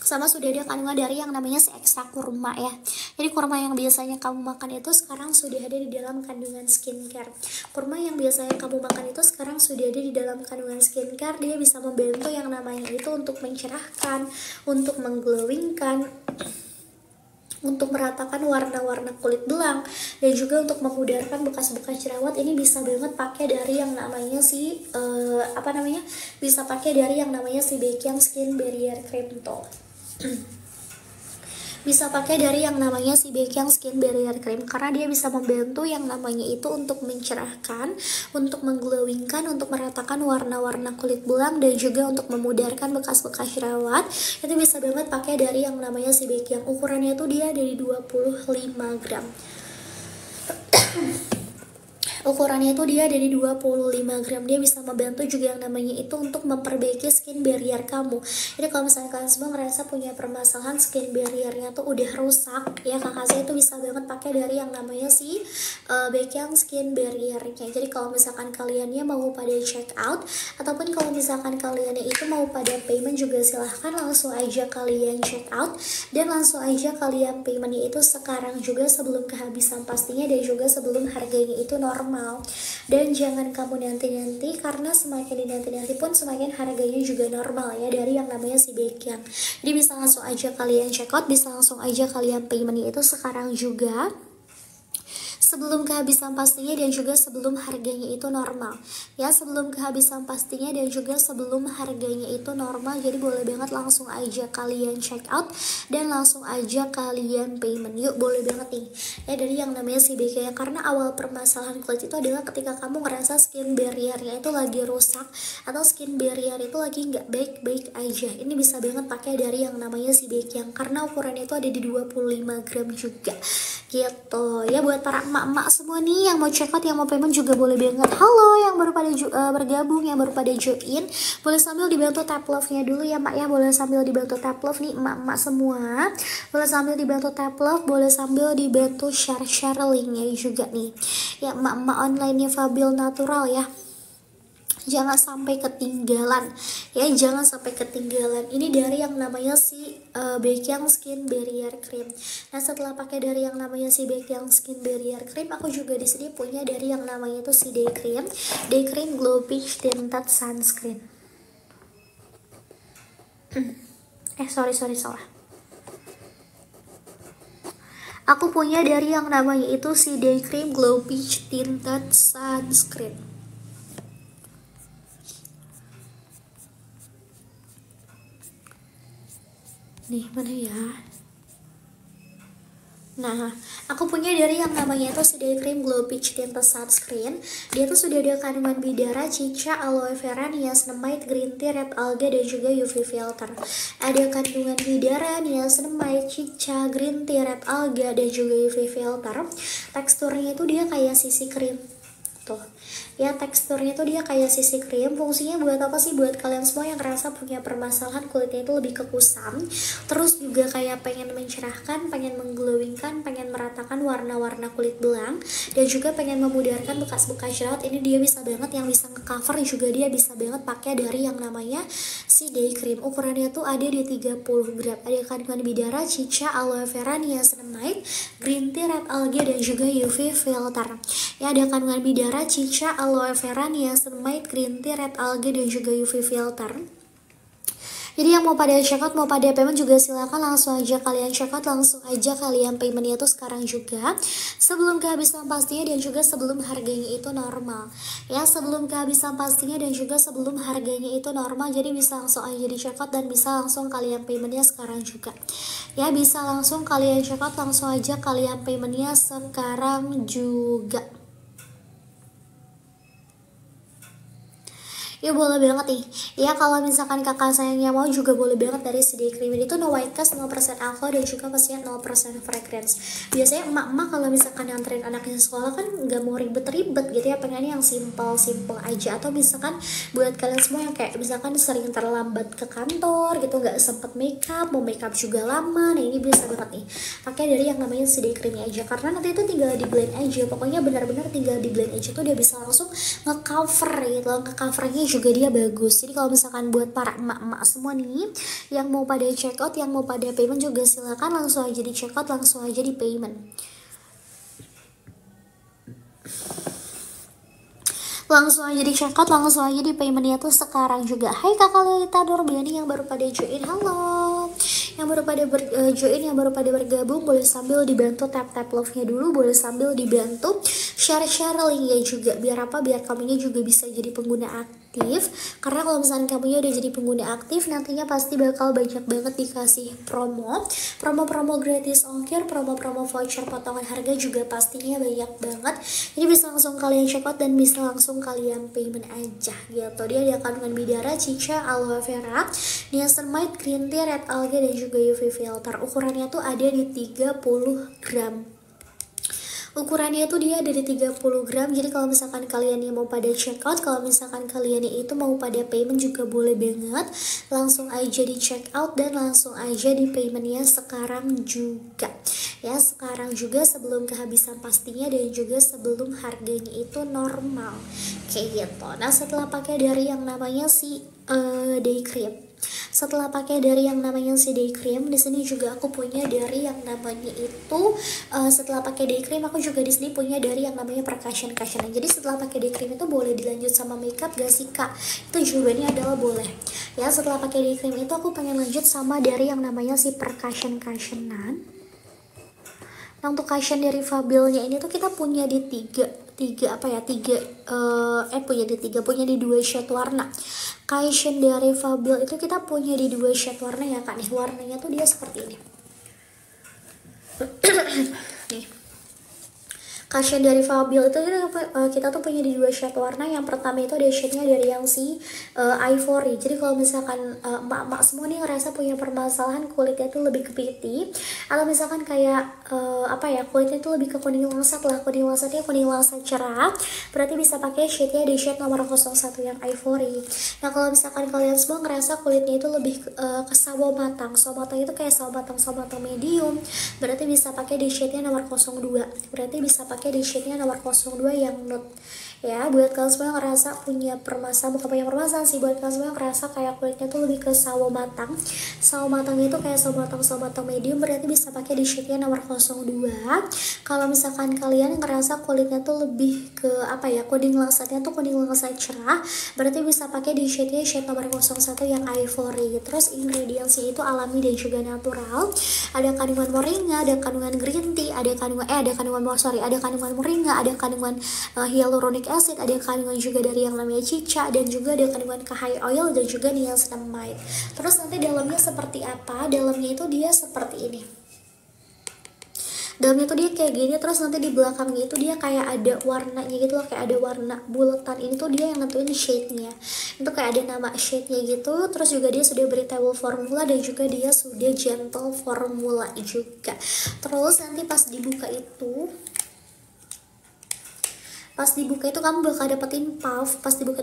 sama sudah ada kandungan dari yang namanya si ekstrak kurma ya. Jadi kurma yang biasanya kamu makan itu sekarang sudah ada di dalam kandungan skincare. Kurma yang biasanya kamu makan itu sekarang sudah ada di dalam kandungan skincare. Dia bisa membantu yang namanya itu untuk mencerahkan, untuk mengglowingkan, untuk meratakan warna-warna kulit belang, dan juga untuk memudarkan bekas-bekas jerawat. Ini bisa banget pakai dari yang namanya si bisa pakai dari yang namanya si Baekhyun Skin Barrier Cream tuh. Bisa pakai dari yang namanya si Baekhyun Skin Barrier Cream karena dia bisa membantu yang namanya itu untuk mencerahkan, untuk mengglowingkan, untuk meratakan warna-warna kulit belang, dan juga untuk memudarkan bekas-bekas jerawat. Itu bisa banget pakai dari yang namanya si Baekhyun. Ukurannya itu dia dari 25 gram. Ukurannya itu dia dari 25 gram. Dia bisa membantu juga yang namanya itu untuk memperbaiki skin barrier kamu. Jadi kalau misalnya kalian semua ngerasa punya permasalahan skin barriernya tuh udah rusak ya, kakak saya itu bisa banget pakai dari yang namanya si Baekhyun Skin Barriernya. Jadi kalau misalkan kaliannya mau pada check out, ataupun kalau misalkan kaliannya itu mau pada payment juga, silahkan langsung aja kalian check out, dan langsung aja kalian paymentnya itu sekarang juga sebelum kehabisan pastinya, dan juga sebelum harganya itu normal. Dan jangan kamu nanti-nanti, karena semakin dinanti-nanti pun semakin harganya juga normal ya dari yang namanya si Baekhyun. Jadi bisa langsung aja kalian check out, bisa langsung aja kalian paymentnya itu sekarang juga sebelum kehabisan pastinya, dan juga sebelum harganya itu normal ya, sebelum kehabisan pastinya dan juga sebelum harganya itu normal. Jadi boleh banget langsung aja kalian check out dan langsung aja kalian payment. Yuk, boleh banget nih ya dari yang namanya si Baekhyun. Karena awal permasalahan kulit itu adalah ketika kamu ngerasa skin barriernya itu lagi rusak, atau skin barrier itu lagi nggak baik-baik aja. Ini bisa banget pakai dari yang namanya si Baekhyun karena ukurannya itu ada di 25 gram juga gitu ya. Buat para emak-emak semua nih yang mau check out, yang mau payment juga boleh banget. Halo yang baru pada bergabung, yang baru pada join, boleh sambil dibantu tap love-nya dulu ya mak ya, boleh sambil dibantu tap love nih emak-emak semua, boleh sambil dibantu tap love, boleh sambil dibantu share linknya juga nih ya emak-emak online-nya Fabio Natural ya. Jangan sampai ketinggalan ya, jangan sampai ketinggalan. Ini dari yang namanya si Baekhyun Skin Barrier Cream. Nah, setelah pakai dari yang namanya si Baekhyun Skin Barrier Cream, aku juga di sini punya dari yang namanya itu si Day Cream Glow Peach Tinted Sunscreen. Sorry salah. Aku punya dari yang namanya itu si Day Cream Glow Peach Tinted Sunscreen. Nih, mana ya? Nah, aku punya dari yang namanya itu si Day Cream Glow Peach Tinted Sunscreen. Dia tuh sudah ada kandungan bidara, cica, aloe vera, niacinamide, green tea, red alga, dan juga UV filter. Ada kandungan bidara, niacinamide, cica, green tea, red alga, dan juga UV filter. Teksturnya itu dia kayak sisi krim tuh ya, teksturnya tuh dia kayak sisi krim. Fungsinya buat apa sih? Buat kalian semua yang ngerasa punya permasalahan kulitnya itu lebih ke kusam, terus juga kayak pengen mencerahkan, pengen mengglowingkan, pengen meratakan warna-warna kulit belang, dan juga pengen memudarkan bekas-bekas jerawat. Ini dia bisa banget yang bisa nge-cover juga, dia bisa banget pakai dari yang namanya si Day Cream. Ukurannya tuh ada di 30 gram. Ada kandungan bidara, cica, aloe vera, niacinamide, green tea, red algae, dan juga UV filter. Ya, ada kandungan bidara, cica, aloe vera, niacinamide, green tea, red algae, dan juga UV filter. Jadi yang mau pada check out, mau pada payment juga silakan langsung aja kalian check out, langsung aja kalian paymentnya tuh sekarang juga sebelum kehabisan pastinya dan juga sebelum harganya itu normal ya, sebelum kehabisan pastinya dan juga sebelum harganya itu normal. Jadi bisa langsung aja di check out dan bisa langsung kalian paymentnya sekarang juga ya, bisa langsung kalian check out, langsung aja kalian paymentnya sekarang juga. Ya boleh banget nih. Ya kalau misalkan kakak sayangnya mau juga boleh banget dari si Day Cream ini tuh no white cast, 0% alkohol dan juga pastinya 0% fragrance. Biasanya emak-emak kalau misalkan nganterin anaknya sekolah kan nggak mau ribet-ribet gitu ya, pengennya yang simple aja. Atau misalkan buat kalian semua yang kayak misalkan sering terlambat ke kantor gitu, nggak sempet makeup, mau makeup juga lama, nah ini bisa banget nih pakai dari yang namanya si Day Cream aja, karena nanti itu tinggal di blend aja, pokoknya benar-benar tinggal di blend aja tuh dia bisa langsung nge-cover gitu, nge-covernya juga dia bagus. Jadi kalau misalkan buat para emak-emak semua nih yang mau pada check out, yang mau pada payment juga silakan langsung aja di check out, langsung aja di payment. Langsung aja di check out, langsung aja di paymentnya tuh sekarang juga. Hai kakak Lelita Nurbiani yang baru pada join, halo. Yang baru pada join, yang baru pada bergabung, boleh sambil dibantu tap love-nya dulu, boleh sambil dibantu share linknya juga, biar apa, biar kamunya juga bisa jadi pengguna aktif. Karena kalau misalnya kamunya udah jadi pengguna aktif, nantinya pasti bakal banyak banget dikasih promo gratis ongkir, promo voucher potongan harga juga pastinya banyak banget. Jadi bisa langsung kalian check out dan bisa langsung kalian payment aja gitu. Dia ada kandungan bidara, cica, aloe vera, niacinamide, green tea, red algae dan juga UV filter. Ukurannya tuh ada di 30 gram. Ukurannya itu dia dari 30 gram. Jadi kalau misalkan kalian yang mau pada check out, kalau misalkan kalian itu mau pada payment juga boleh banget, langsung aja di check out dan langsung aja di paymentnya sekarang juga ya, sekarang juga sebelum kehabisan pastinya dan juga sebelum harganya itu normal kayak gitu. Nah setelah pakai dari yang namanya si Day Cream, setelah pakai dari yang namanya si Day Cream, di sini juga aku punya dari yang namanya itu setelah pakai Day Cream aku juga di sini punya dari yang namanya percussion. Jadi setelah pakai Day Cream itu boleh dilanjut sama makeup gak sih kak? Itu jawabannya adalah boleh ya. Setelah pakai Day Cream itu aku pengen lanjut sama dari yang namanya si percussionan. Nah untuk cushion dari Fabelnya ini tuh kita punya di punya di 2 shade warna. Cushion dari Fabel itu kita punya di 2 shade warna ya kak nih. Warnanya tuh dia seperti ini. Nih. Cushion dari Fabel itu kita tuh punya di 2 shade warna. Yang pertama itu ada shade-nya dari yang si Ivory. Jadi kalau misalkan emak-emak semua nih ngerasa punya permasalahan kulitnya tuh lebih ke putih, atau misalkan kayak kulitnya tuh lebih ke kuning langsat lah, kuning langsat cerah, berarti bisa pakai shade-nya di shade nomor 01 yang Ivory. Nah kalau misalkan kalian semua ngerasa kulitnya itu lebih ke sawo matang itu kayak sawo matang medium, berarti bisa pakai di shade-nya nomor 02. Berarti bisa pakai di shade-nya nomor 02 yang nude ya. Buat kalian semua yang ngerasa punya permasalahan, bukan punya permasalahan sih, buat kalian semua yang ngerasa kayak kulitnya tuh lebih ke sawo matang itu kayak sawo matang medium, berarti bisa pakai di shade-nya nomor 02. Kalau misalkan kalian ngerasa kulitnya tuh lebih ke kuning langsatnya tuh kuning langsat cerah, berarti bisa pakai di shade-nya shade nomor 01 yang Ivory. Terus ingredientsnya itu alami dan juga natural. Ada kandungan moringa, ada kandungan green tea, ada kandungan moringa, ada kandungan hyaluronic acid, ada kandungan juga dari yang namanya cica, dan juga ada kandungan kahai oil dan juga niacinamide. Terus nanti dalamnya seperti apa? Dalamnya itu dia seperti ini. Dalamnya tuh dia kayak gini, terus nanti di belakangnya itu dia kayak ada warnanya gitu loh, kayak ada warna bulatan. Ini tuh dia yang nentuin shade-nya. Itu kayak ada nama shade-nya gitu. Terus juga dia sudah breathable formula dan juga dia sudah gentle formula juga. Terus nanti pas dibuka itu kamu bakal dapetin puff, terus juga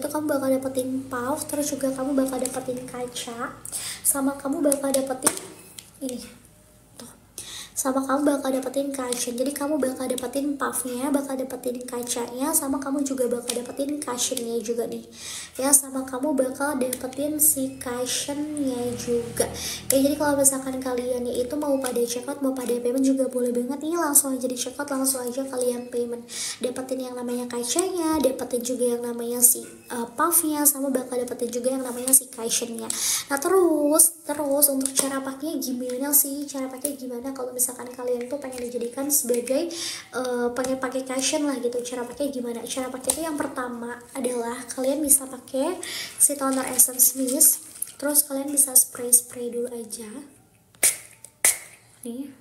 kamu bakal dapetin kaca, sama kamu bakal dapetin ini tuh, sama kamu bakal dapetin cushion. Jadi kamu bakal dapetin puffnya, bakal dapetin kacanya, sama kamu juga bakal dapetin cushionnya juga nih ya, sama kamu bakal dapetin si cushionnya juga ya. Jadi kalau misalkan kalian itu mau pada checkout, mau pada payment juga boleh banget nih, langsung aja di checkout, langsung aja kalian payment, dapetin yang namanya kacanya, dapetin juga yang namanya si puffnya, sama bakal dapetin juga yang namanya si cushionnya. Nah terus untuk cara pakainya gimana sih? Cara pakai gimana kalau misalkan kalian tuh pengen dijadikan sebagai pengen pakai cushion lah gitu. Cara pakai gimana? Cara pakai itu yang pertama adalah kalian bisa pakai si toner Essence Mist. Terus kalian bisa spray dulu aja. Nih.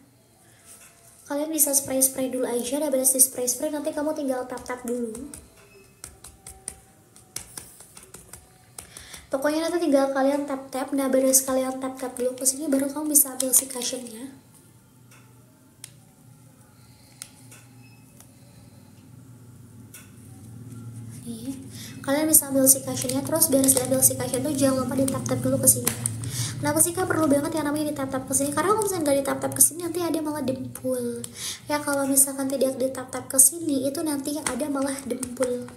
Kalian bisa spray dulu aja. Nah beres di spray nanti kamu tinggal tap dulu. Pokoknya nanti tinggal kalian tap. Nah beres kalian tap dulu ke sini, baru kamu bisa ambil si cushionnya. Nih, kalian bisa ambil si cushionnya, terus beres diambil si cushion tuh jangan lupa di tap dulu ke sini. Kenapa sih kak perlu banget yang namanya di tap ke sini? Karena kalau misalnya nggak di tap ke sini nanti ada malah dempul. Ya kalau misalkan tidak di tap ke sini itu nanti yang ada malah dempul.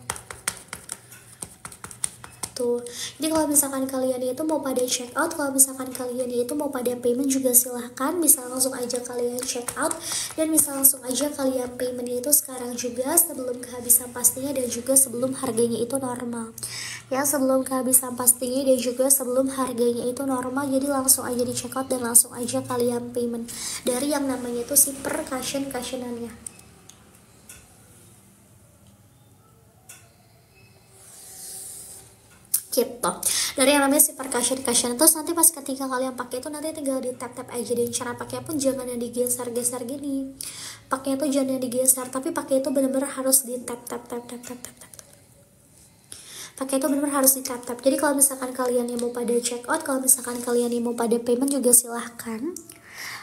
Jadi kalau misalkan kalian itu mau pada check out, kalau misalkan kalian itu mau pada payment juga silahkan, bisa langsung aja kalian check out dan bisa langsung aja kalian payment itu sekarang juga sebelum kehabisan pastinya dan juga sebelum harganya itu normal ya, sebelum kehabisan pastinya dan juga sebelum harganya itu normal. Jadi langsung aja di check out dan langsung aja kalian payment dari yang namanya itu si cushionannya gitu. Dari yang namanya si cushion terus nanti pas ketika kalian pakai itu nanti tinggal di tap aja, dan cara pakai pun jangan yang digeser-geser gini, pakai itu jangan yang digeser, tapi pakai itu benar-benar harus di tap. Pakai itu benar-benar harus di tap. Jadi kalau misalkan kalian yang mau pada check out, kalau misalkan kalian yang mau pada payment juga silahkan,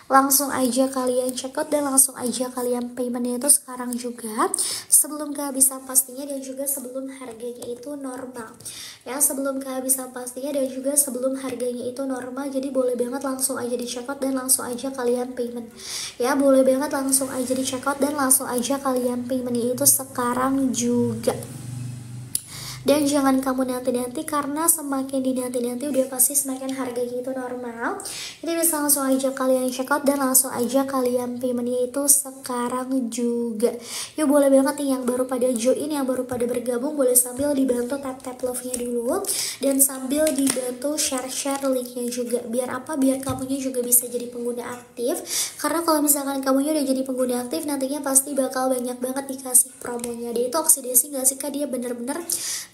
langsung aja kalian check out dan langsung aja kalian paymentnya itu sekarang juga sebelum kehabisan pastinya dan juga sebelum harganya itu normal ya, sebelum kehabisan pastinya dan juga sebelum harganya itu normal. Jadi boleh banget langsung aja di check out dan langsung aja kalian payment ya, boleh banget langsung aja di check out dan langsung aja kalian paymentnya itu sekarang juga. Dan jangan kamu nanti-nanti, karena semakin dinanti-nanti udah pasti semakin harganya itu normal. Jadi bisa langsung aja kalian check out dan langsung aja kalian paymentnya itu sekarang juga. Yuk boleh banget nih yang baru pada join, yang baru pada bergabung, boleh sambil dibantu tap love-nya dulu dan sambil dibantu share linknya juga. Biar apa? Biar kamunya juga bisa jadi pengguna aktif. Karena kalau misalkan kamunya udah jadi pengguna aktif, nantinya pasti bakal banyak banget dikasih promonya. Dia itu oksidasi gak sih kak? Dia bener-bener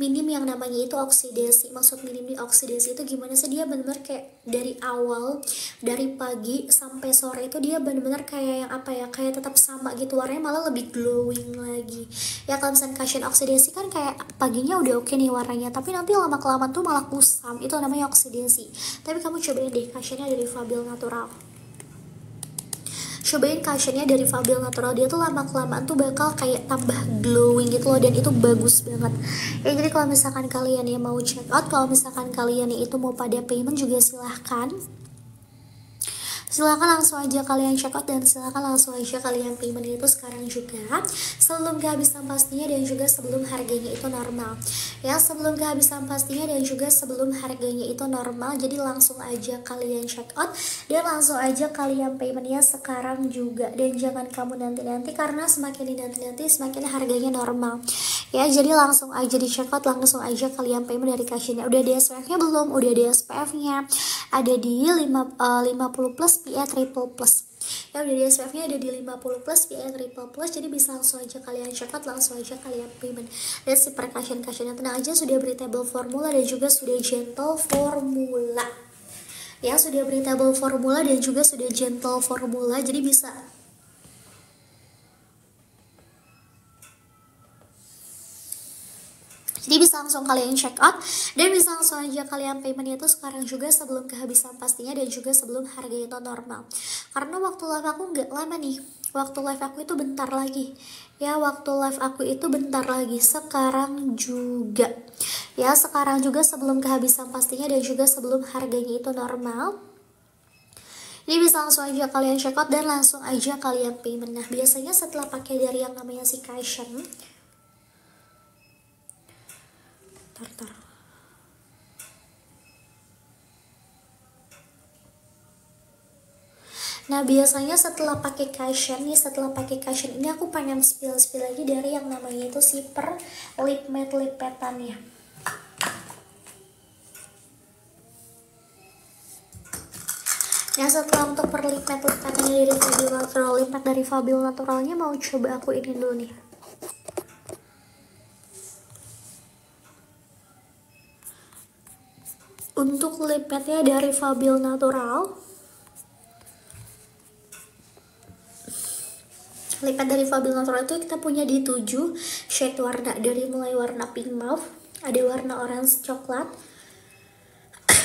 minim yang namanya itu oksidasi. Maksud minim di oksidasi itu gimana sih? Dia bener-bener kayak dari awal, dari pagi sampai sore itu dia bener-bener kayak yang apa ya, kayak tetap sama gitu, warnanya malah lebih glowing lagi ya. Kalau misalnya cushion oksidasi kan kayak paginya udah oke nih warnanya, tapi nanti lama-kelamaan tuh malah kusam, itu namanya oksidasi. Tapi kamu cobain deh cushionnya dari Fabel Natural, cobain cushionnya dari Fabel Natural, dia tuh lama-kelamaan tuh bakal kayak tambah glowing gitu loh, dan itu bagus banget ya. Jadi kalau misalkan kalian yang mau check out, kalau misalkan kalian yang itu mau pada payment juga silahkan langsung aja kalian check out dan silahkan langsung aja kalian payment itu sekarang juga sebelum kehabisan pastinya dan juga sebelum harganya itu normal ya, sebelum kehabisan pastinya dan juga sebelum harganya itu normal. Jadi langsung aja kalian check out dan langsung aja kalian paymentnya sekarang juga, dan jangan kamu nanti-nanti, karena semakin dinanti-nanti semakin harganya normal ya. Jadi langsung aja di check out, langsung aja kalian payment dari cushionnya. Udah ada SPF nya belum? Udah ada SPF nya, ada di 50 plus PA triple plus ya. Udah di SPF nya ada di 50 plus PA triple plus. Jadi bisa langsung aja kalian check out, langsung aja kalian payment. Dan si cushion-cushionnya tenang aja, sudah breathable formula dan juga sudah gentle formula ya, sudah breathable formula dan juga sudah gentle formula. Jadi bisa langsung kalian check out dan bisa langsung aja kalian payment itu sekarang juga sebelum kehabisan pastinya dan juga sebelum harga itu normal. Karena waktu live aku nggak lama nih, waktu live aku itu bentar lagi ya, waktu live aku itu bentar lagi sekarang juga ya, sekarang juga sebelum kehabisan pastinya dan juga sebelum harganya itu normal Ini bisa langsung aja kalian check out dan langsung aja kalian payment. Nah biasanya setelah pakai dari yang namanya si Kaisen, tar. Nah biasanya setelah pakai Kaisen nih, ini aku pengen spill lagi dari yang namanya itu si per lip matte lipetannya. Nah setelah untuk per lip matte lipetannya dari Fabio Natural, lip matte dari Fabio Naturalnya mau coba aku ini dulu nih. Untuk lip matte-nya dari Fabio Natural, lip matte dari Fabio Natural itu kita punya di 7 shade warna, dari mulai warna pink mauve, ada warna orange coklat,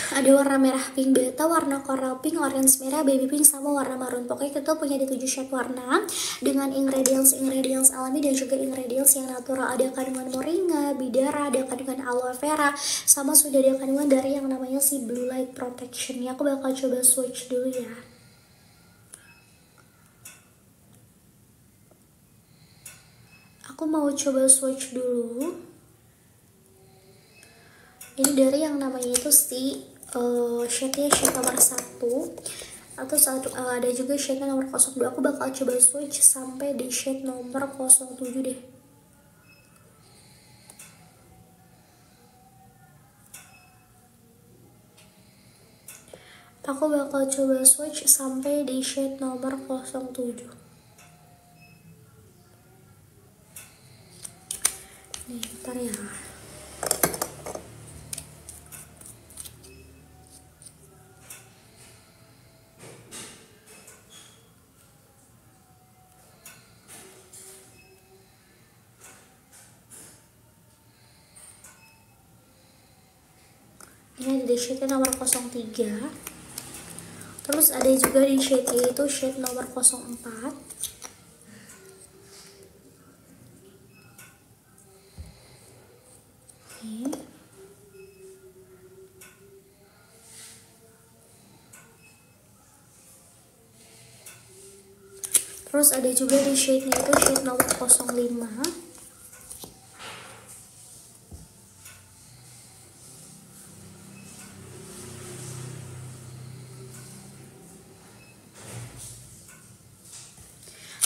ada warna merah pink beta, warna coral pink, orange merah, baby pink, sama warna maroon. Pokoknya kita punya di 7 shade warna dengan ingredients alami dan juga ingredients yang natural. Ada kandungan moringa, bidara, ada kandungan aloe vera, sama sudah ada kandungan dari yang namanya si blue light protection. Ya, aku bakal coba swatch dulu ya. Aku mau coba swatch dulu. Ini dari yang namanya itu si shade-nya shade nomor 1 atau ada juga shade nomor 02. Aku bakal coba switch sampai di shade nomor 07 deh. Aku bakal coba switch sampai di shade nomor 07. Nih, bentar ya. Ini ada di shade nomor 03. Terus ada juga di shade itu shade nomor 04. Nih. Terus ada juga di shade-nya itu shade nomor 05.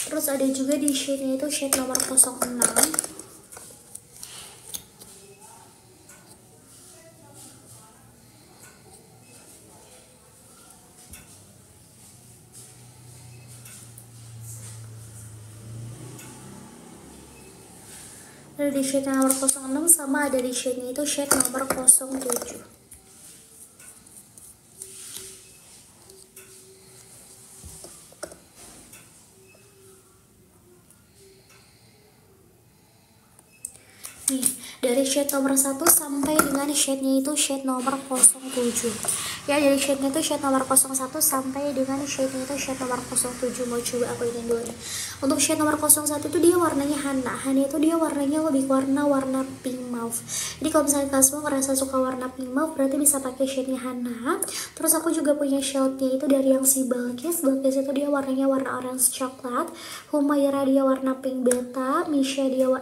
Terus ada juga di shade-nya itu shade nomor 06. Ada di shade nomor 06 sama ada di shade-nya itu shade nomor 07. Nih, dari shade nomor 1 sampai dengan shade-nya itu shade nomor 07. Ya, dari shade-nya itu shade nomor 01 sampai dengan shade-nya itu shade nomor 07. Mau coba aku ini dulu nih. Untuk shade nomor 01 itu dia warnanya Hana. Hana itu dia warnanya lebih warna pink mauve. Jadi kalau misalnya kalian semua merasa suka warna pink mauve, berarti bisa pakai shade-nya Hana. Terus aku juga punya shade-nya itu dari yang si Balkis. Balkis itu dia warnanya warna orange coklat. Humaira dia warna pink beta. Misha dia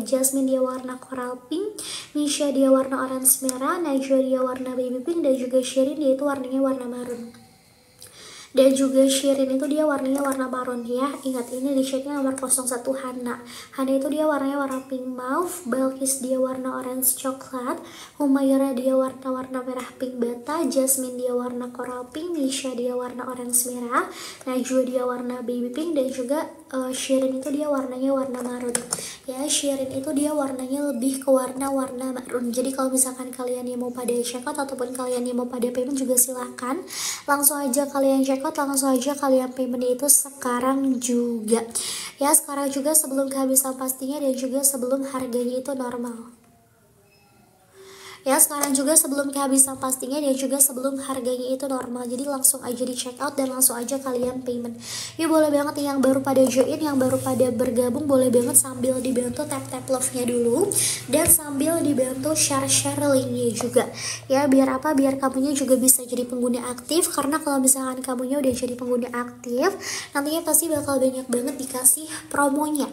Jasmine dia warna coral pink, Misha dia warna orange merah, Najwa dia warna baby pink, dan juga Shirin dia itu warnanya warna maroon. Dan juga Shirin itu dia warnanya warna maroon ya. Ingat, ini di shade-nya nomor 01 Hana. Hana itu dia warnanya warna pink mauve, Balkis dia warna orange coklat, Humaira dia warna merah pink beta, Jasmine dia warna coral pink, Misha dia warna orange merah, Najwa dia warna baby pink, dan juga Shirin itu dia warnanya warna maroon. Ya, Shirin itu dia warnanya lebih ke warna maroon. Jadi kalau misalkan kalian yang mau pada check out ataupun kalian yang mau pada payment juga silahkan. Langsung aja kalian check out, langsung aja kalian payment itu sekarang juga. Ya, sekarang juga sebelum kehabisan pastinya dan juga sebelum harganya itu normal. Ya, sekarang juga sebelum kehabisan pastinya dan juga sebelum harganya itu normal. Jadi langsung aja di check out dan langsung aja kalian payment. Ya boleh banget yang baru pada join, yang baru pada bergabung, boleh banget sambil dibantu tap love-nya dulu dan sambil dibantu share linknya juga. Ya biar apa? Biar kamunya juga bisa jadi pengguna aktif, karena kalau misalkan kamunya udah jadi pengguna aktif, nantinya pasti bakal banyak banget dikasih promonya.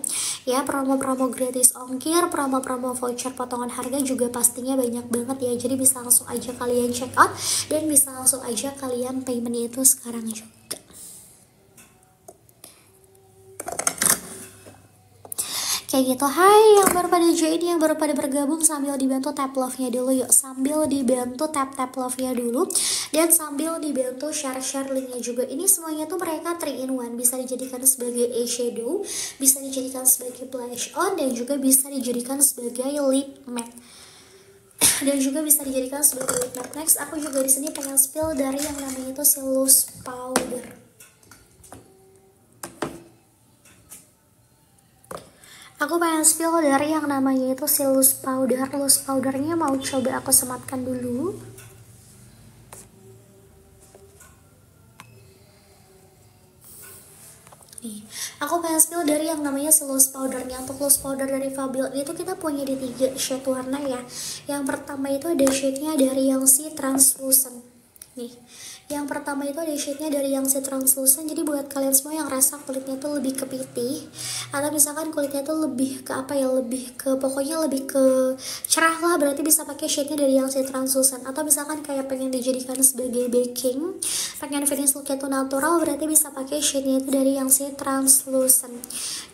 Ya, promo-promo gratis ongkir, promo-promo voucher potongan harga juga pastinya banyak banget ya. Jadi bisa langsung aja kalian check out dan bisa langsung aja kalian payment itu sekarang juga. Kayak gitu. Hai yang baru pada join, yang baru pada bergabung, sambil dibantu tap love-nya dulu yuk. Sambil dibantu tap love-nya dulu dan sambil dibantu share linknya juga. Ini semuanya tuh mereka 3 in 1, bisa dijadikan sebagai eyeshadow, bisa dijadikan sebagai blush on, dan juga bisa dijadikan sebagai lip matte. Dan juga bisa dijadikan sebagai lip matte. Next, aku juga di sini pengen spill dari yang namanya itu si loose powder. Aku pengen spill dari yang namanya itu si loose powder. Loose powdernya mau coba aku sematkan dulu. Nih, aku pengen spill dari yang namanya si loose powdernya. Untuk loose powder dari Fabio itu kita punya di 3 shade warna ya. Yang pertama itu ada shade-nya dari yang si translucent. Nih, yang pertama itu ada shade-nya dari yang si translucent. Jadi buat kalian semua yang rasa kulitnya tuh lebih ke putih, atau misalkan kulitnya tuh lebih ke apa ya, lebih ke pokoknya lebih ke cerah lah, berarti bisa pakai shade-nya dari yang si translucent. Atau misalkan kayak pengen dijadikan sebagai baking, pengen finish look-nya tuh natural, berarti bisa pakai shade-nya itu dari yang si translucent.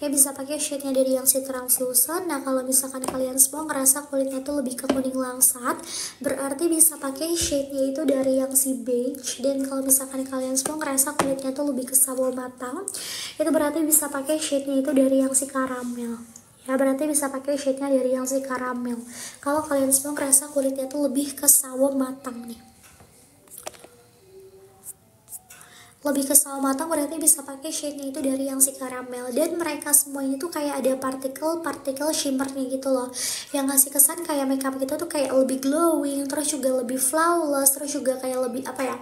Ya bisa pakai shade-nya dari yang si translucent. Nah kalau misalkan kalian semua ngerasa kulitnya tuh lebih ke kuning langsat, berarti bisa pakai shade-nya itu dari yang si beige. Dan kalau misalkan kalian semua ngerasa kulitnya tuh lebih ke sawo matang, itu berarti bisa pakai shade-nya itu dari yang si karamel. Ya berarti bisa pakai shade-nya dari yang si karamel. Kalau kalian semua ngerasa kulitnya tuh lebih ke sawo matang nih, lebih ke sawo matang, berarti bisa pakai shade-nya itu dari yang si karamel. Dan mereka semuanya tuh kayak ada partikel shimmernya gitu loh, yang ngasih kesan kayak makeup kita tuh kayak lebih glowing, terus juga lebih flawless, terus juga kayak lebih apa ya,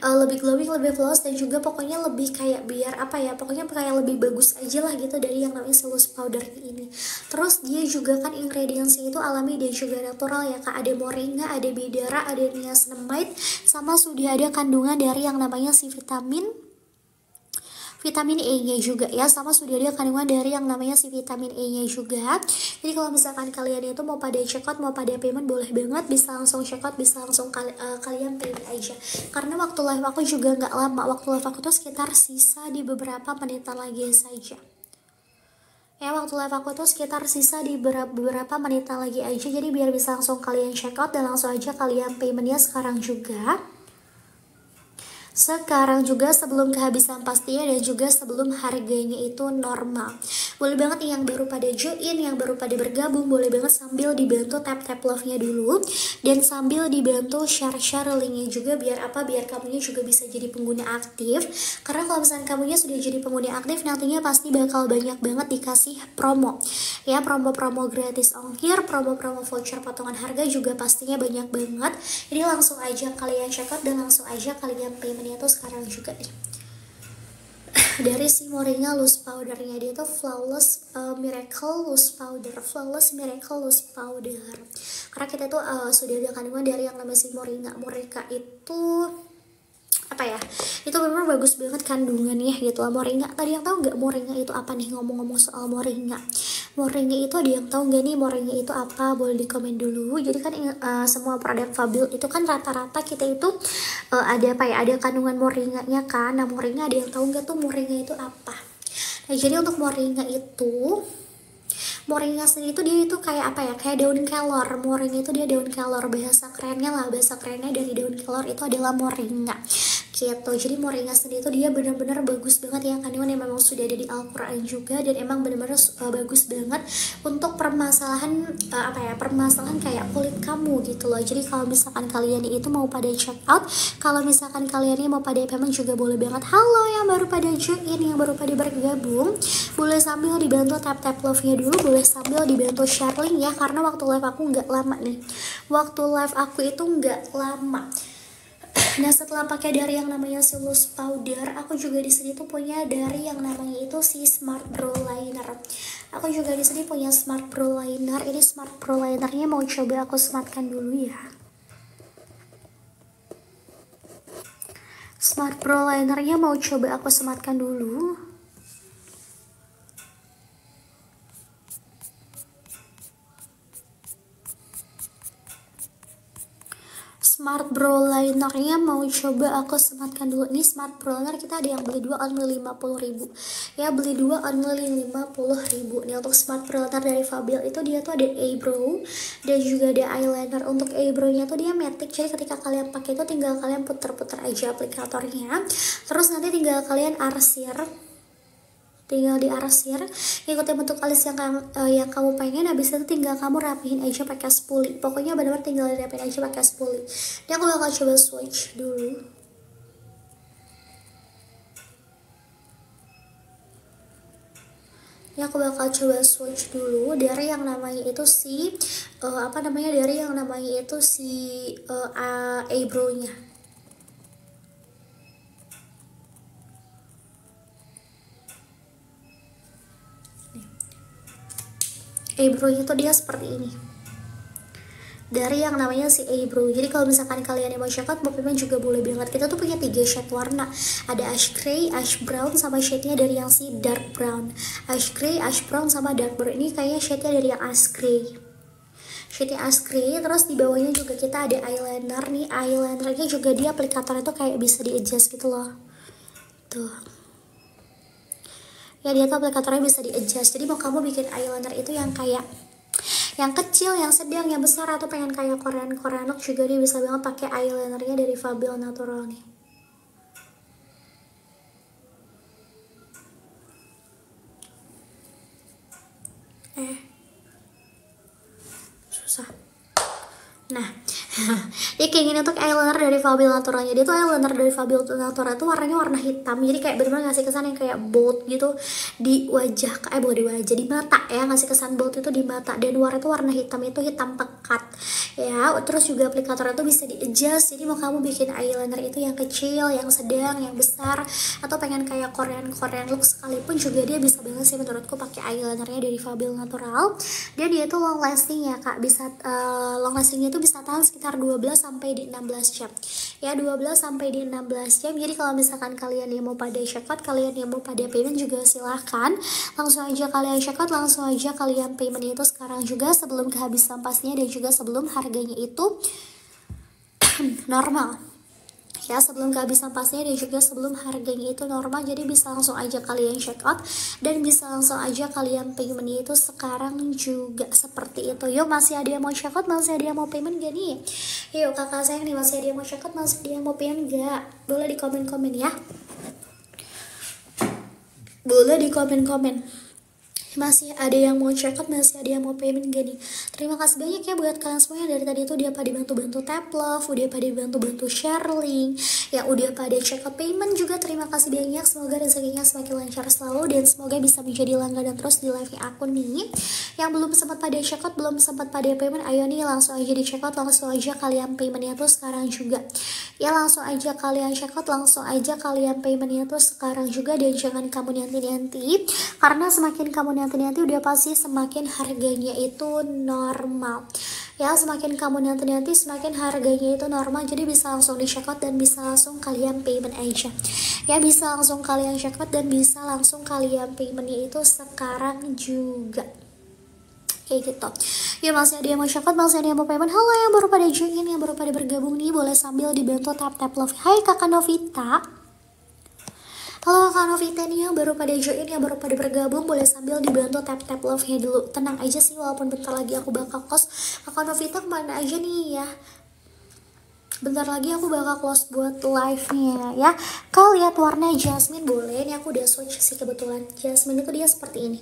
lebih glowing, lebih flawless, dan juga pokoknya lebih kayak biar apa ya, pokoknya kayak lebih bagus aja lah gitu dari yang namanya loose powder ini. Terus dia juga kan ingredientsnya itu alami dan juga natural ya kak. Ada moringa, ada bidara, ada niacinamide, sama sudah ada kandungan dari yang namanya si vitamin E-nya juga ya, sama sudah ada kandungan dari yang namanya si vitamin E-nya juga. Jadi kalau misalkan kalian itu mau pada check out, mau pada payment, boleh banget bisa langsung check out, bisa langsung kalian payment aja. Karena waktu live aku juga nggak lama, waktu live aku tuh sekitar sisa di beberapa menitan lagi saja. Ya waktu live aku tuh sekitar sisa di beberapa menitan lagi aja, jadi biar bisa langsung kalian check out dan langsung aja kalian paymentnya sekarang juga. Sekarang juga sebelum kehabisan pastinya dan juga sebelum harganya itu normal. Boleh banget nih yang baru pada join, yang baru pada bergabung, boleh banget sambil dibantu tap love-nya dulu dan sambil dibantu share linknya juga, biar apa, biar kamunya juga bisa jadi pengguna aktif. Karena kalau misalnya kamunya sudah jadi pengguna aktif, nantinya pasti bakal banyak banget dikasih promo ya, promo-promo gratis ongkir, promo-promo voucher potongan harga juga pastinya banyak banget. Jadi langsung aja kalian check out dan langsung aja kalian paymentnya tuh sekarang juga nih. Dari si moringa loose powdernya, dia tuh flawless miracle loose powder, flawless miracle loose powder. Karena kita tuh sudah ada kandungan dari yang namanya si moringa itu apa ya, itu benar bagus banget kandungannya gitu lah. Moringa, tadi yang tahu nggak moringa itu apa nih? Ngomong-ngomong soal moringa itu ada yang tahu nggak nih moringa itu apa? Boleh di komen dulu. Jadi kan semua produk Fabio itu kan rata-rata kita itu ada apa ya, ada kandungan moringanya kan. Nah moringa, ada yang tahu nggak tuh moringa itu apa? Nah jadi untuk moringa sendiri itu dia itu kayak apa ya, kayak daun kelor. Moringa itu dia daun kelor, bahasa kerennya dari daun kelor itu adalah moringa gitu. Jadi moringa sendiri itu dia benar-benar bagus banget ya, kandungan yang memang sudah ada di Al-Quran juga, dan emang benar-benar bagus banget untuk permasalahan permasalahan kayak kulit kamu gitu loh. Jadi kalau misalkan kalian itu mau pada check out, kalau misalkan kalian ini mau pada payment juga boleh banget. Halo yang baru pada join, yang baru pada bergabung, boleh sambil dibantu tap love nya dulu, boleh sambil dibantu share link ya, karena waktu live aku nggak lama nih, waktu live aku itu nggak lama. Nah setelah pakai dari yang namanya si loose powder, aku juga di sini tuh punya dari yang namanya itu si Smart Brow Liner. Aku juga di sini punya Smart Brow Liner. Ini Smart Brow Linernya mau coba aku sematkan dulu ya. Smart Brow Linernya mau coba aku sematkan dulu. Smart Brow Linernya mau coba aku sematkan dulu. Ini Smart Brow Liner kita ada yang beli 2 only 50.000 ya, beli 2 only 50.000. Nih untuk Smart Brow Liner dari Fabio itu dia tuh ada eyebrow dan juga ada eyeliner. Untuk eyebrow-nya tuh dia matte, jadi ketika kalian pakai itu tinggal kalian puter-puter aja aplikatornya, terus nanti tinggal kalian arsir, tinggal diarsir, ikutin bentuk alis yang kamu pengen. Habis itu tinggal kamu rapihin aja pakai spoolie. Pokoknya benar-benar tinggal dirapihin aja pakai spoolie. Ini aku bakal coba swatch dulu. Ini aku bakal coba swatch dulu dari yang namanya itu si dari yang namanya itu si eyebrow-nya. Eyebrow-nya tuh dia seperti ini, dari yang namanya si eyebrow. Jadi kalau misalkan kalian yang mau check out, mau payment juga boleh banget. Kita tuh punya 3 shade warna, ada ash gray, ash brown, sama shade-nya dari yang si dark brown. Ash gray, ash brown, sama dark brown. Ini kayaknya shade-nya dari yang ash gray, shade-nya ash gray. Terus di bawahnya juga kita ada eyeliner nih. Eyelinernya juga dia aplikatornya tuh kayak bisa di adjust gitu loh, tuh ya, dia tuh aplikatornya bisa di adjust. Jadi mau kamu bikin eyeliner itu yang kayak yang kecil, yang sedang, yang besar, atau pengen kayak Korean look juga dia bisa banget pakai eyelinernya dari Fabio Natural nih. Susah. Nah dia kayak gini untuk eyeliner dari Fabio Naturalnya. Dia tuh eyeliner dari Fabio Natural tuh warnanya warna hitam, jadi kayak bener-bener ngasih kesan yang kayak bold gitu di wajah, bukan di wajah, di mata ya, ngasih kesan bold itu di mata. Dan warna tuh warna hitam, itu hitam pekat ya. Terus juga aplikatornya tuh bisa di adjust, jadi mau kamu bikin eyeliner itu yang kecil, yang sedang, yang besar, atau pengen kayak Korean look sekalipun juga dia bisa banget sih menurutku pakai eyelinernya dari Fabio Natural. Dan dia itu long lasting ya kak, bisa long lastingnya itu bisa tahan sekitar 12 sampai di 16 jam ya, 12 sampai di 16 jam. Jadi kalau misalkan kalian yang mau pada check out, kalian yang mau pada payment juga silahkan langsung aja kalian check out, langsung aja kalian payment itu sekarang juga sebelum kehabisan pasnya, dan juga sebelum harganya itu normal ya, sebelum kehabisan pasnya dan juga sebelum harganya itu normal. Jadi bisa langsung aja kalian check out dan bisa langsung aja kalian payment itu sekarang juga, seperti itu. Yuk, masih ada yang mau check out, masih ada yang mau payment gak nih? Yuk kakak sayang nih, masih ada yang mau check out, masih ada yang mau payment gak? Boleh di komen-komen ya, boleh di komen-komen. Masih ada yang mau check out, masih ada yang mau payment gak nih? Terima kasih banyak ya buat kalian semua yang dari tadi itu udah pada bantu-bantu tap love, udah pada bantu-bantu share link, yang udah pada check out payment juga. Terima kasih banyak, semoga rezekinya semakin lancar selalu, dan semoga bisa menjadi langganan terus di live aku nih. Yang belum sempat pada check out, belum sempat pada payment, ayo nih langsung aja di check out, langsung aja kalian paymentnya tuh sekarang juga ya, langsung aja kalian check out, langsung aja kalian paymentnya tuh sekarang juga. Dan jangan kamu nanti-nanti, karena semakin kamu nanti udah pasti semakin harganya itu normal ya, semakin kamu nanti semakin harganya itu normal. Jadi bisa langsung di check out dan bisa langsung kalian payment aja ya, bisa langsung kalian check out dan bisa langsung kalian paymentnya itu sekarang juga kayak gitu ya. Masih ada yang mau check out, masih ada yang mau payment. Halo yang baru pada join, yang baru pada bergabung nih, boleh sambil dibantu tap love. Hai kakak Novita. Halo Kak Novita nih yang baru pada join, yang baru pada bergabung, boleh sambil dibantu tap love-nya dulu. Tenang aja sih, walaupun bentar lagi aku bakal close. Kak Novita kemana aja nih ya? Bentar lagi aku bakal close buat live-nya ya. Kau lihat warna jasmine boleh. Ini aku udah swatch sih kebetulan. Jasmine itu dia seperti ini.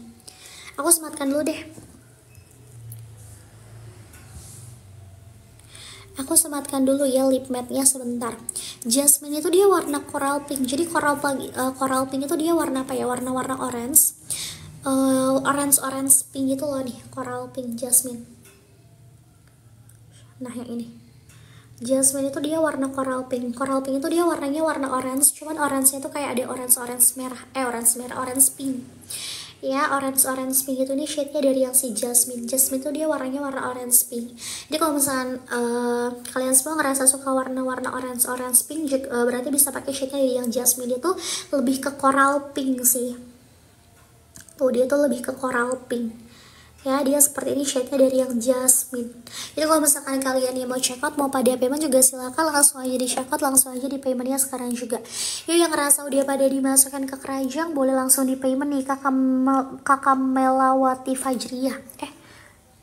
Aku sematkan dulu deh. Aku sematkan dulu ya lip matte-nya sebentar. Jasmine itu dia warna coral pink. Jadi coral pink itu dia warna apa ya? Warna-warna orange. Orange pink gitu loh nih, coral pink jasmine. Nah, yang ini. Jasmine itu dia warna coral pink. Coral pink itu dia warnanya warna orange, cuman orange-nya itu kayak ada orange merah, orange pink. Ya, orange pink itu nih shade-nya dari yang si Jasmine. Jasmine tuh dia warnanya warna orange pink. Jadi kalau misalkan kalian semua ngerasa suka warna-warna orange pink, berarti bisa pakai shade-nya dari yang Jasmine. Itu lebih ke coral pink sih. Tuh, dia tuh lebih ke coral pink. Ya, dia seperti ini shade-nya dari yang Jasmine. Jadi kalau misalkan kalian yang mau check out, mau pada payment juga silakan langsung aja di check out, langsung aja di paymentnya sekarang juga. Yuk, yang ngerasa udah pada dimasukkan ke keranjang boleh langsung di payment nih. Kakak Melawati Fajriyah.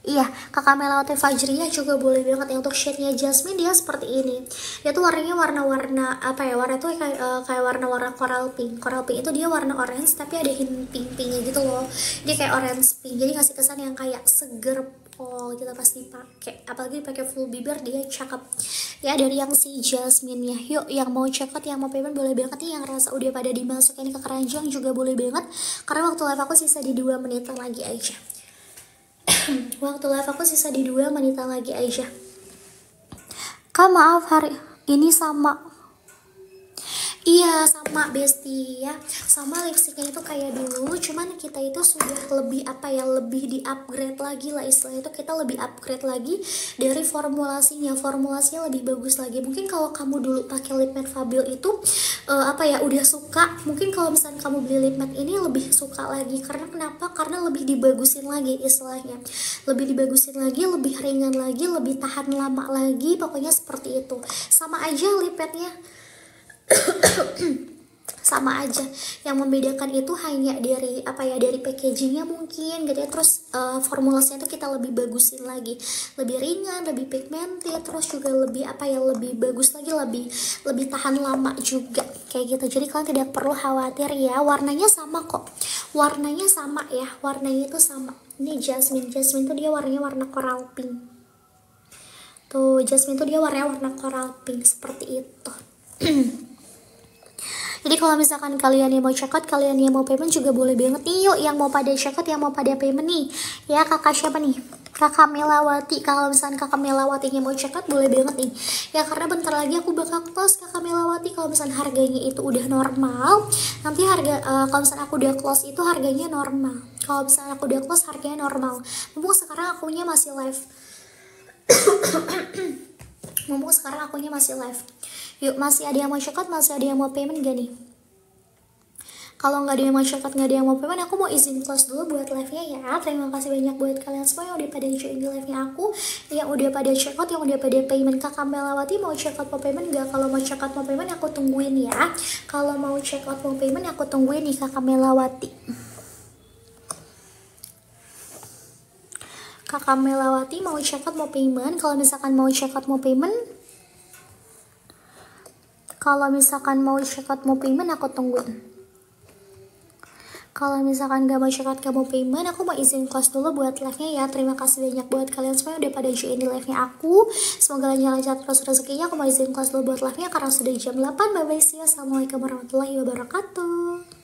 Iya, Kakak Melawati Fajriyah juga boleh banget ya. Untuk shade-nya Jasmine dia seperti ini. Dia tuh warnanya warna-warna apa ya? Warna tuh kayak warna-warna coral pink. Coral pink itu dia warna orange tapi ada hint pink-pinknya gitu loh. Dia kayak orange pink. Jadi ngasih kesan yang kayak seger pol gitu pas dipakai. Apalagi pakai full bibir dia cakep. Ya, dari yang si Jasmine ya. Yuk, yang mau check out, yang mau payment boleh banget nih. Yang rasa udah pada dimasukin ke keranjang juga boleh banget. Karena waktu live aku sisa di 2 menitan lagi aja. Waktu live aku sisa di 2 menitan lagi aja. Kak, maaf hari ini sama. Iya, sama Besti ya. Sama lipstiknya itu kayak dulu, cuman kita itu sudah lebih apa ya, lebih di upgrade lagi lah istilahnya. Itu kita lebih upgrade lagi dari formulasinya. Formulasinya lebih bagus lagi. Mungkin kalau kamu dulu pakai lip matte Fabio itu apa ya, udah suka. Mungkin kalau misalnya kamu beli lip matte ini lebih suka lagi. Karena kenapa? Karena lebih dibagusin lagi istilahnya. Lebih dibagusin lagi, lebih ringan lagi, lebih tahan lama lagi. Pokoknya seperti itu. Sama aja lip matte-nya. Sama aja, yang membedakan itu hanya dari apa ya, dari packagingnya mungkin gitu ya. Terus formulasinya itu kita lebih bagusin lagi, lebih ringan, lebih pigmented, terus juga lebih apa ya, lebih bagus lagi, lebih tahan lama juga kayak gitu. Jadi kalian tidak perlu khawatir ya, warnanya sama kok, warnanya sama ya, warnanya itu sama. Ini Jasmine tuh dia warnanya warna coral pink. Tuh, Jasmine tuh dia warnanya warna coral pink seperti itu. Jadi kalau misalkan kalian yang mau check out, kalian yang mau payment juga boleh banget nih. Yuk, yang mau pada check out, yang mau pada payment nih. Ya, kakak siapa nih? Kakak Melawati. Kalau misalkan kakak Melawatinya mau check out, boleh banget nih. Ya, karena bentar lagi aku bakal close kakak Melawati. Kalau misalkan harganya itu udah normal, nanti kalau misalkan aku udah close itu harganya normal. Kalau misalkan aku udah close harganya normal. Mumpung sekarang akunya masih live. Mumpung sekarang akunya masih live. Yuk, masih ada yang mau check out, masih ada yang mau payment gak nih? Kalau nggak ada yang mau check out, nggak ada yang mau payment, aku mau izin close dulu buat live-nya ya. Terima kasih banyak buat kalian semua yang udah pada join di live-nya aku, yang udah pada check out, yang udah pada payment. Kakak Melawati mau check out mau payment nggak? Kalau mau check out mau payment aku tungguin ya. Kalau mau check out mau payment aku tungguin nih Kakak Melawati. Kakak Melawati mau check out mau payment. Kalau misalkan mau check out mau payment, aku tungguin. Kalau misalkan gak mau check out, gak mau payment, aku mau izin close dulu buat live-nya ya. Terima kasih banyak buat kalian semua yang udah pada join di live-nya aku. Semoga lancar terus rezekinya. Aku mau izin close dulu buat live-nya karena sudah jam 8. Bye bye, see you. Assalamualaikum warahmatullahi wabarakatuh.